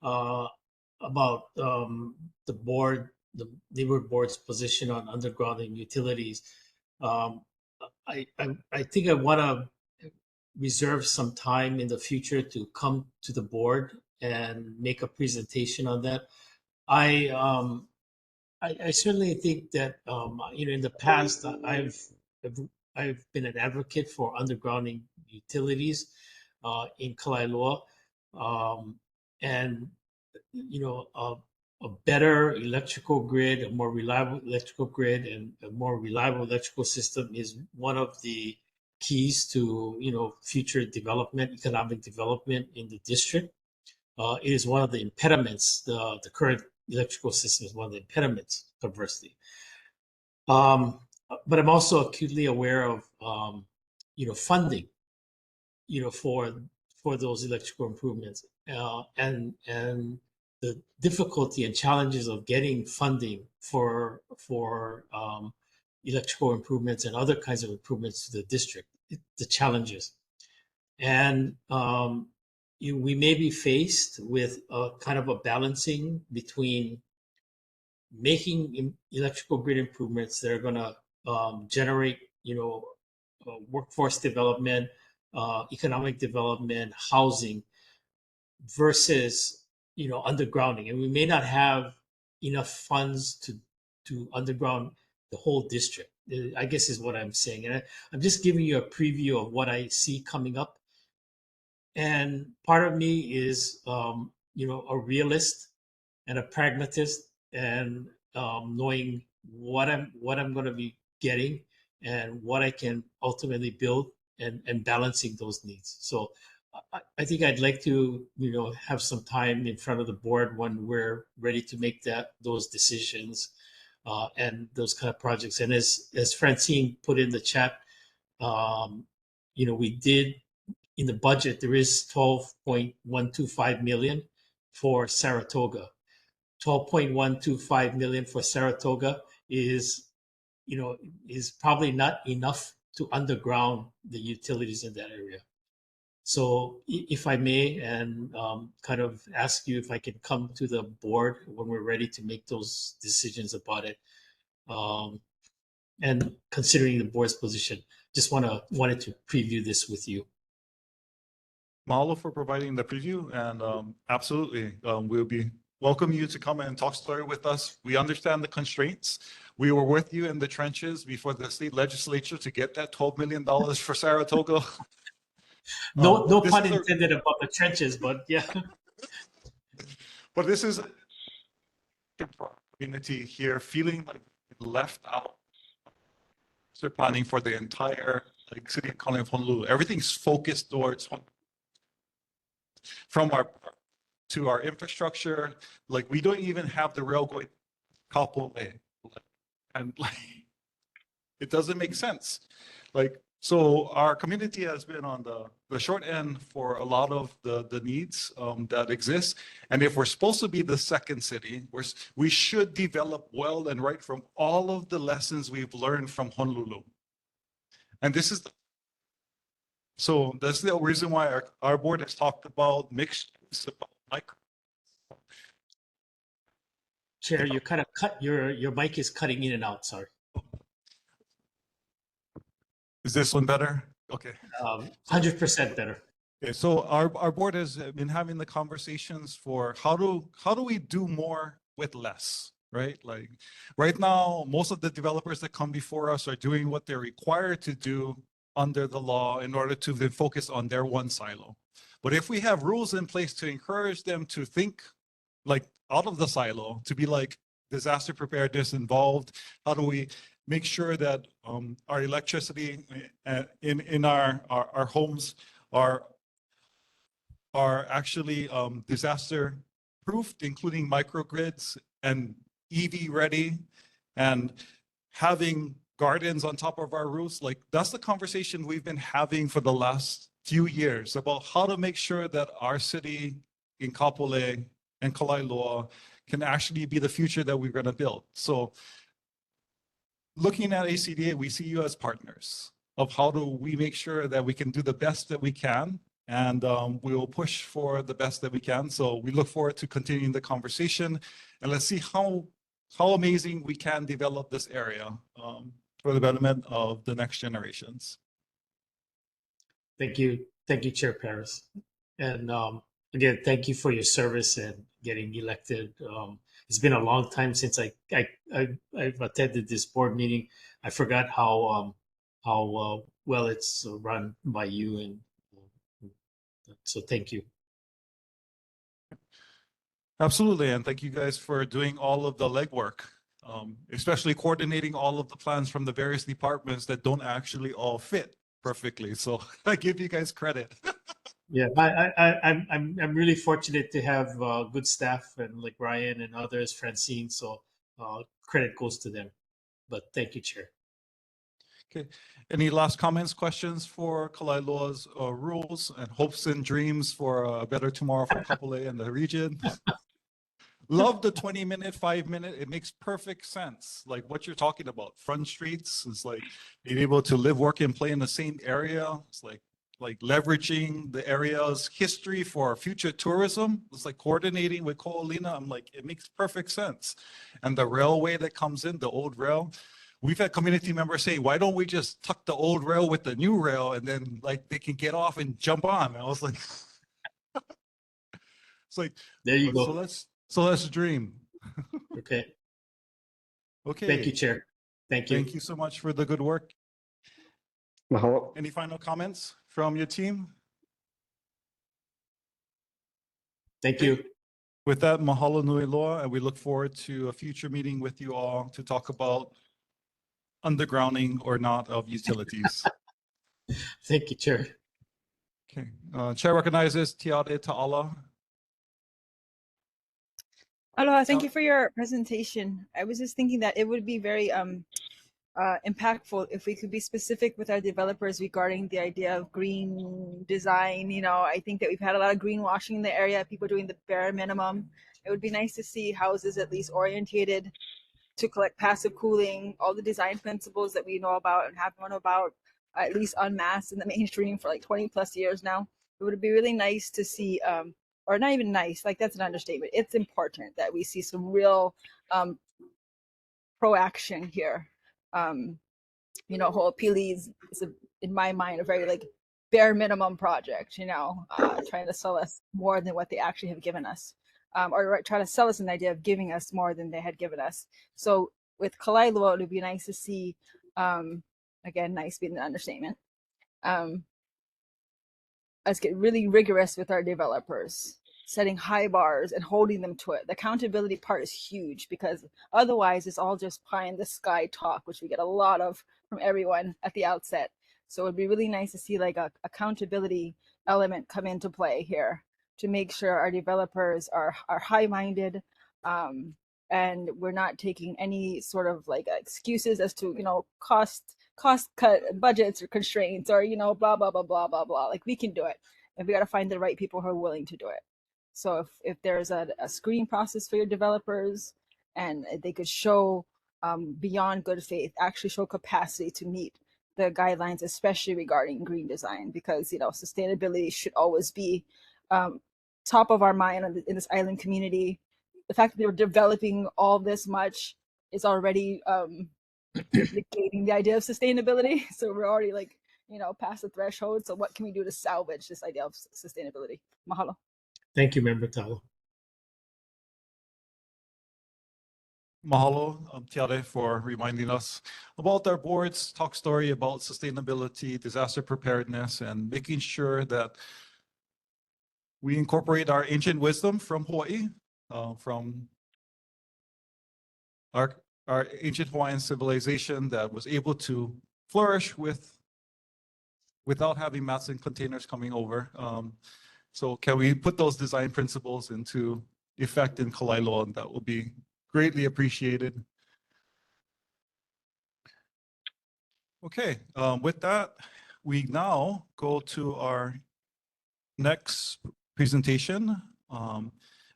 [SPEAKER 19] about the neighborhood board's position on undergrounding utilities. I think I want to reserve some time in the future to come to the board and make a presentation on that. I certainly think that in the past I've been an advocate for undergrounding utilities in Kalaeloa, and a better electrical grid, a more reliable electrical grid, and a more reliable electrical system is one of the keys to, future development, economic development in the district. It is one of the impediments. The current electrical system is one of the impediments, conversely. But I'm also acutely aware of, funding, for those electrical improvements, and the difficulty and challenges of getting funding for electrical improvements and other kinds of improvements to the district. The challenges, and we may be faced with a kind of a balancing between making electrical grid improvements that are going to generate, workforce development, economic development, housing, versus, undergrounding. And we may not have enough funds to underground the whole district, I guess is what I'm saying. And I'm just giving you a preview of what I see coming up. And part of me is, a realist and a pragmatist, and knowing what I'm going to be getting and what I can ultimately build, and balancing those needs. So I think I'd like to, have some time in front of the board when we're ready to make those decisions, and those kind of projects. And as Francine put in the chat, we did, in the budget, there is 12.125 million for Saratoga. 12.125 million for Saratoga is probably not enough to underground the utilities in that area. So if I may, and kind of ask you if I can come to the board when we're ready to make those decisions about it, and considering the board's position, just wanted to preview this with you.
[SPEAKER 1] Mahalo for providing the preview, and absolutely, we'll be welcome you to come and talk story with us. We understand the constraints. We were with you in the trenches before the state legislature to get that $12 million for Saratoga.
[SPEAKER 19] No pun intended about the trenches, but yeah.
[SPEAKER 1] But this is a community here feeling like left out. They're planning for the entire city of Honolulu. Everything's focused towards from our infrastructure. Like, we don't even have the rail going Kapolei, and it doesn't make sense. So our community has been on the short end for a lot of the needs that exist. And if we're supposed to be the second city, we should develop well and right from all of the lessons we've learned from Honolulu. And that's the reason why our board has talked about mixed use, about micro.
[SPEAKER 19] Chair, you kind of your mic is cutting in and out. Sorry.
[SPEAKER 1] Is this one better? Okay.
[SPEAKER 19] 100% better.
[SPEAKER 1] Okay, so our board has been having the conversations for how do we do more with less, right? Like, right now, most of the developers that come before us are doing what they're required to do under the law in order to then focus on their one silo. But if we have rules in place to encourage them to think like out of the silo, to be like disaster preparedness involved, how do we make sure that our electricity in our homes are actually disaster proofed, including microgrids and EV ready, and having gardens on top of our roofs? Like, that's the conversation we've been having for the last few years about how to make sure that our city in Kapolei and Kalaeloa can actually be the future that we're going to build. So looking at ACDA, we see you as partners of how do we make sure that we can do the best that we can, and we will push for the best that we can. So we look forward to continuing the conversation, and let's see how amazing we can develop this area for the betterment of the next generations.
[SPEAKER 19] Thank you, Chair Paris, and again, thank you for your service and getting elected. It's been a long time since I've attended this board meeting. I forgot how well it's run by you, and so thank you.
[SPEAKER 1] Absolutely, and thank you guys for doing all of the legwork, especially coordinating all of the plans from the various departments that don't actually all fit perfectly. So I give you guys credit.
[SPEAKER 19] Yeah, I'm really fortunate to have good staff and like Ryan and others, Francine. So credit goes to them. But thank you, Chair.
[SPEAKER 1] Okay, any last comments, questions for Kalailoa's rules and hopes and dreams for a better tomorrow for Kapolei and the region? Love the 20-minute, 5-minute. It makes perfect sense. Like what you're talking about, front streets is like being able to live, work, and play in the same area. It's like leveraging the area's history for future tourism. It's like coordinating with Ko'olina. I'm like, it makes perfect sense. And the railway that comes in, the old rail, we've had community members say, why don't we just tuck the old rail with the new rail and then like they can get off and jump on? And I was like, it's like,
[SPEAKER 19] there you
[SPEAKER 1] so
[SPEAKER 19] go.
[SPEAKER 1] let's dream.
[SPEAKER 19] Okay.
[SPEAKER 1] Okay.
[SPEAKER 19] Thank you, Chair. Thank you.
[SPEAKER 1] Thank you so much for the good work.
[SPEAKER 18] Mahalo.
[SPEAKER 1] Any final comments from your team?
[SPEAKER 19] Thank you.
[SPEAKER 1] With that, mahalo nui loa, and we look forward to a future meeting with you all to talk about undergrounding or not of utilities.
[SPEAKER 19] Thank you, Chair.
[SPEAKER 1] Okay, Chair recognizes Tiare Ta'ala.
[SPEAKER 10] Aloha, thank you for your presentation. I was just thinking that it would be very impactful if we could be specific with our developers regarding the idea of green design. You know, I think that we've had a lot of greenwashing in the area, people doing the bare minimum. It would be nice to see houses at least orientated to collect passive cooling, all the design principles that we know about and have known about at least en masse in the mainstream for like 20 plus years now. It would be really nice to see, or not even nice, like that's an understatement. It's important that we see some real pro-action here. You know, Ho'opili is in my mind, a very like bare minimum project, you know, trying to sell us more than what they actually have given us. Or try to sell us an idea of giving us more than they had given us. So with Kalailua, it would be nice to see, again, nice being an understatement, us get really rigorous with our developers, setting high bars and holding them to it. The accountability part is huge because otherwise it's all just pie in the sky talk, which we get a lot of from everyone at the outset. So it'd be really nice to see like a accountability element come into play here to make sure our developers are high-minded, and we're not taking any sort of like excuses as to, you know, cost cut budgets or constraints or, you know, blah blah blah blah blah blah. Like we can do it, and we got to find the right people who are willing to do it. So if there's a screening process for your developers and they could show beyond good faith, actually show capacity to meet the guidelines, especially regarding green design, because, you know, sustainability should always be top of our mind in this island community. The fact that they're developing all this much is already negating the idea of sustainability. So we're already like, you know, past the threshold. So what can we do to salvage this idea of sustainability? Mahalo.
[SPEAKER 19] Thank you, Member Talo.
[SPEAKER 1] Mahalo, Tiare, for reminding us about our board's talk story about sustainability, disaster preparedness, and making sure that we incorporate our ancient wisdom from Hawaii, from our ancient Hawaiian civilization that was able to flourish without having mats and containers coming over. So can we put those design principles into effect in Kalailua? And that will be greatly appreciated. Okay, with that, we now go to our next presentation, an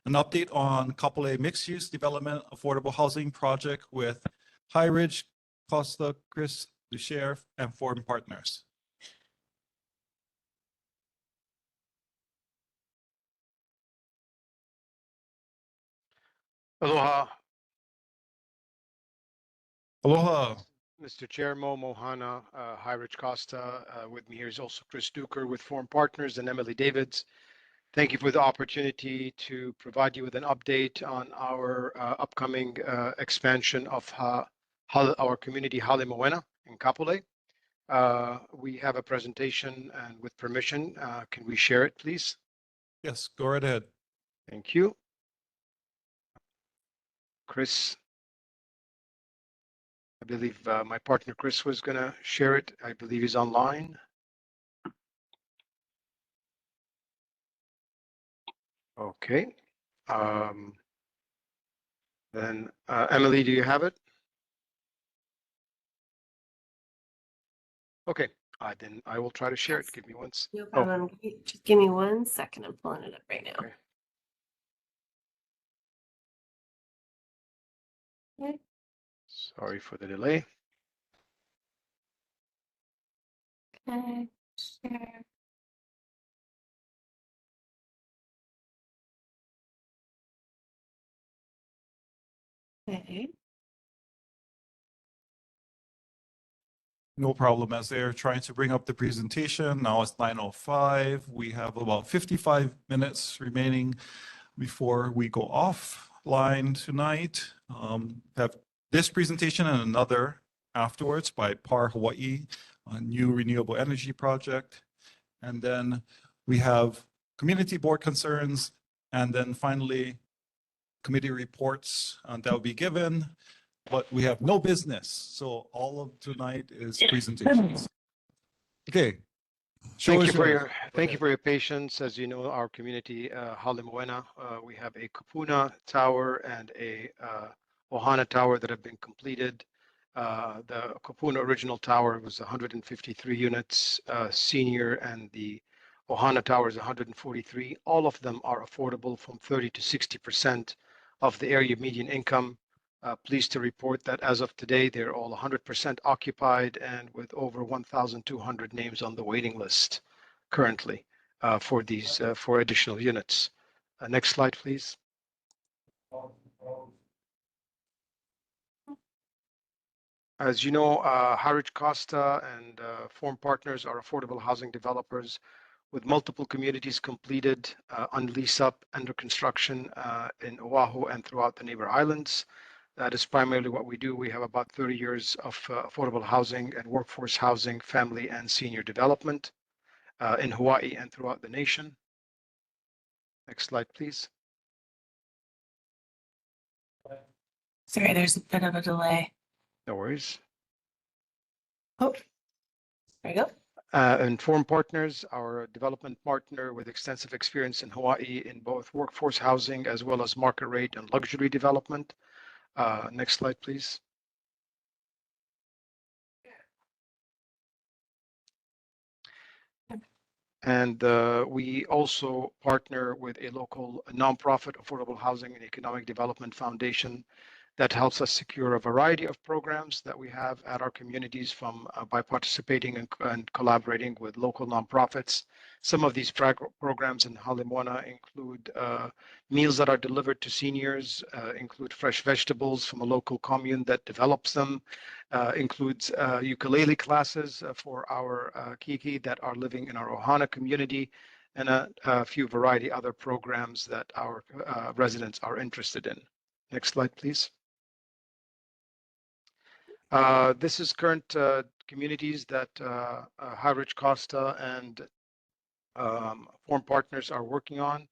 [SPEAKER 1] update on Kapolei mixed-use development affordable housing project with High Ridge, Costa, Chris, the Sheriff, and Foreign Partners.
[SPEAKER 20] Aloha.
[SPEAKER 1] Aloha.
[SPEAKER 20] Mr. Chair, Mo Mohana, High Ridge Costa. With me here is also Chris Duker with Foreign Partners and Emily Davids. Thank you for the opportunity to provide you with an update on our upcoming expansion of our community Hale Moena in Kapolei. We have a presentation, and with permission, can we share it, please?
[SPEAKER 1] Yes, go right ahead.
[SPEAKER 20] Thank you. Chris. I believe my partner Chris was going to share it. I believe he's online. Okay. Then Emily, do you have it? Okay. Then I will try to share it. Give me one second.
[SPEAKER 21] No problem. Just give me 1 second. I'm pulling it up right now. Okay.
[SPEAKER 20] Sorry for the delay.
[SPEAKER 21] Okay. Share. Okay.
[SPEAKER 1] No problem. As they're trying to bring up the presentation, now it's 9:05. We have about 55 minutes remaining before we go offline tonight. Have this presentation and another afterwards by PAR Hawaii, a new renewable energy project. And then we have community board concerns, and then finally committee reports that will be given. But we have no business, so all of tonight is presentations. Okay.
[SPEAKER 20] Thank you for your patience. As you know, our community, Hale Moena, we have a Kupuna Tower and a Ohana Tower that have been completed. The Kupuna original tower was 153 units, senior, and the Ohana Tower is 143. All of them are affordable from 30 to 60% of the area median income. Pleased to report that as of today, they're all 100% occupied and with over 1,200 names on the waiting list currently for these for additional units. Next slide, please. As you know, Harwich Costa and Form Partners are affordable housing developers with multiple communities completed on lease up, under construction in Oahu and throughout the neighbor islands. That is primarily what we do. We have about 30 years of affordable housing and workforce housing, family and senior development in Hawaii and throughout the nation. Next slide, please.
[SPEAKER 21] Sorry, there's a bit of a delay.
[SPEAKER 20] No worries.
[SPEAKER 21] Oh, there you go.
[SPEAKER 20] And Form Partners, our development partner with extensive experience in Hawaii in both workforce housing as well as market rate and luxury development. Next slide, please. And we also partner with a local nonprofit affordable housing and economic development foundation that helps us secure a variety of programs that we have at our communities from by participating and collaborating with local nonprofits. Some of these programs in Hale Moena include meals that are delivered to seniors, include fresh vegetables from a local commune that develops them, includes ukulele classes for our kiki that are living in our Ohana community, and a few variety other programs that our residents are interested in. Next slide, please. This is current communities that Harwich Costa and Form Partners are working on.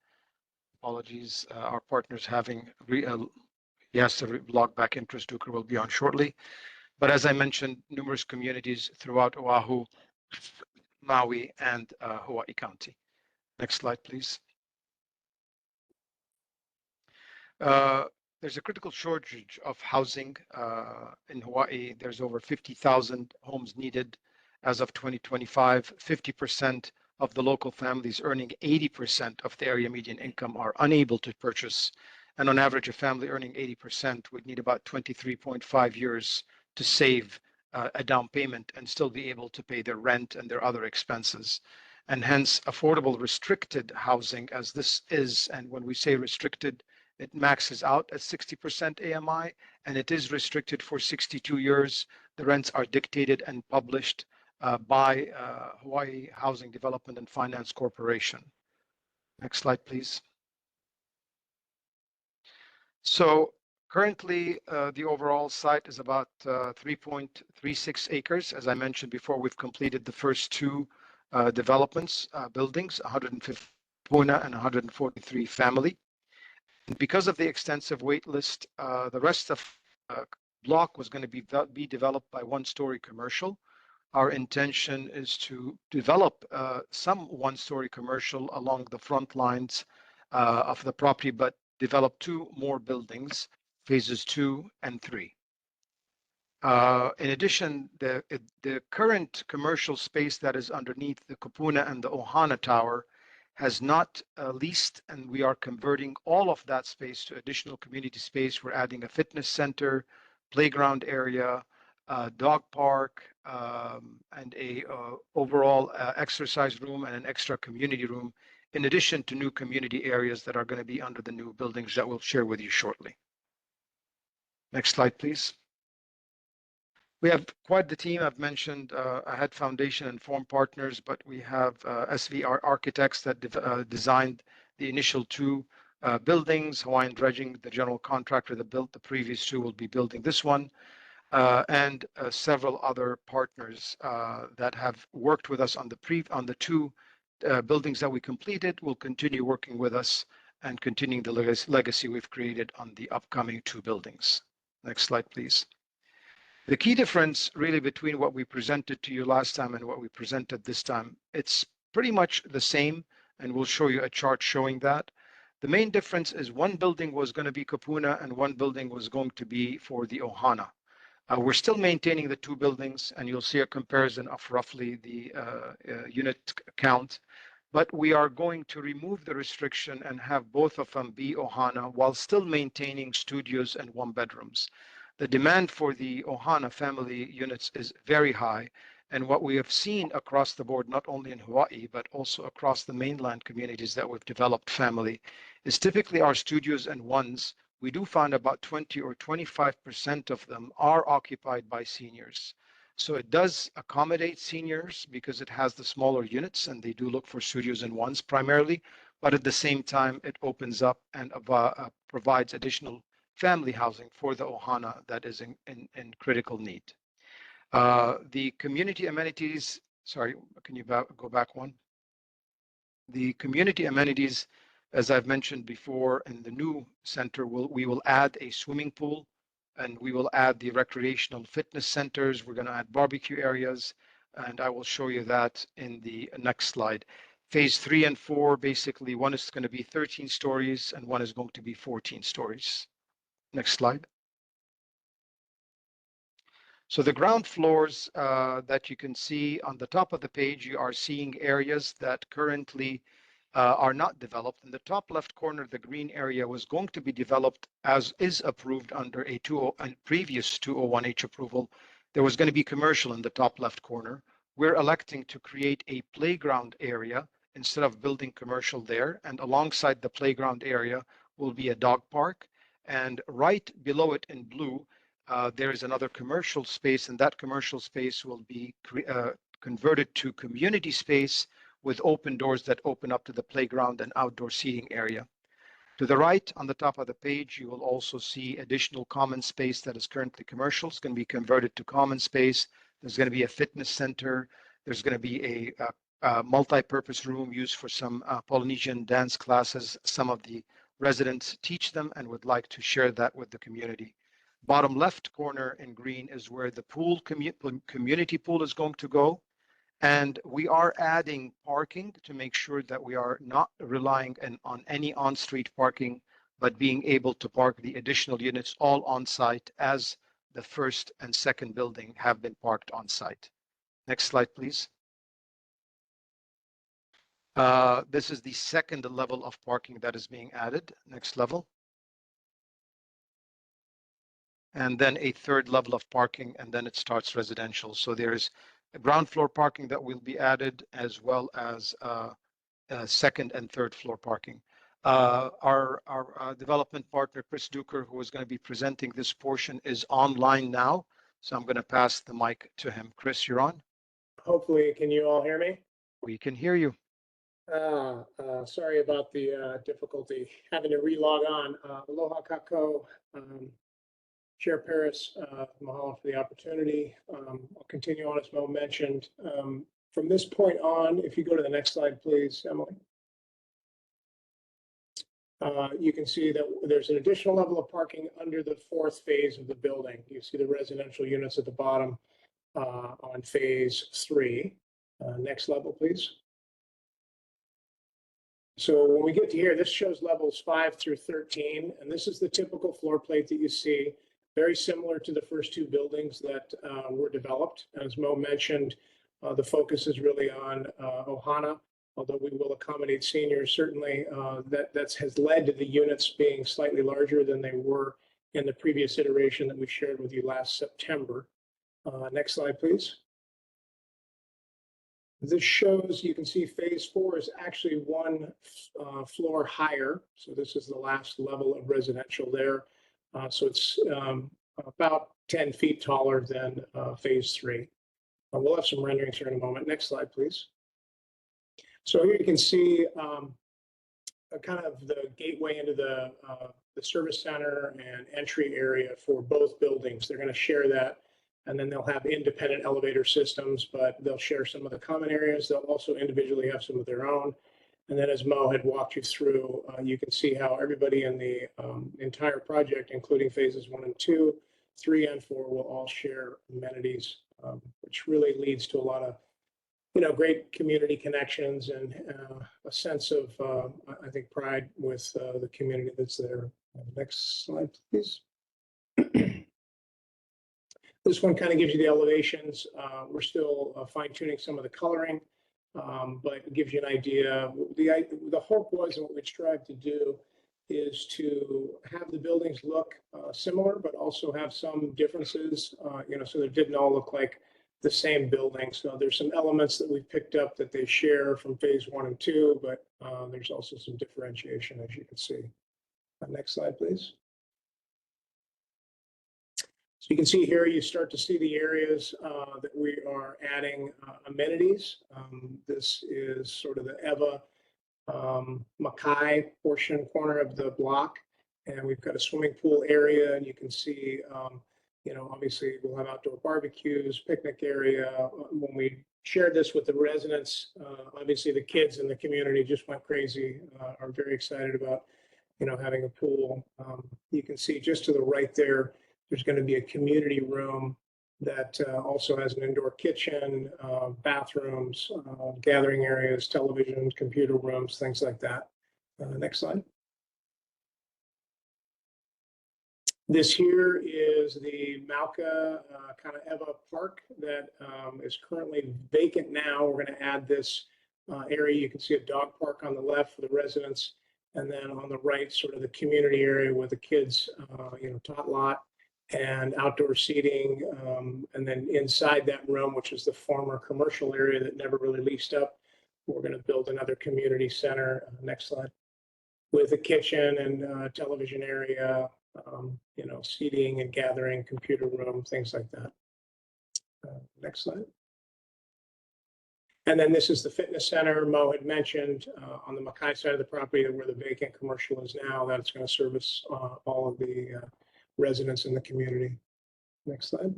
[SPEAKER 20] Apologies, our partners having, yes, the log back interest Duker will be on shortly. But as I mentioned, numerous communities throughout Oahu, Maui, and Hawaii County. Next slide, please. There's a critical shortage of housing in Hawaii. There's over 50,000 homes needed as of 2025. 50% of the local families earning 80% of the area median income are unable to purchase. And on average, a family earning 80% would need about 23.5 years to save a down payment and still be able to pay their rent and their other expenses. And hence, affordable restricted housing, as this is, and when we say restricted, it maxes out at 60% AMI, and it is restricted for 62 years. The rents are dictated and published by Hawaii Housing Development and Finance Corporation. Next slide, please. So currently, the overall site is about 3.36 acres. As I mentioned before, we've completed the first two developments, buildings, 150 Puna and 143 family. Because of the extensive wait list, the rest of block was going to be developed by one-story commercial. Our intention is to develop some one-story commercial along the front lines of the property, but develop 2 more buildings, phases 2 and 3. In addition, the current commercial space that is underneath the Kupuna and the Ohana Tower has not leased, and we are converting all of that space to additional community space. We're adding a fitness center, playground area, dog park, and a overall exercise room and an extra community room, in addition to new community areas that are going to be under the new buildings that we'll share with you shortly. Next slide, please. We have quite the team. I've mentioned Ahead Foundation and Form Partners, but we have SVR Architects that designed the initial 2 buildings. Hawaiian Dredging, the general contractor that built the previous 2, will be building this one. And several other partners that have worked with us on the 2 buildings that we completed will continue working with us and continuing the legacy we've created on the upcoming 2 buildings. Next slide, please. The key difference really between what we presented to you last time and what we presented this time, it's pretty much the same, and we'll show you a chart showing that. The main difference is 1 building was going to be Kupuna and 1 building was going to be for the Ohana. We're still maintaining the 2 buildings, and you'll see a comparison of roughly the unit count, but we are going to remove the restriction and have both of them be Ohana while still maintaining studios and 1-bedrooms. The demand for the Ohana family units is very high, and what we have seen across the board, not only in Hawaii, but also across the mainland communities that we've developed family, is typically our studios and 1s. We do find about 20 or 25% of them are occupied by seniors. So it does accommodate seniors because it has the smaller units and they do look for studios and 1s primarily, but at the same time, it opens up and provides additional family housing for the Ohana that is in critical need. The community amenities, sorry, can you go back one? The community amenities, as I've mentioned before, in the new center, we will add a swimming pool, and we will add the recreational fitness centers. We're going to add barbecue areas, and I will show you that in the next slide. Phase 3 and 4, basically, one is going to be 13 stories and one is going to be 14 stories. Next slide. So the ground floors that you can see on the top of the page, you are seeing areas that currently are not developed. In the top left corner, the green area was going to be developed as is approved under a previous 201H approval. There was going to be commercial in the top left corner. We're electing to create a playground area instead of building commercial there. And alongside the playground area will be a dog park. And right below it in blue, there is another commercial space, and that commercial space will be converted to community space with open doors that open up to the playground and outdoor seating area. To the right, on the top of the page, you will also see additional common space that is currently commercial. It's going to be converted to common space. There's going to be a fitness center. There's going to be a multi-purpose room used for some Polynesian dance classes. Some of the residents teach them and would like to share that with the community. Bottom left corner in green is where the pool community pool is going to go. And we are adding parking to make sure that we are not relying on any on-street parking, but being able to park the additional units all on site as the first and second building have been parked on site. Next slide, please. This is the second level of parking that is being added. Next level. And then a third level of parking, and then it starts residential. So there's a ground floor parking that will be added, as well as second and third floor parking. Our development partner, Chris Duker, who is going to be presenting this portion, is online now. So I'm going to pass the mic to him. Chris, you're on.
[SPEAKER 4] Hopefully, can you all hear me?
[SPEAKER 20] We can hear you.
[SPEAKER 4] Sorry about the difficulty having to relog on. Aloha kako. Chair Paris, mahalo for the opportunity. I'll continue on as Mo mentioned. From this point on, if you go to the next slide, please, Emily. you can see that there's an additional level of parking under the fourth phase of the building. You see the residential units at the bottom on phase 3. Next level, please. So when we get to here, this shows levels 5 through 13, and this is the typical floor plate that you see, very similar to the first 2 buildings that were developed. As Mo mentioned, the focus is really on Ohana, although we will accommodate seniors. Certainly, that has led to the units being slightly larger than they were in the previous iteration that we shared with you last September. Next slide, please. This shows, you can see phase 4 is actually 1 floor higher. So this is the last level of residential there. So it's about 10 feet taller than phase 3. We'll have some renderings here in a moment. Next slide, please. So here you can see kind of the gateway into the service center and entry area for both buildings. They're going to share that. And then they'll have independent elevator systems, but they'll share some of the common areas. They'll also individually have some of their own. And then as Mo had walked you through, you can see how everybody in the entire project, including phases 1 and 2, 3 and 4, will all share amenities, which really leads to a lot of, great community connections and a sense of, I think, pride with the community that's there. Next slide, please. This one kind of gives you the elevations. We're still fine-tuning some of the coloring, but it gives you an idea. The hope was, and what we strive to do, is to have the buildings look similar, but also have some differences, so they didn't all look like the same building. So there's some elements that we've picked up that they share from phase 1 and 2, but there's also some differentiation, as you can see. Next slide, please. So you can see here, you start to see the areas that we are adding amenities. This is sort of the Eva Makai portion corner of the block. And we've got a swimming pool area, and you can see, obviously we'll have outdoor barbecues, picnic area. When we shared this with the residents, obviously the kids in the community just went crazy, are very excited about, having a pool. You can see just to the right there, there's going to be a community room that also has an indoor kitchen, bathrooms, gathering areas, television, computer rooms, things like that. Next slide. This here is the Malka kind of Eva Park that is currently vacant now. We're going to add this area. You can see a dog park on the left for the residents, and then on the right, sort of the community area with the kids, tot lot and outdoor seating. And then inside that room, which is the former commercial area that never really leased up, we're going to build another community center. Next slide. With a kitchen and television area, seating and gathering, computer room, things like that. Next slide. And then this is the fitness center Mo had mentioned on the Makai side of the property, where the vacant commercial is now. That's going to service all of the residents in the community. Next slide.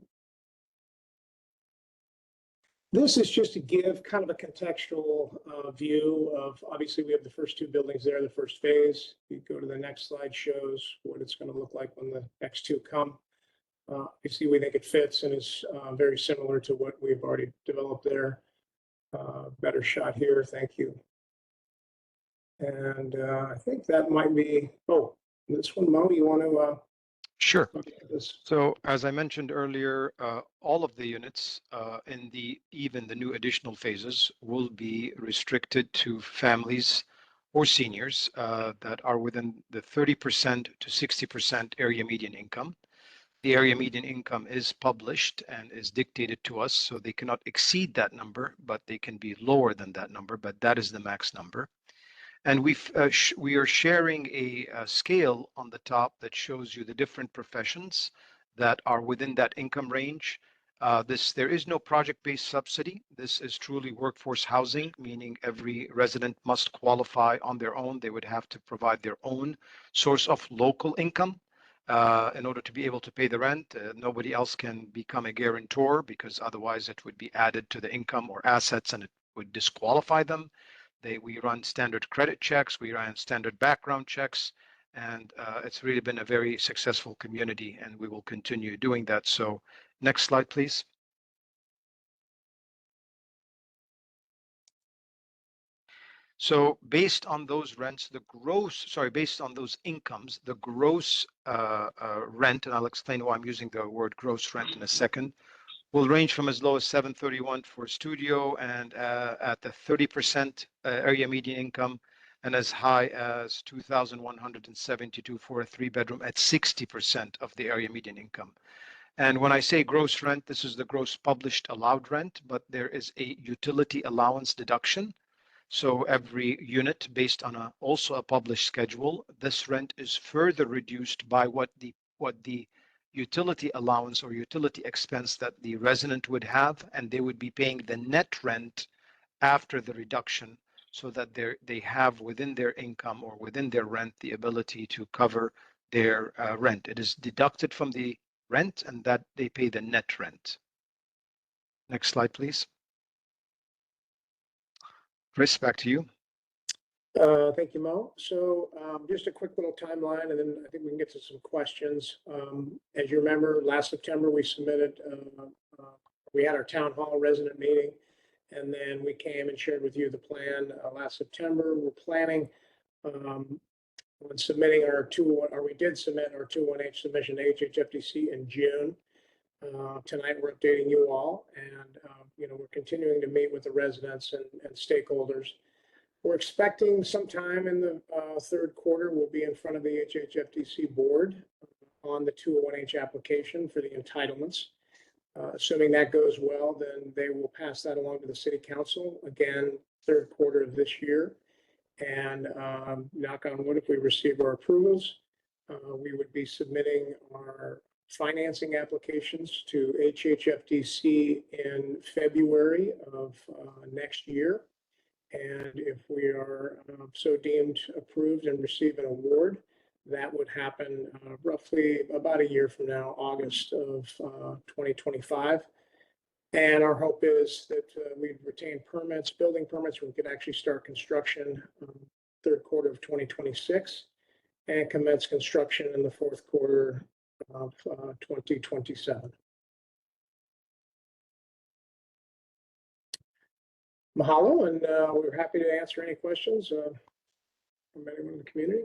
[SPEAKER 4] This is just to give kind of a contextual view of, obviously we have the first 2 buildings there, the first phase. You go to the next slide, shows what it's going to look like when the next 2 come. You see, we think it fits and is very similar to what we've already developed there. Better shot here, thank you. And I think that might be, this one, Mo, you want to?
[SPEAKER 20] Sure. So as I mentioned earlier, all of the units in even the new additional phases will be restricted to families or seniors that are within the 30% to 60% area median income. The area median income is published and is dictated to us, so they cannot exceed that number, but they can be lower than that number, but that is the max number. And we are sharing a scale on the top that shows you the different professions that are within that income range. There is no project-based subsidy. This is truly workforce housing, meaning every resident must qualify on their own. They would have to provide their own source of local income in order to be able to pay the rent. Nobody else can become a guarantor, because otherwise it would be added to the income or assets and it would disqualify them. We run standard credit checks, we run standard background checks, and it's really been a very successful community, and we will continue doing that. So next slide, please. So based on those rents, based on those incomes, the gross rent, and I'll explain why I'm using the word gross rent in a second, will range from as low as $731 for a studio and at the 30% area median income, and as high as $2,172 for a 3-bedroom at 60% of the area median income. And when I say gross rent, this is the gross published allowed rent, but there is a utility allowance deduction. So every unit based on also a published schedule, this rent is further reduced by what the utility allowance or utility expense that the resident would have, and they would be paying the net rent after the reduction, so that they have within their income or within their rent the ability to cover their rent. It is deducted from the rent, and that they pay the net rent. Next slide, please. Chris, back to you.
[SPEAKER 4] Thank you, Mo. So just a quick little timeline, and then I think we can get to some questions. As you remember, last September, we submitted, we had our town hall resident meeting, and then we came and shared with you the plan last September. We're planning on submitting we did submit our 2-1H submission to HHFDC in June. Tonight, we're updating you all, and we're continuing to meet with the residents and stakeholders. We're expecting sometime in the third quarter, we'll be in front of the HHFDC board on the 201H application for the entitlements. Assuming that goes well, then they will pass that along to the city council, again, third quarter of this year. And knock on wood, if we receive our approvals, we would be submitting our financing applications to HHFDC in February of next year. And if we are so deemed approved and receive an award, that would happen roughly about a year from now, August of 2025. And our hope is that we'd retain permits, building permits, we could actually start construction third quarter of 2026 and commence construction in the fourth quarter of 2027. Mahalo, and we're happy to answer any questions from anyone in the community.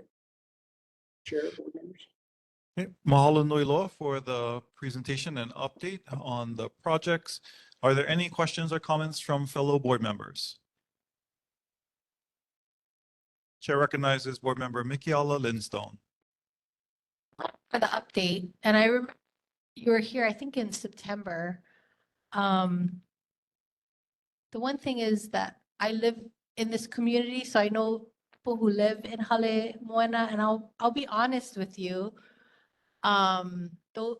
[SPEAKER 4] Chair, board members.
[SPEAKER 1] Okay. Mahalo nui loa for the presentation and update on the projects. Are there any questions or comments from fellow board members? Chair recognizes Board Member Makakilo Linstone.
[SPEAKER 7] For the update, and I remember you were here, I think in September. The one thing is that I live in this community, so I know people who live in Hale, Moana, and I'll be honest with you. Those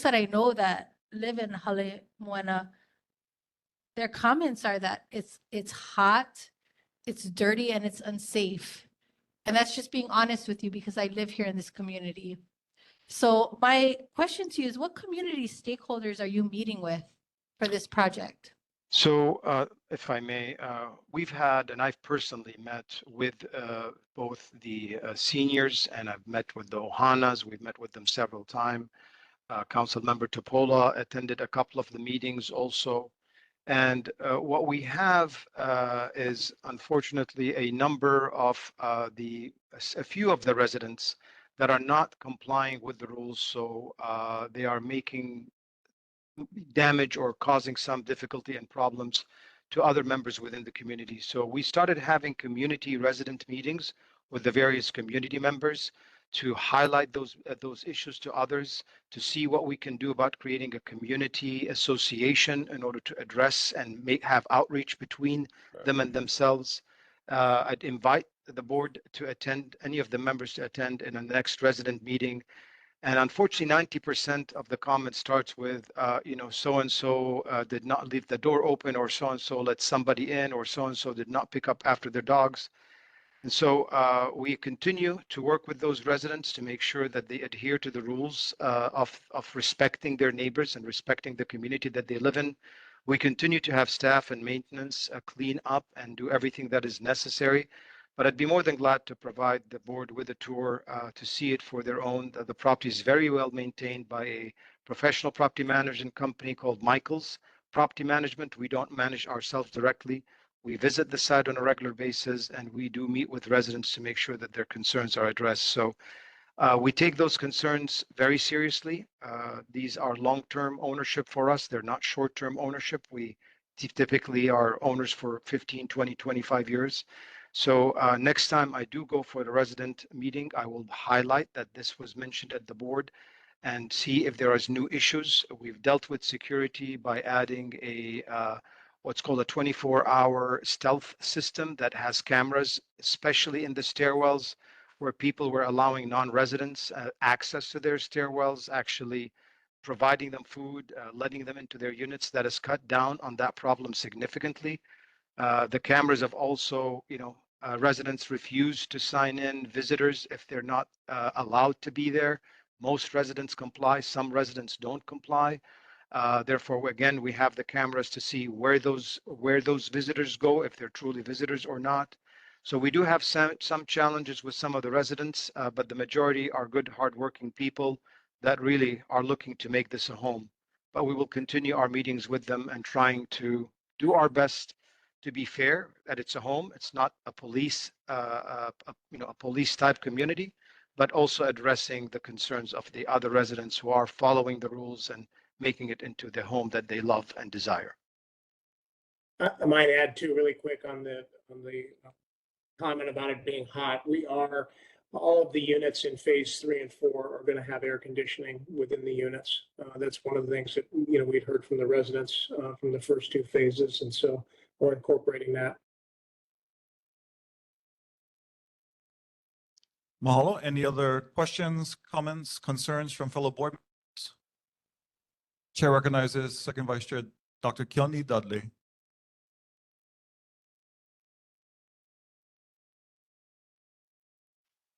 [SPEAKER 7] that I know that live in Hale, Moana, their comments are that it's hot, it's dirty, and it's unsafe. And that's just being honest with you because I live here in this community. So my question to you is, what community stakeholders are you meeting with for this project?
[SPEAKER 20] So if I may, we've had, and I've personally met with both the seniors, and I've met with the Ohanas. We've met with them several times. Council Member Topola attended a couple of the meetings also. And what we have is, unfortunately, a number of a few of the residents that are not complying with the rules. So they are making damage or causing some difficulty and problems to other members within the community. So we started having community resident meetings with the various community members to highlight those issues to others, to see what we can do about creating a community association in order to address and have outreach between them and themselves. I'd invite the board to attend, any of the members to attend in the next resident meeting. And unfortunately, 90% of the comment starts with, so-and-so did not leave the door open, or so-and-so let somebody in, or so-and-so did not pick up after their dogs. And so we continue to work with those residents to make sure that they adhere to the rules of respecting their neighbors and respecting the community that they live in. We continue to have staff and maintenance clean up and do everything that is necessary. But I'd be more than glad to provide the board with a tour to see it for their own. The property is very well maintained by a professional property management company called Michael's Property Management. We don't manage ourselves directly. We visit the site on a regular basis, and we do meet with residents to make sure that their concerns are addressed. So we take those concerns very seriously. These are long-term ownership for us. They're not short-term ownership. We typically are owners for 15, 20, 25 years. So next time I do go for the resident meeting, I will highlight that this was mentioned at the board and see if there is new issues. We've dealt with security by adding a what's called a 24-hour stealth system that has cameras, especially in the stairwells, where people were allowing non-residents access to their stairwells, actually providing them food, letting them into their units. That has cut down on that problem significantly. The cameras have also, residents refuse to sign in visitors if they're not allowed to be there. Most residents comply, some residents don't comply. Therefore, again, we have the cameras to see where those visitors go, if they're truly visitors or not. So we do have some challenges with some of the residents, but the majority are good, hardworking people that really are looking to make this a home. But we will continue our meetings with them and trying to do our best to be fair, that it's a home. It's not a police, a police type community, but also addressing the concerns of the other residents who are following the rules and making it into the home that they love and desire.
[SPEAKER 4] I might add too, really quick on the comment about it being hot. All of the units in phase 3 and 4 are going to have air conditioning within the units. That's one of the things that we'd heard from the residents from the first 2 phases, and so we're incorporating that.
[SPEAKER 1] Mahalo. Any other questions, comments, concerns from fellow board members? Chair recognizes Second Vice Chair Dr. Keone Dudley.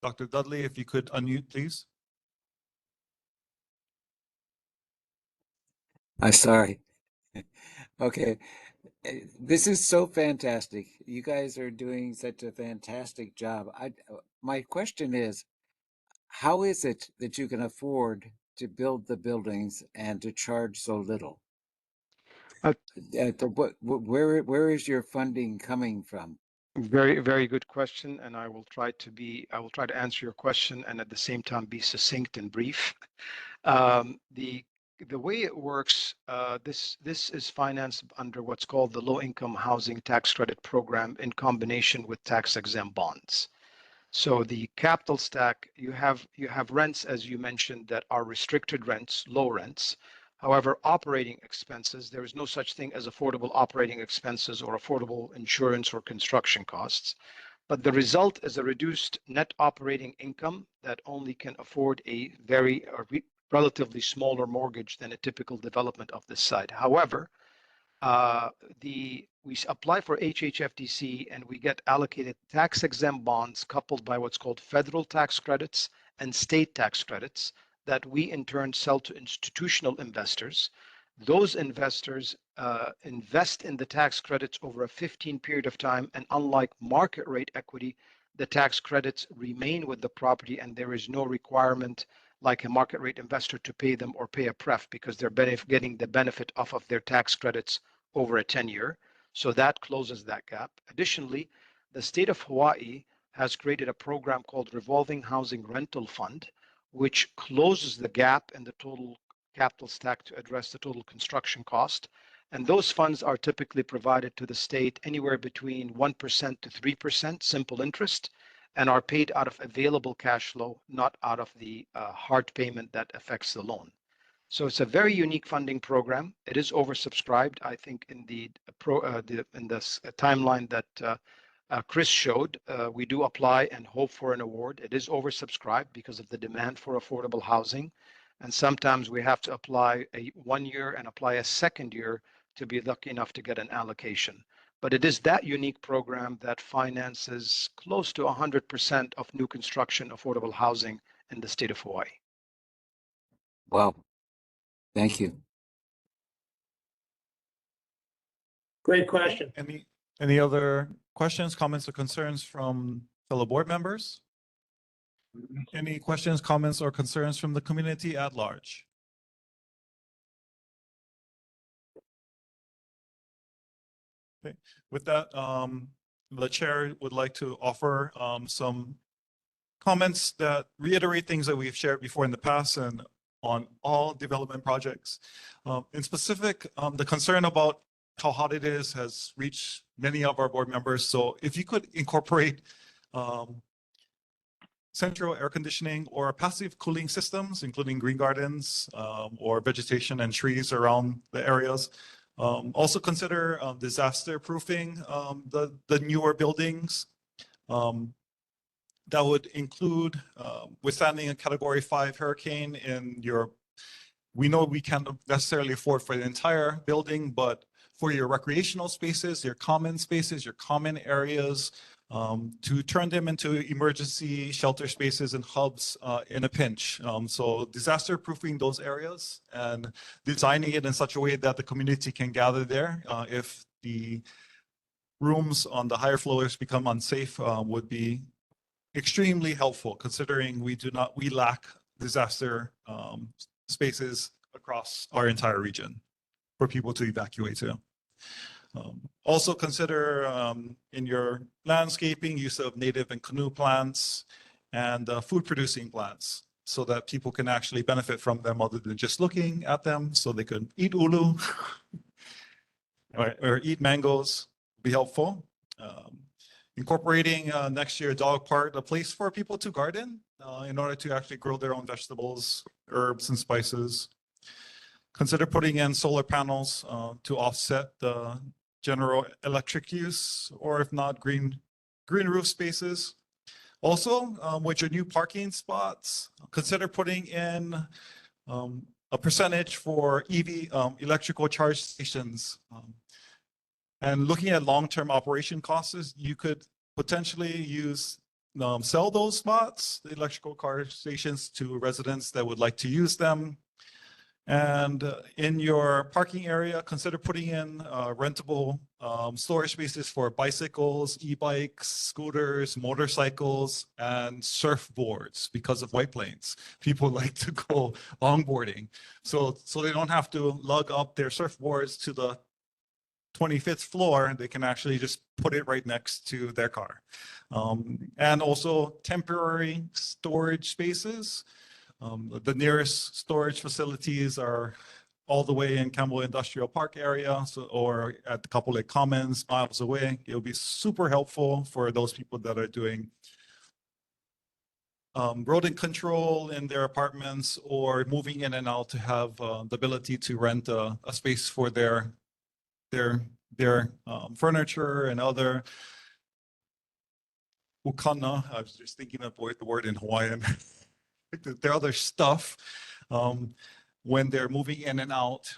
[SPEAKER 1] Dr. Dudley, if you could unmute, please.
[SPEAKER 9] I'm sorry. Okay. This is so fantastic. You guys are doing such a fantastic job. My question is, how is it that you can afford to build the buildings and to charge so little? Where is your funding coming from?
[SPEAKER 20] Very, very good question, and I will try to answer your question and at the same time be succinct and brief. The way it works, this is financed under what's called the Low-Income Housing Tax Credit Program in combination with tax-exempt bonds. So the capital stack, you have rents, as you mentioned, that are restricted rents, low rents. However, operating expenses, there is no such thing as affordable operating expenses or affordable insurance or construction costs. But the result is a reduced net operating income that only can afford a relatively smaller mortgage than a typical development of this site. However, we apply for HHFDC and we get allocated tax-exempt bonds coupled by what's called federal tax credits and state tax credits that we in turn sell to institutional investors. Those investors invest in the tax credits over a 15 period of time, and unlike market rate equity, the tax credits remain with the property and there is no requirement like a market rate investor to pay them or pay a pref because they're getting the benefit off of their tax credits over a 10-year. So that closes that gap. Additionally, the state of Hawaii has created a program called Revolving Housing Rental Fund, which closes the gap in the total capital stack to address the total construction cost. And those funds are typically provided to the state anywhere between 1% to 3% simple interest and are paid out of available cash flow, not out of the hard payment that affects the loan. So it's a very unique funding program. It is oversubscribed. I think in the timeline that Chris showed, we do apply and hope for an award. It is oversubscribed because of the demand for affordable housing. And sometimes we have to apply 1 year and apply a second year to be lucky enough to get an allocation. But it is that unique program that finances close to 100% of new construction affordable housing in the state of Hawaii.
[SPEAKER 9] Wow. Thank you.
[SPEAKER 4] Great question.
[SPEAKER 1] Any other questions, comments, or concerns from fellow board members? Any questions, comments, or concerns from the community at large? Okay. With that, the chair would like to offer some comments that reiterate things that we've shared before in the past and on all development projects. In specific, the concern about how hot it is has reached many of our board members. So if you could incorporate central air conditioning or passive cooling systems, including green gardens or vegetation and trees around the areas. Also consider disaster proofing the newer buildings. That would include withstanding a Category 5 hurricane in your, we know we can't necessarily afford for the entire building, but for your recreational spaces, your common spaces, your common areas, to turn them into emergency shelter spaces and hubs in a pinch. So disaster proofing those areas and designing it in such a way that the community can gather there if the rooms on the higher floors become unsafe would be extremely helpful, considering we lack disaster spaces across our entire region for people to evacuate to. Also consider in your landscaping use of native and canoe plants and food producing plants so that people can actually benefit from them other than just looking at them, so they could eat ulu or eat mangoes be helpful. Incorporating next year dog park, a place for people to garden in order to actually grow their own vegetables, herbs, and spices. Consider putting in solar panels to offset the general electric use, or if not, green roof spaces. Also, with your new parking spots, consider putting in a percentage for EV electrical charge stations. And looking at long-term operation costs, you could potentially sell those spots, the electrical car stations, to residents that would like to use them. And in your parking area, consider putting in rentable storage spaces for bicycles, e-bikes, scooters, motorcycles, and surfboards because of White Plains. People like to go longboarding. So they don't have to lug up their surfboards to the 25th floor, and they can actually just put it right next to their car. And also temporary storage spaces. The nearest storage facilities are all the way in Campbell Industrial Park area, or at the Kapolei Commons, miles away. It will be super helpful for those people that are doing rodent control in their apartments or moving in and out to have the ability to rent a space for their furniture and other ukana. I was just thinking of the word in Hawaiian. Their other stuff when they're moving in and out.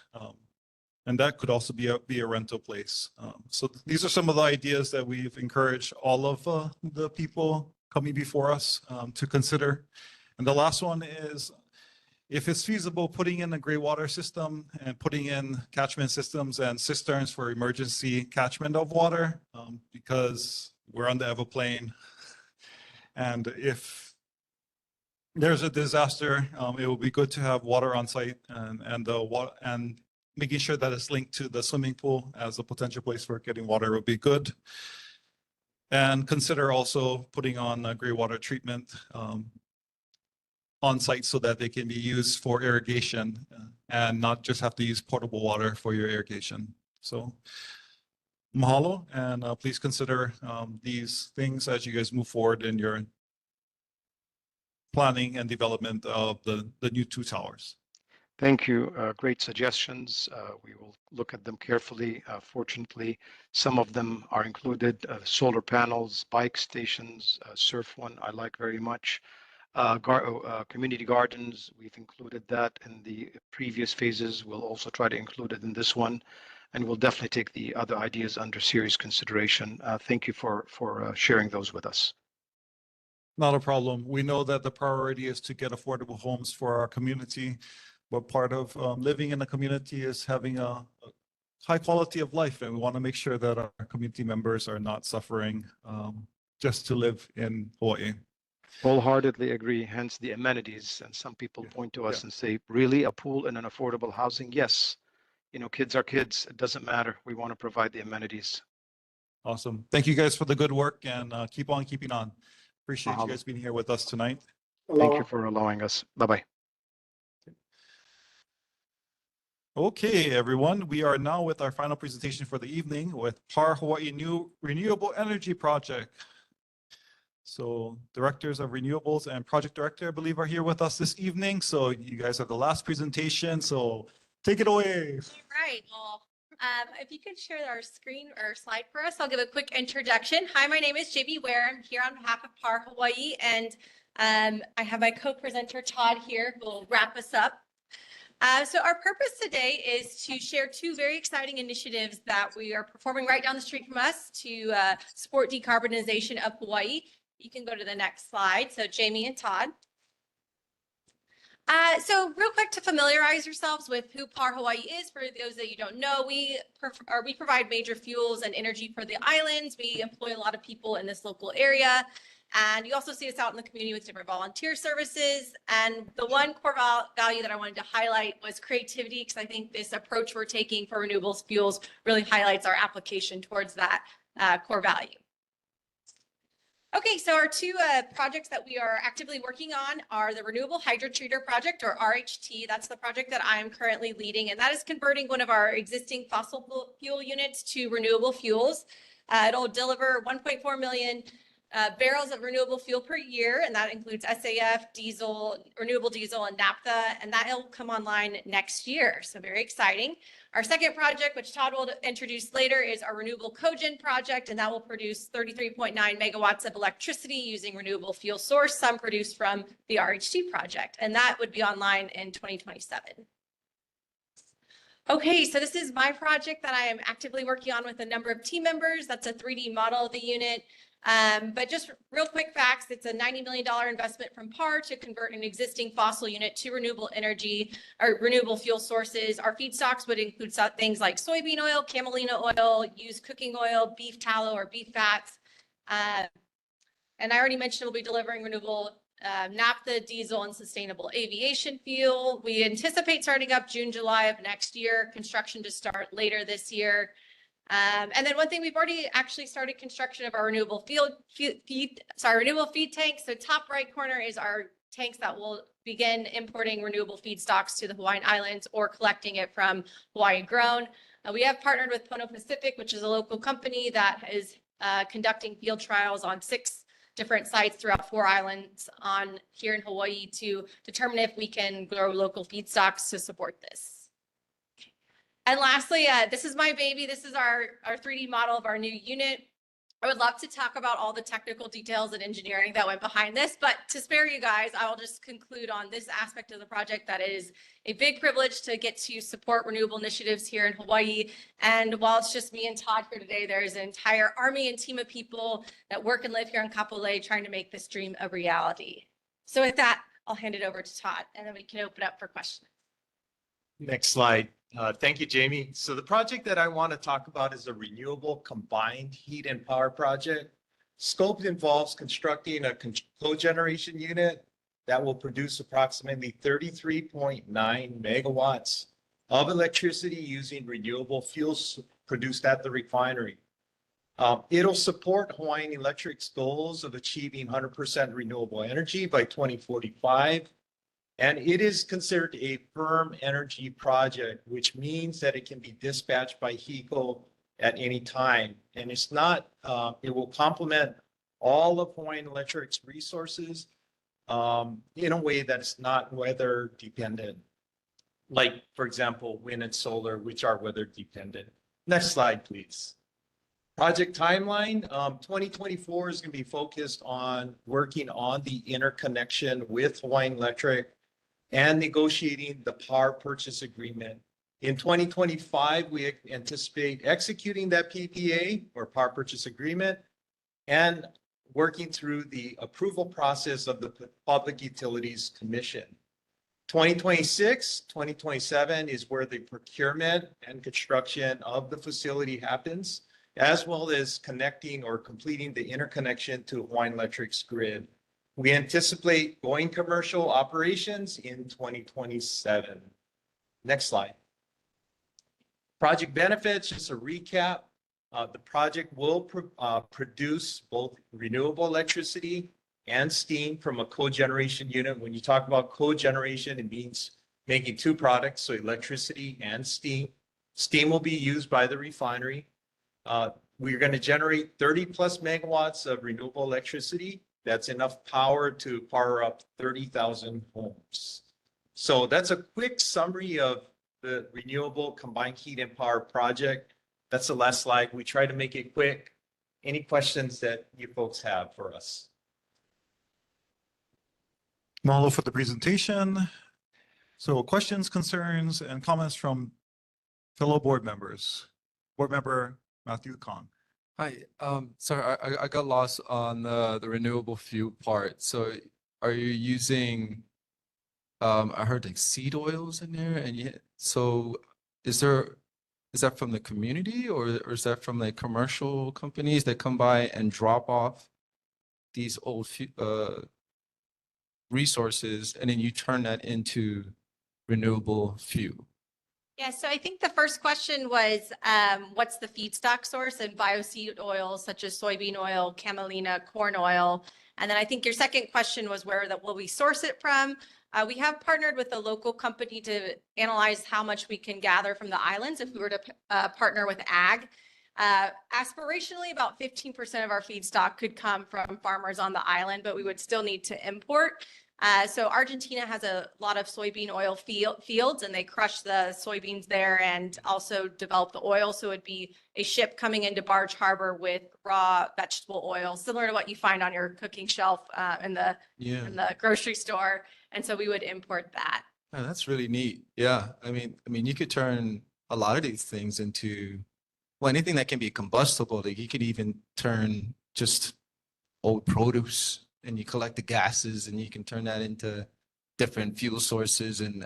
[SPEAKER 1] And that could also be a rental place. So these are some of the ideas that we've encouraged all of the people coming before us to consider. And the last one is, if it's feasible, putting in a gray water system and putting in catchment systems and cisterns for emergency catchment of water, because we're on the Everplain. And if there's a disaster, it will be good to have water on site and making sure that it's linked to the swimming pool as a potential place for getting water would be good. And consider also putting on a gray water treatment on site so that they can be used for irrigation and not just have to use potable water for your irrigation. So mahalo, and please consider these things as you guys move forward in your planning and development of the new 2 towers.
[SPEAKER 20] Thank you. Great suggestions. We will look at them carefully. Fortunately, some of them are included. Solar panels, bike stations, surf one I like very much. Community gardens, we've included that in the previous phases. We'll also try to include it in this one, and we'll definitely take the other ideas under serious consideration. Thank you for sharing those with us.
[SPEAKER 1] Not a problem. We know that the priority is to get affordable homes for our community, but part of living in a community is having a high quality of life, and we want to make sure that our community members are not suffering just to live in Hawaii.
[SPEAKER 20] Wholeheartedly agree, hence the amenities. And some people point to us and say, really, a pool and an affordable housing? Yes. You know, kids are kids. It doesn't matter. We want to provide the amenities.
[SPEAKER 1] Awesome. Thank you guys for the good work, and keep on keeping on. Appreciate you
[SPEAKER 20] Mahalo.
[SPEAKER 1] guys being here with us tonight.
[SPEAKER 20] Thank you for allowing us. Bye-bye.
[SPEAKER 1] Okay, everyone, we are now with our final presentation for the evening with PAR Hawaii New Renewable Energy Project. So directors of renewables and project director, I believe, are here with us this evening. So you guys have the last presentation, so take it away.
[SPEAKER 11] Right. Well, if you could share our screen or slide for us, I'll give a quick introduction. Hi, my name is JB Ware. I'm here on behalf of PAR Hawaii, and I have my co-presenter Todd here who will wrap us up. So our purpose today is to share two very exciting initiatives that we are performing right down the street from us to support decarbonization of Hawaii. You can go to the next slide. So Jamie and Todd. So real quick to familiarize yourselves with who PAR Hawaii is, for those that you don't know, we provide major fuels and energy for the islands. We employ a lot of people in this local area. And you also see us out in the community with different volunteer services. And the one core value that I wanted to highlight was creativity, because I think this approach we're taking for renewable fuels really highlights our application towards that core value. Okay, so our two projects that we are actively working on are the Renewable Hydrotreater Project, or RHT. That's the project that I'm currently leading, and that is converting one of our existing fossil fuel units to renewable fuels. It'll deliver 1.4 million barrels of renewable fuel per year, and that includes SAF, diesel, renewable diesel, and naphtha, and that will come online next year. So very exciting. Our second project, which Todd will introduce later, is our renewable cogen project, and that will produce 33.9 megawatts of electricity using renewable fuel source, some produced from the RHT project, and that would be online in 2027. Okay, so this is my project that I am actively working on with a number of team members. That's a 3D model of the unit. But just real quick facts, it's a $90 million investment from PAR to convert an existing fossil unit to renewable energy or renewable fuel sources. Our feedstocks would include things like soybean oil, camelina oil, used cooking oil, beef tallow or beef fats. And I already mentioned we'll be delivering renewable naphtha, diesel, and sustainable aviation fuel. We anticipate starting up June, July of next year, construction to start later this year. And then one thing, we've already actually started construction of our renewable renewable feed tanks. So top right corner is our tanks that will begin importing renewable feedstocks to the Hawaiian Islands or collecting it from Hawaii grown. We have partnered with Pono Pacific, which is a local company that is conducting field trials on 6 different sites throughout 4 islands here in Hawaii to determine if we can grow local feedstocks to support this. And lastly, this is my baby. This is our 3D model of our new unit. I would love to talk about all the technical details and engineering that went behind this, but to spare you guys, I will just conclude on this aspect of the project that it is a big privilege to get to support renewable initiatives here in Hawaii. And while it's just me and Todd here today, there's an entire army and team of people that work and live here on Kapolei trying to make this dream a reality. So with that, I'll hand it over to Todd, and then we can open up for questions.
[SPEAKER 8] Next slide. Thank you, Jamie. So the project that I want to talk about is a renewable combined heat and power project. Scope involves constructing a cogeneration unit that will produce approximately 33.9 megawatts of electricity using renewable fuels produced at the refinery. It'll support Hawaiian Electric's goals of achieving 100% renewable energy by 2045. And it is considered a firm energy project, which means that it can be dispatched by HECO at any time. And it's not, it will complement all of Hawaiian Electric's resources in a way that is not weather dependent. Like, for example, wind and solar, which are weather dependent. Next slide, please. Project timeline, 2024 is going to be focused on working on the interconnection with Hawaiian Electric and negotiating the power purchase agreement. In 2025, we anticipate executing that PPA or power purchase agreement and working through the approval process of the Public Utilities Commission. 2026, 2027 is where the procurement and construction of the facility happens, as well as connecting or completing the interconnection to Hawaiian Electric's grid. We anticipate going commercial operations in 2027. Next slide. Project benefits, just a recap. The project will produce both renewable electricity and steam from a cogeneration unit. When you talk about cogeneration, it means making two products, so electricity and steam. Steam will be used by the refinery. We're going to generate 30 plus megawatts of renewable electricity. That's enough power to power up 30,000 homes. So that's a quick summary of the renewable combined heat and power project. That's the last slide. We try to make it quick. Any questions that you folks have for us?
[SPEAKER 1] Mahalo for the presentation. So questions, concerns, and comments from fellow board members. Board member Matthew Kong.
[SPEAKER 5] Hi, sorry, I got lost on the renewable fuel part. So are you using, I heard like seed oils in there, and so is that from the community or is that from like commercial companies that come by and drop off these old resources and then you turn that into renewable fuel?
[SPEAKER 22] Yeah, so I think the first question was, what's the feedstock source? And bioseed oils such as soybean oil, camelina, corn oil. And then I think your second question was where will we source it from? We have partnered with a local company to analyze how much we can gather from the islands if we were to partner with ag. Aspirationally, about 15% of our feedstock could come from farmers on the island, but we would still need to import. So Argentina has a lot of soybean oil fields and they crush the soybeans there and also develop the oil. So it'd be a ship coming into Barge Harbor with raw vegetable oil, similar to what you find on your cooking shelf in the grocery store. And so we would import that.
[SPEAKER 5] Oh, that's really neat. Yeah. I mean, you could turn a lot of these things into, well, anything that can be combustible, like you could even turn just old produce and you collect the gases and you can turn that into different fuel sources. And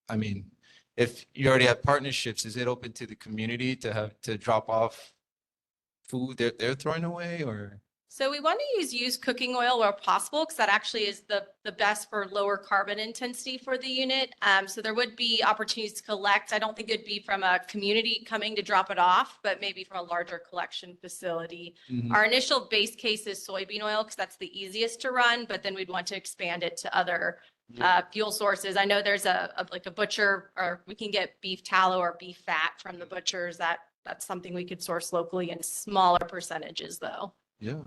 [SPEAKER 5] I mean, if you already have partnerships, is it open to the community to have to drop off food they're throwing away or?
[SPEAKER 22] So we want to use used cooking oil where possible because that actually is the best for lower carbon intensity for the unit. So there would be opportunities to collect. I don't think it'd be from a community coming to drop it off, but maybe from a larger collection facility. Our initial base case is soybean oil because that's the easiest to run, but then we'd want to expand it to other fuel sources. I know there's like a butcher, or we can get beef tallow or beef fat from the butchers. That's something we could source locally in smaller percentages though.
[SPEAKER 5] Yeah.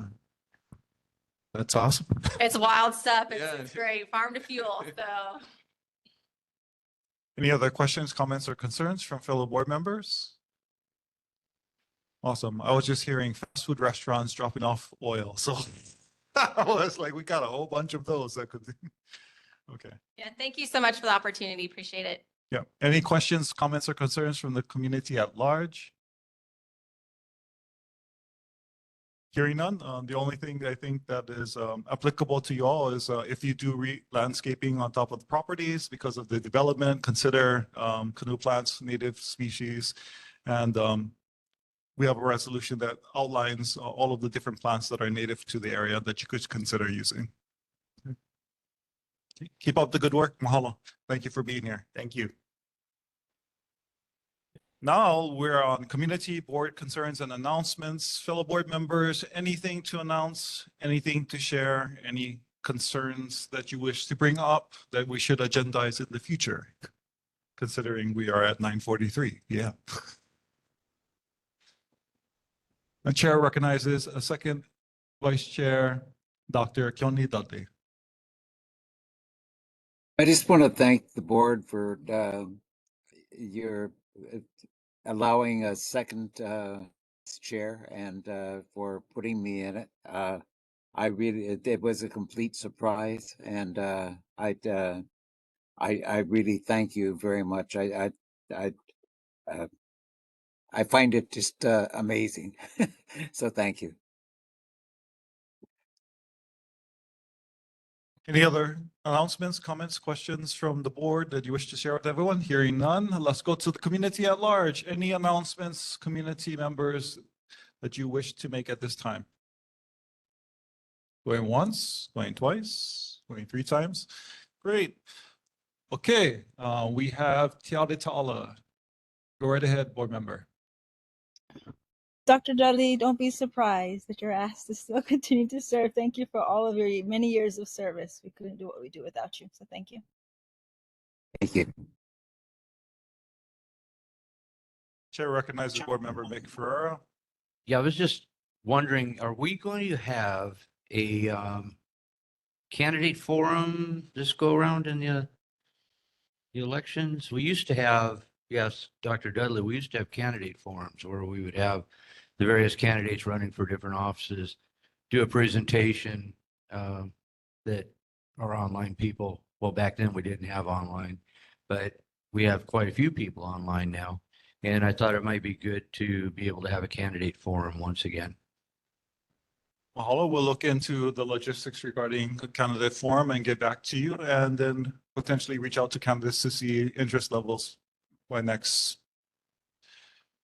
[SPEAKER 5] That's awesome.
[SPEAKER 22] It's wild stuff. It's great. Farm to fuel. So.
[SPEAKER 1] Any other questions, comments, or concerns from fellow board members? Awesome. I was just hearing fast food restaurants dropping off oil. So I was like, we got a whole bunch of those that could. Okay.
[SPEAKER 22] Yeah. Thank you so much for the opportunity. Appreciate it.
[SPEAKER 1] Yeah. Any questions, comments, or concerns from the community at large? Hearing none, the only thing I think that is applicable to you all is if you do landscaping on top of the properties because of the development, consider canoe plants, native species. And we have a resolution that outlines all of the different plants that are native to the area that you could consider using. Okay. Keep up the good work. Mahalo. Thank you for being here. Thank you. Now we're on community board concerns and announcements. Fellow board members, anything to announce, anything to share, any concerns that you wish to bring up that we should agendize in the future, considering we are at 9:43. Yeah. The chair recognizes a second vice chair, Dr. Kyoni Dudley.
[SPEAKER 9] I just want to thank the board for your allowing a second chair and for putting me in it. I really, it was a complete surprise, and I really thank you very much. I find it just amazing. So thank you.
[SPEAKER 1] Any other announcements, comments, questions from the board that you wish to share with everyone? Hearing none, let's go to the community at large. Any announcements, community members that you wish to make at this time? Going once, going twice, going 3 times. Great. Okay, we have Tiale Ta'ala. Go right ahead, board member.
[SPEAKER 10] Dr. Dudley, don't be surprised that you're asked to still continue to serve. Thank you for all of your many years of service. We couldn't do what we do without you, so thank you.
[SPEAKER 9] Thank you.
[SPEAKER 1] Chair recognizes board member Mick Ferrera.
[SPEAKER 6] Yeah, I was just wondering, are we going to have a candidate forum this go around in the elections? We used to have, yes, Dr. Dudley, we used to have candidate forums where we would have the various candidates running for different offices do a presentation that our online people, well, back then we didn't have online, but we have quite a few people online now. And I thought it might be good to be able to have a candidate forum once again.
[SPEAKER 1] Mahalo, we'll look into the logistics regarding the candidate forum and get back to you, and then potentially reach out to candidates to see interest levels by next.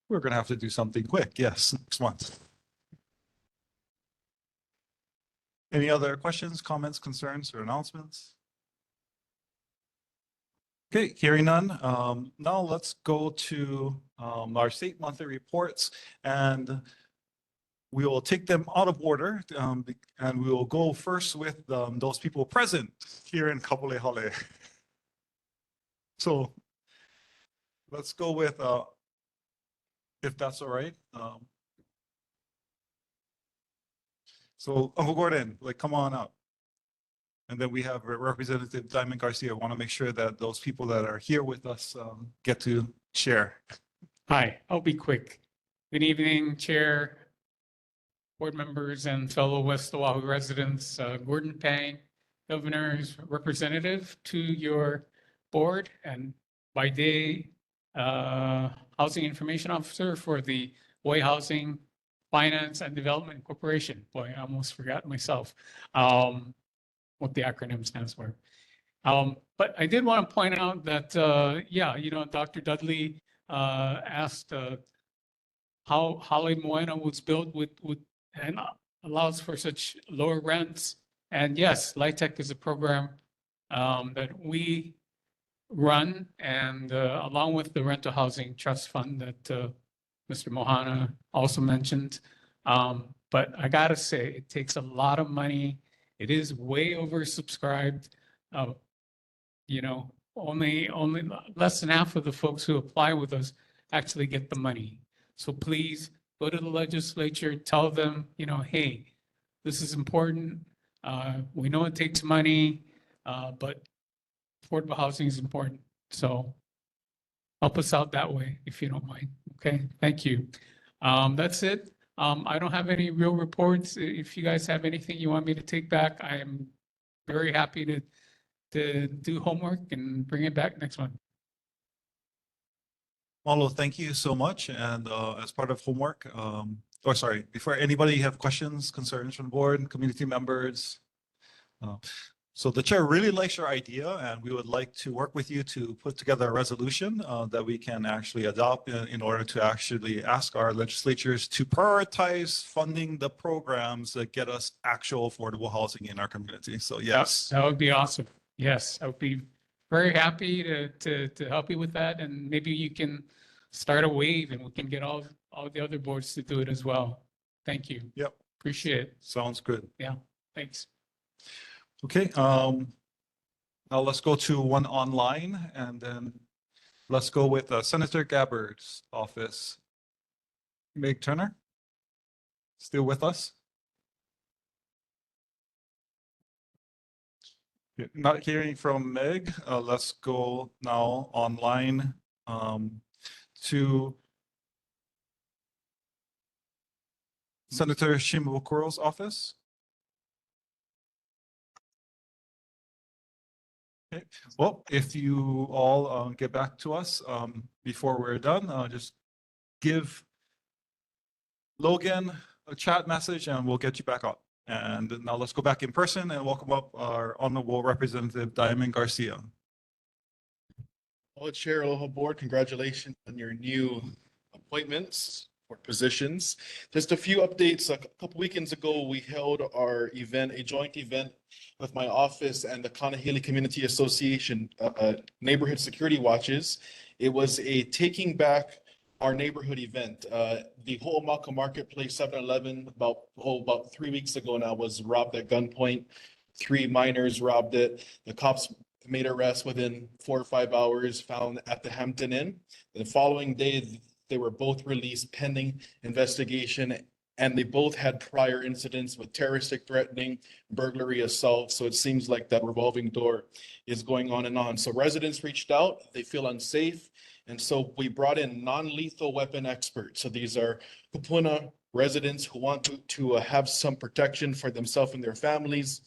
[SPEAKER 1] We're going to have to do something quick. Yes, next month. Any other questions, comments, concerns, or announcements? Okay, hearing none. Now let's go to our state monthly reports, and we will take them out of order, and we will go first with those people present here in Kapolei, Hale. So let's go with, if that's all right. So Uncle Gordon, like, come on up. And then we have Representative Diamond Garcia. I want to make sure that those people that are here with us get to share.
[SPEAKER 2] Hi, I'll be quick. Good evening, Chair, board members, and fellow West Oahu residents. Gordon Pang, Governor's representative to your board, and by day, Housing Information Officer for the Hawaii Housing Finance and Development Corporation. Boy, I almost forgot myself what the acronym stands for. But I did want to point out that, yeah, you know, Dr. Dudley asked how Hale Moana was built with and allows for such lower rents. And yes, LIHTC is a program that we run, and along with the Rental Housing Trust Fund that Mr. Mohana also mentioned. But I gotta say, it takes a lot of money. It is way oversubscribed. You know, only less than half of the folks who apply with us actually get the money. So please go to the legislature, tell them, you know, hey, this is important. We know it takes money, but affordable housing is important. So help us out that way, if you don't mind. Okay, thank you. That's it. I don't have any real reports. If you guys have anything you want me to take back, I am very happy to do homework and bring it back next month.
[SPEAKER 1] Malo, thank you so much. And as part of homework, oh, sorry, before anybody have questions, concerns from the board, community members. So the chair really likes your idea, and we would like to work with you to put together a resolution that we can actually adopt in order to actually ask our legislatures to prioritize funding the programs that get us actual affordable housing in our community. So yes.
[SPEAKER 2] That would be awesome. Yes, I would be very happy to help you with that, and maybe you can start a wave and we can get all the other boards to do it as well. Thank you.
[SPEAKER 1] Yep.
[SPEAKER 2] Appreciate it.
[SPEAKER 1] Sounds good.
[SPEAKER 2] Yeah, thanks.
[SPEAKER 1] Okay, now let's go to one online, and then let's go with Senator Gabbard's office. Meg Turner, still with us? Not hearing from Meg. Let's go now online to Senator Shimabukuro's office. Okay. Well, if you all get back to us before we're done, just give Logan a chat message and we'll get you back up. And now let's go back in person and welcome up our Honorable Representative Diamond Garcia.
[SPEAKER 3] Hello, Chair, aloha board. Congratulations on your new appointments or positions. Just a few updates. A couple weekends ago, we held our event, a joint event with my office and the Hale Community Association Neighborhood Security Watches. It was a taking back our neighborhood event. The Ho'omaka Marketplace 7-Eleven about 3 weeks ago now was robbed at gunpoint. 3 minors robbed it. The cops made arrests within 4 or 5 hours, found at the Hampton Inn. The following day, they were both released pending investigation, and they both had prior incidents with terroristic threatening, burglary, assault. So it seems like that revolving door is going on and on. So residents reached out, they feel unsafe. And so we brought in non-lethal weapon experts. So these are Kupuna residents who want to have some protection for themselves and their families.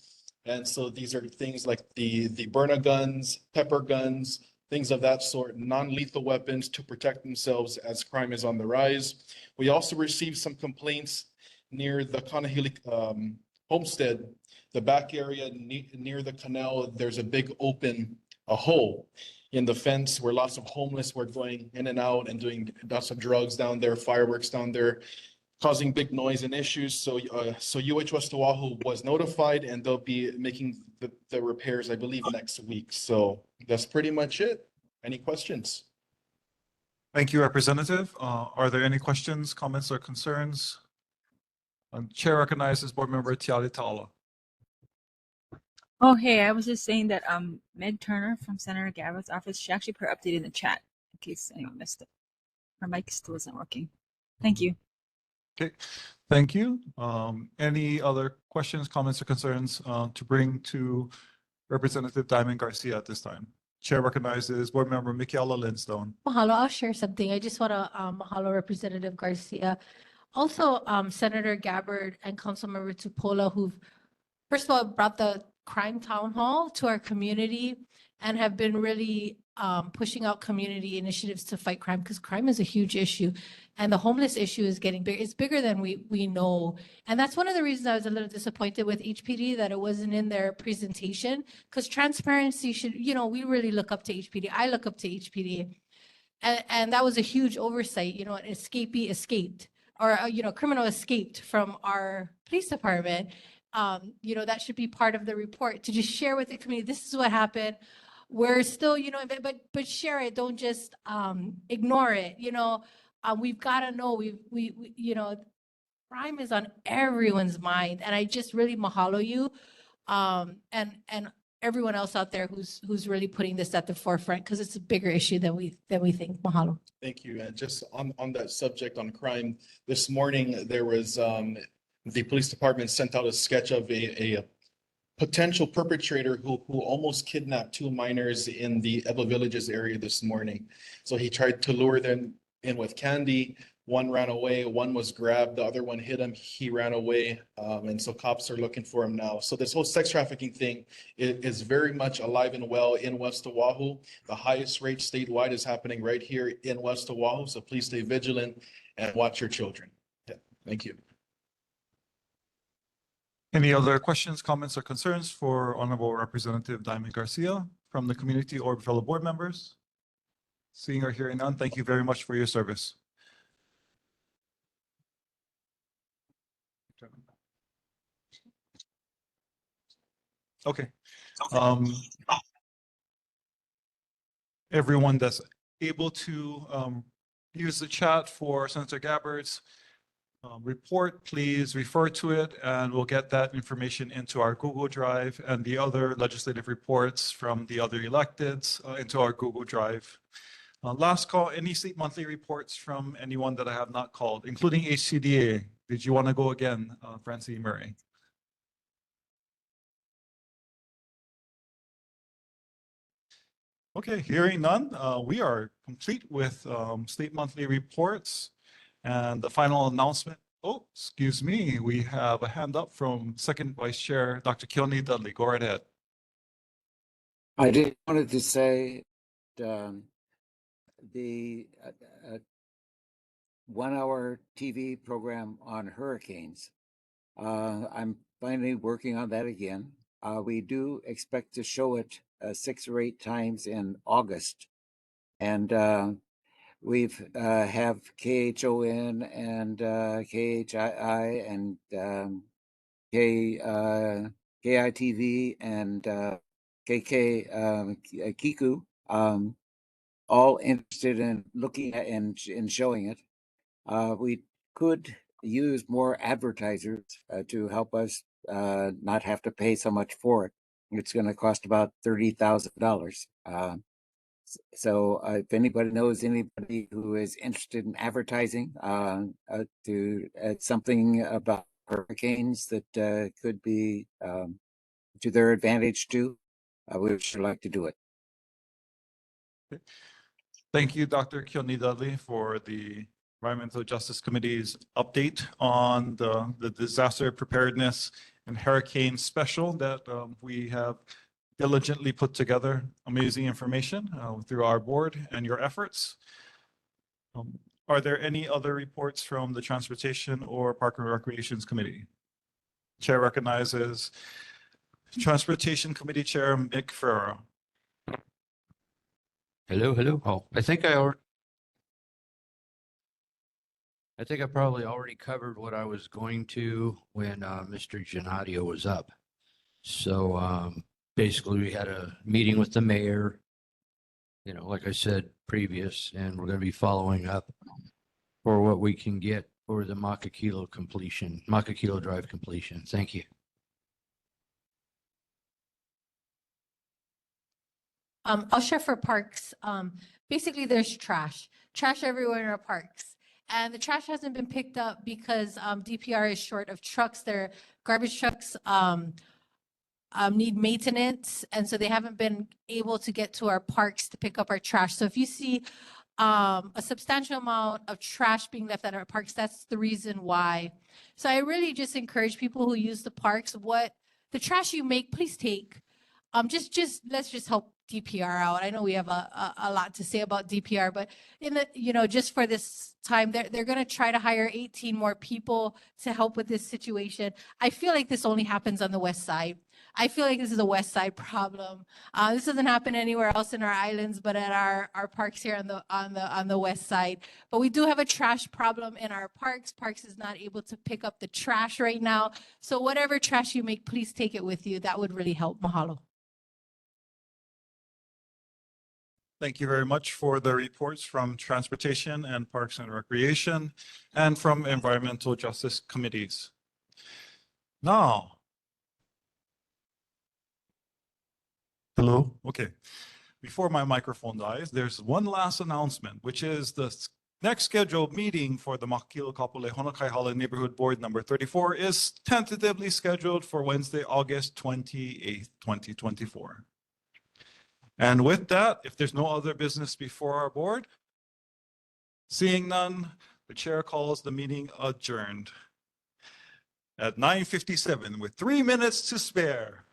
[SPEAKER 3] And so these are things like the burner guns, pepper guns, things of that sort, non-lethal weapons to protect themselves as crime is on the rise. We also received some complaints near the Kanahili homestead, the back area near the canal. There's a big open hole in the fence where lots of homeless were going in and out and doing lots of drugs down there, fireworks down there, causing big noise and issues. So UH West Oahu was notified, and they'll be making the repairs, I believe, next week. So that's pretty much it. Any questions?
[SPEAKER 1] Thank you, Representative. Are there any questions, comments, or concerns? Chair recognizes Board Member Tiali Ta'ala.
[SPEAKER 10] Oh, hey, I was just saying that Meg Turner from Senator Gabbard's office, she actually put her update in the chat in case anyone missed it. Her mic still isn't working. Thank you.
[SPEAKER 1] Okay, thank you. Any other questions, comments, or concerns to bring to Representative Diamond Garcia at this time? Chair recognizes Board Member Michaela Lindstone.
[SPEAKER 7] Mahalo. I'll share something. I just want to mahalo Representative Garcia. Also, Senator Gabbard and Councilmember Tupola, who've, first of all, brought the crime town hall to our community and have been really pushing out community initiatives to fight crime, because crime is a huge issue. And the homeless issue is getting bigger. It's bigger than we know. And that's one of the reasons I was a little disappointed with HPD that it wasn't in their presentation, because transparency should, we really look up to HPD. I look up to HPD. And that was a huge oversight. An escapee escaped, or a criminal escaped from our police department. That should be part of the report, to just share with the community, this is what happened. We're still, but share it. Don't just ignore it. We've got to know, crime is on everyone's mind. And I just really mahalo you and everyone else out there who's really putting this at the forefront, because it's a bigger issue than we think. Mahalo.
[SPEAKER 3] Thank you. And just on that subject on crime, this morning there was the police department sent out a sketch of a potential perpetrator who almost kidnapped 2 minors in the Eva Villages area this morning. So he tried to lure them in with candy. One ran away, one was grabbed, the other one hit him, he ran away. And so cops are looking for him now. So this whole sex trafficking thing is very much alive and well in West Oahu. The highest rate statewide is happening right here in West Oahu. So please stay vigilant and watch your children. Yeah, thank you.
[SPEAKER 1] Any other questions, comments, or concerns for Honorable Representative Diamond Garcia from the community or fellow board members? Seeing or hearing none, thank you very much for your service. Okay. Everyone that's able to use the chat for Senator Gabbard's report, please refer to it, and we'll get that information into our Google Drive, and the other legislative reports from the other electeds into our Google Drive. Last call, any state monthly reports from anyone that I have not called, including HCDA. Did you want to go again, Francine Murray? Okay, hearing none, we are complete with state monthly reports. And the final announcement, oh, excuse me, we have a hand up from Second Vice Chair, Dr. Keone Dudley. Go right ahead.
[SPEAKER 9] I did wanted to say the 1-hour TV program on hurricanes I'm finally working on that again. We do expect to show it 6 or 8 times in August. And we've have KHON and KHII and KITV and KK Kiku, all interested in looking at and in showing it. We could use more advertisers to help us not have to pay so much for it. It's going to cost about $30,000. So if anybody knows anybody who is interested in advertising to something about hurricanes that could be to their advantage too, we would sure like to do it.
[SPEAKER 1] Thank you, Dr. Keone Dudley, for the Environmental Justice Committee's update on the disaster preparedness and hurricane special that we have diligently put together. Amazing information through our board and your efforts. Are there any other reports from the Transportation or Park and Recreations Committee? Chair recognizes Transportation Committee Chair Mick Farrow.
[SPEAKER 6] Hello. Oh, I think I probably already covered what I was going to when Mr. Genadio was up. So basically, we had a meeting with the mayor, like I said previous, and we're going to be following up for what we can get for the Makakilo Drive completion. Thank you.
[SPEAKER 7] I'll share for parks. Basically, there's trash everywhere in our parks. And the trash hasn't been picked up because DPR is short of trucks. Their garbage trucks need maintenance. And so they haven't been able to get to our parks to pick up our trash. So if you see a substantial amount of trash being left at our parks, that's the reason why. So I really just encourage people who use the parks, the trash you make, please take. Let's just help DPR out. I know we have a lot to say about DPR, but just for this time, they're going to try to hire 18 more people to help with this situation. I feel like this only happens on the west side. I feel like this is a west side problem. This doesn't happen anywhere else in our islands, but at our parks here on the west side. But we do have a trash problem in our parks. Parks is not able to pick up the trash right now. So whatever trash you make, please take it with you. That would really help. Mahalo.
[SPEAKER 1] Thank you very much for the reports from Transportation and Parks and Recreation and from Environmental Justice Committees. Now, hello? Okay. Before my microphone dies, there's one last announcement, which is the next scheduled meeting for the Makakilo Kapolei Honokai Hale Neighborhood Board number 34 is tentatively scheduled for Wednesday, August 28th, 2024. And with that, if there's no other business before our board, seeing none, the chair calls the meeting adjourned at 9:57 with 3 minutes to spare.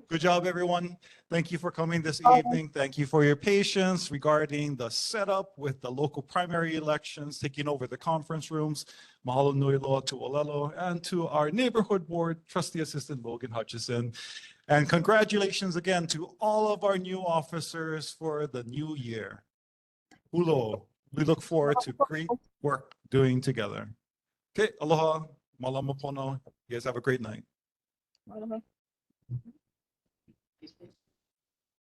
[SPEAKER 1] Good job, everyone. Thank you for coming this evening. Thank you for your patience regarding the setup with the local primary elections, taking over the conference rooms. Mahalo nui loa to Olelo and to our neighborhood board, trustee assistant Logan Hutchison. And congratulations again to all of our new officers for the new year. Ulo, we look forward to great work doing together. Okay, aloha, malama pono. You guys have a great night.
[SPEAKER 10] Aloha.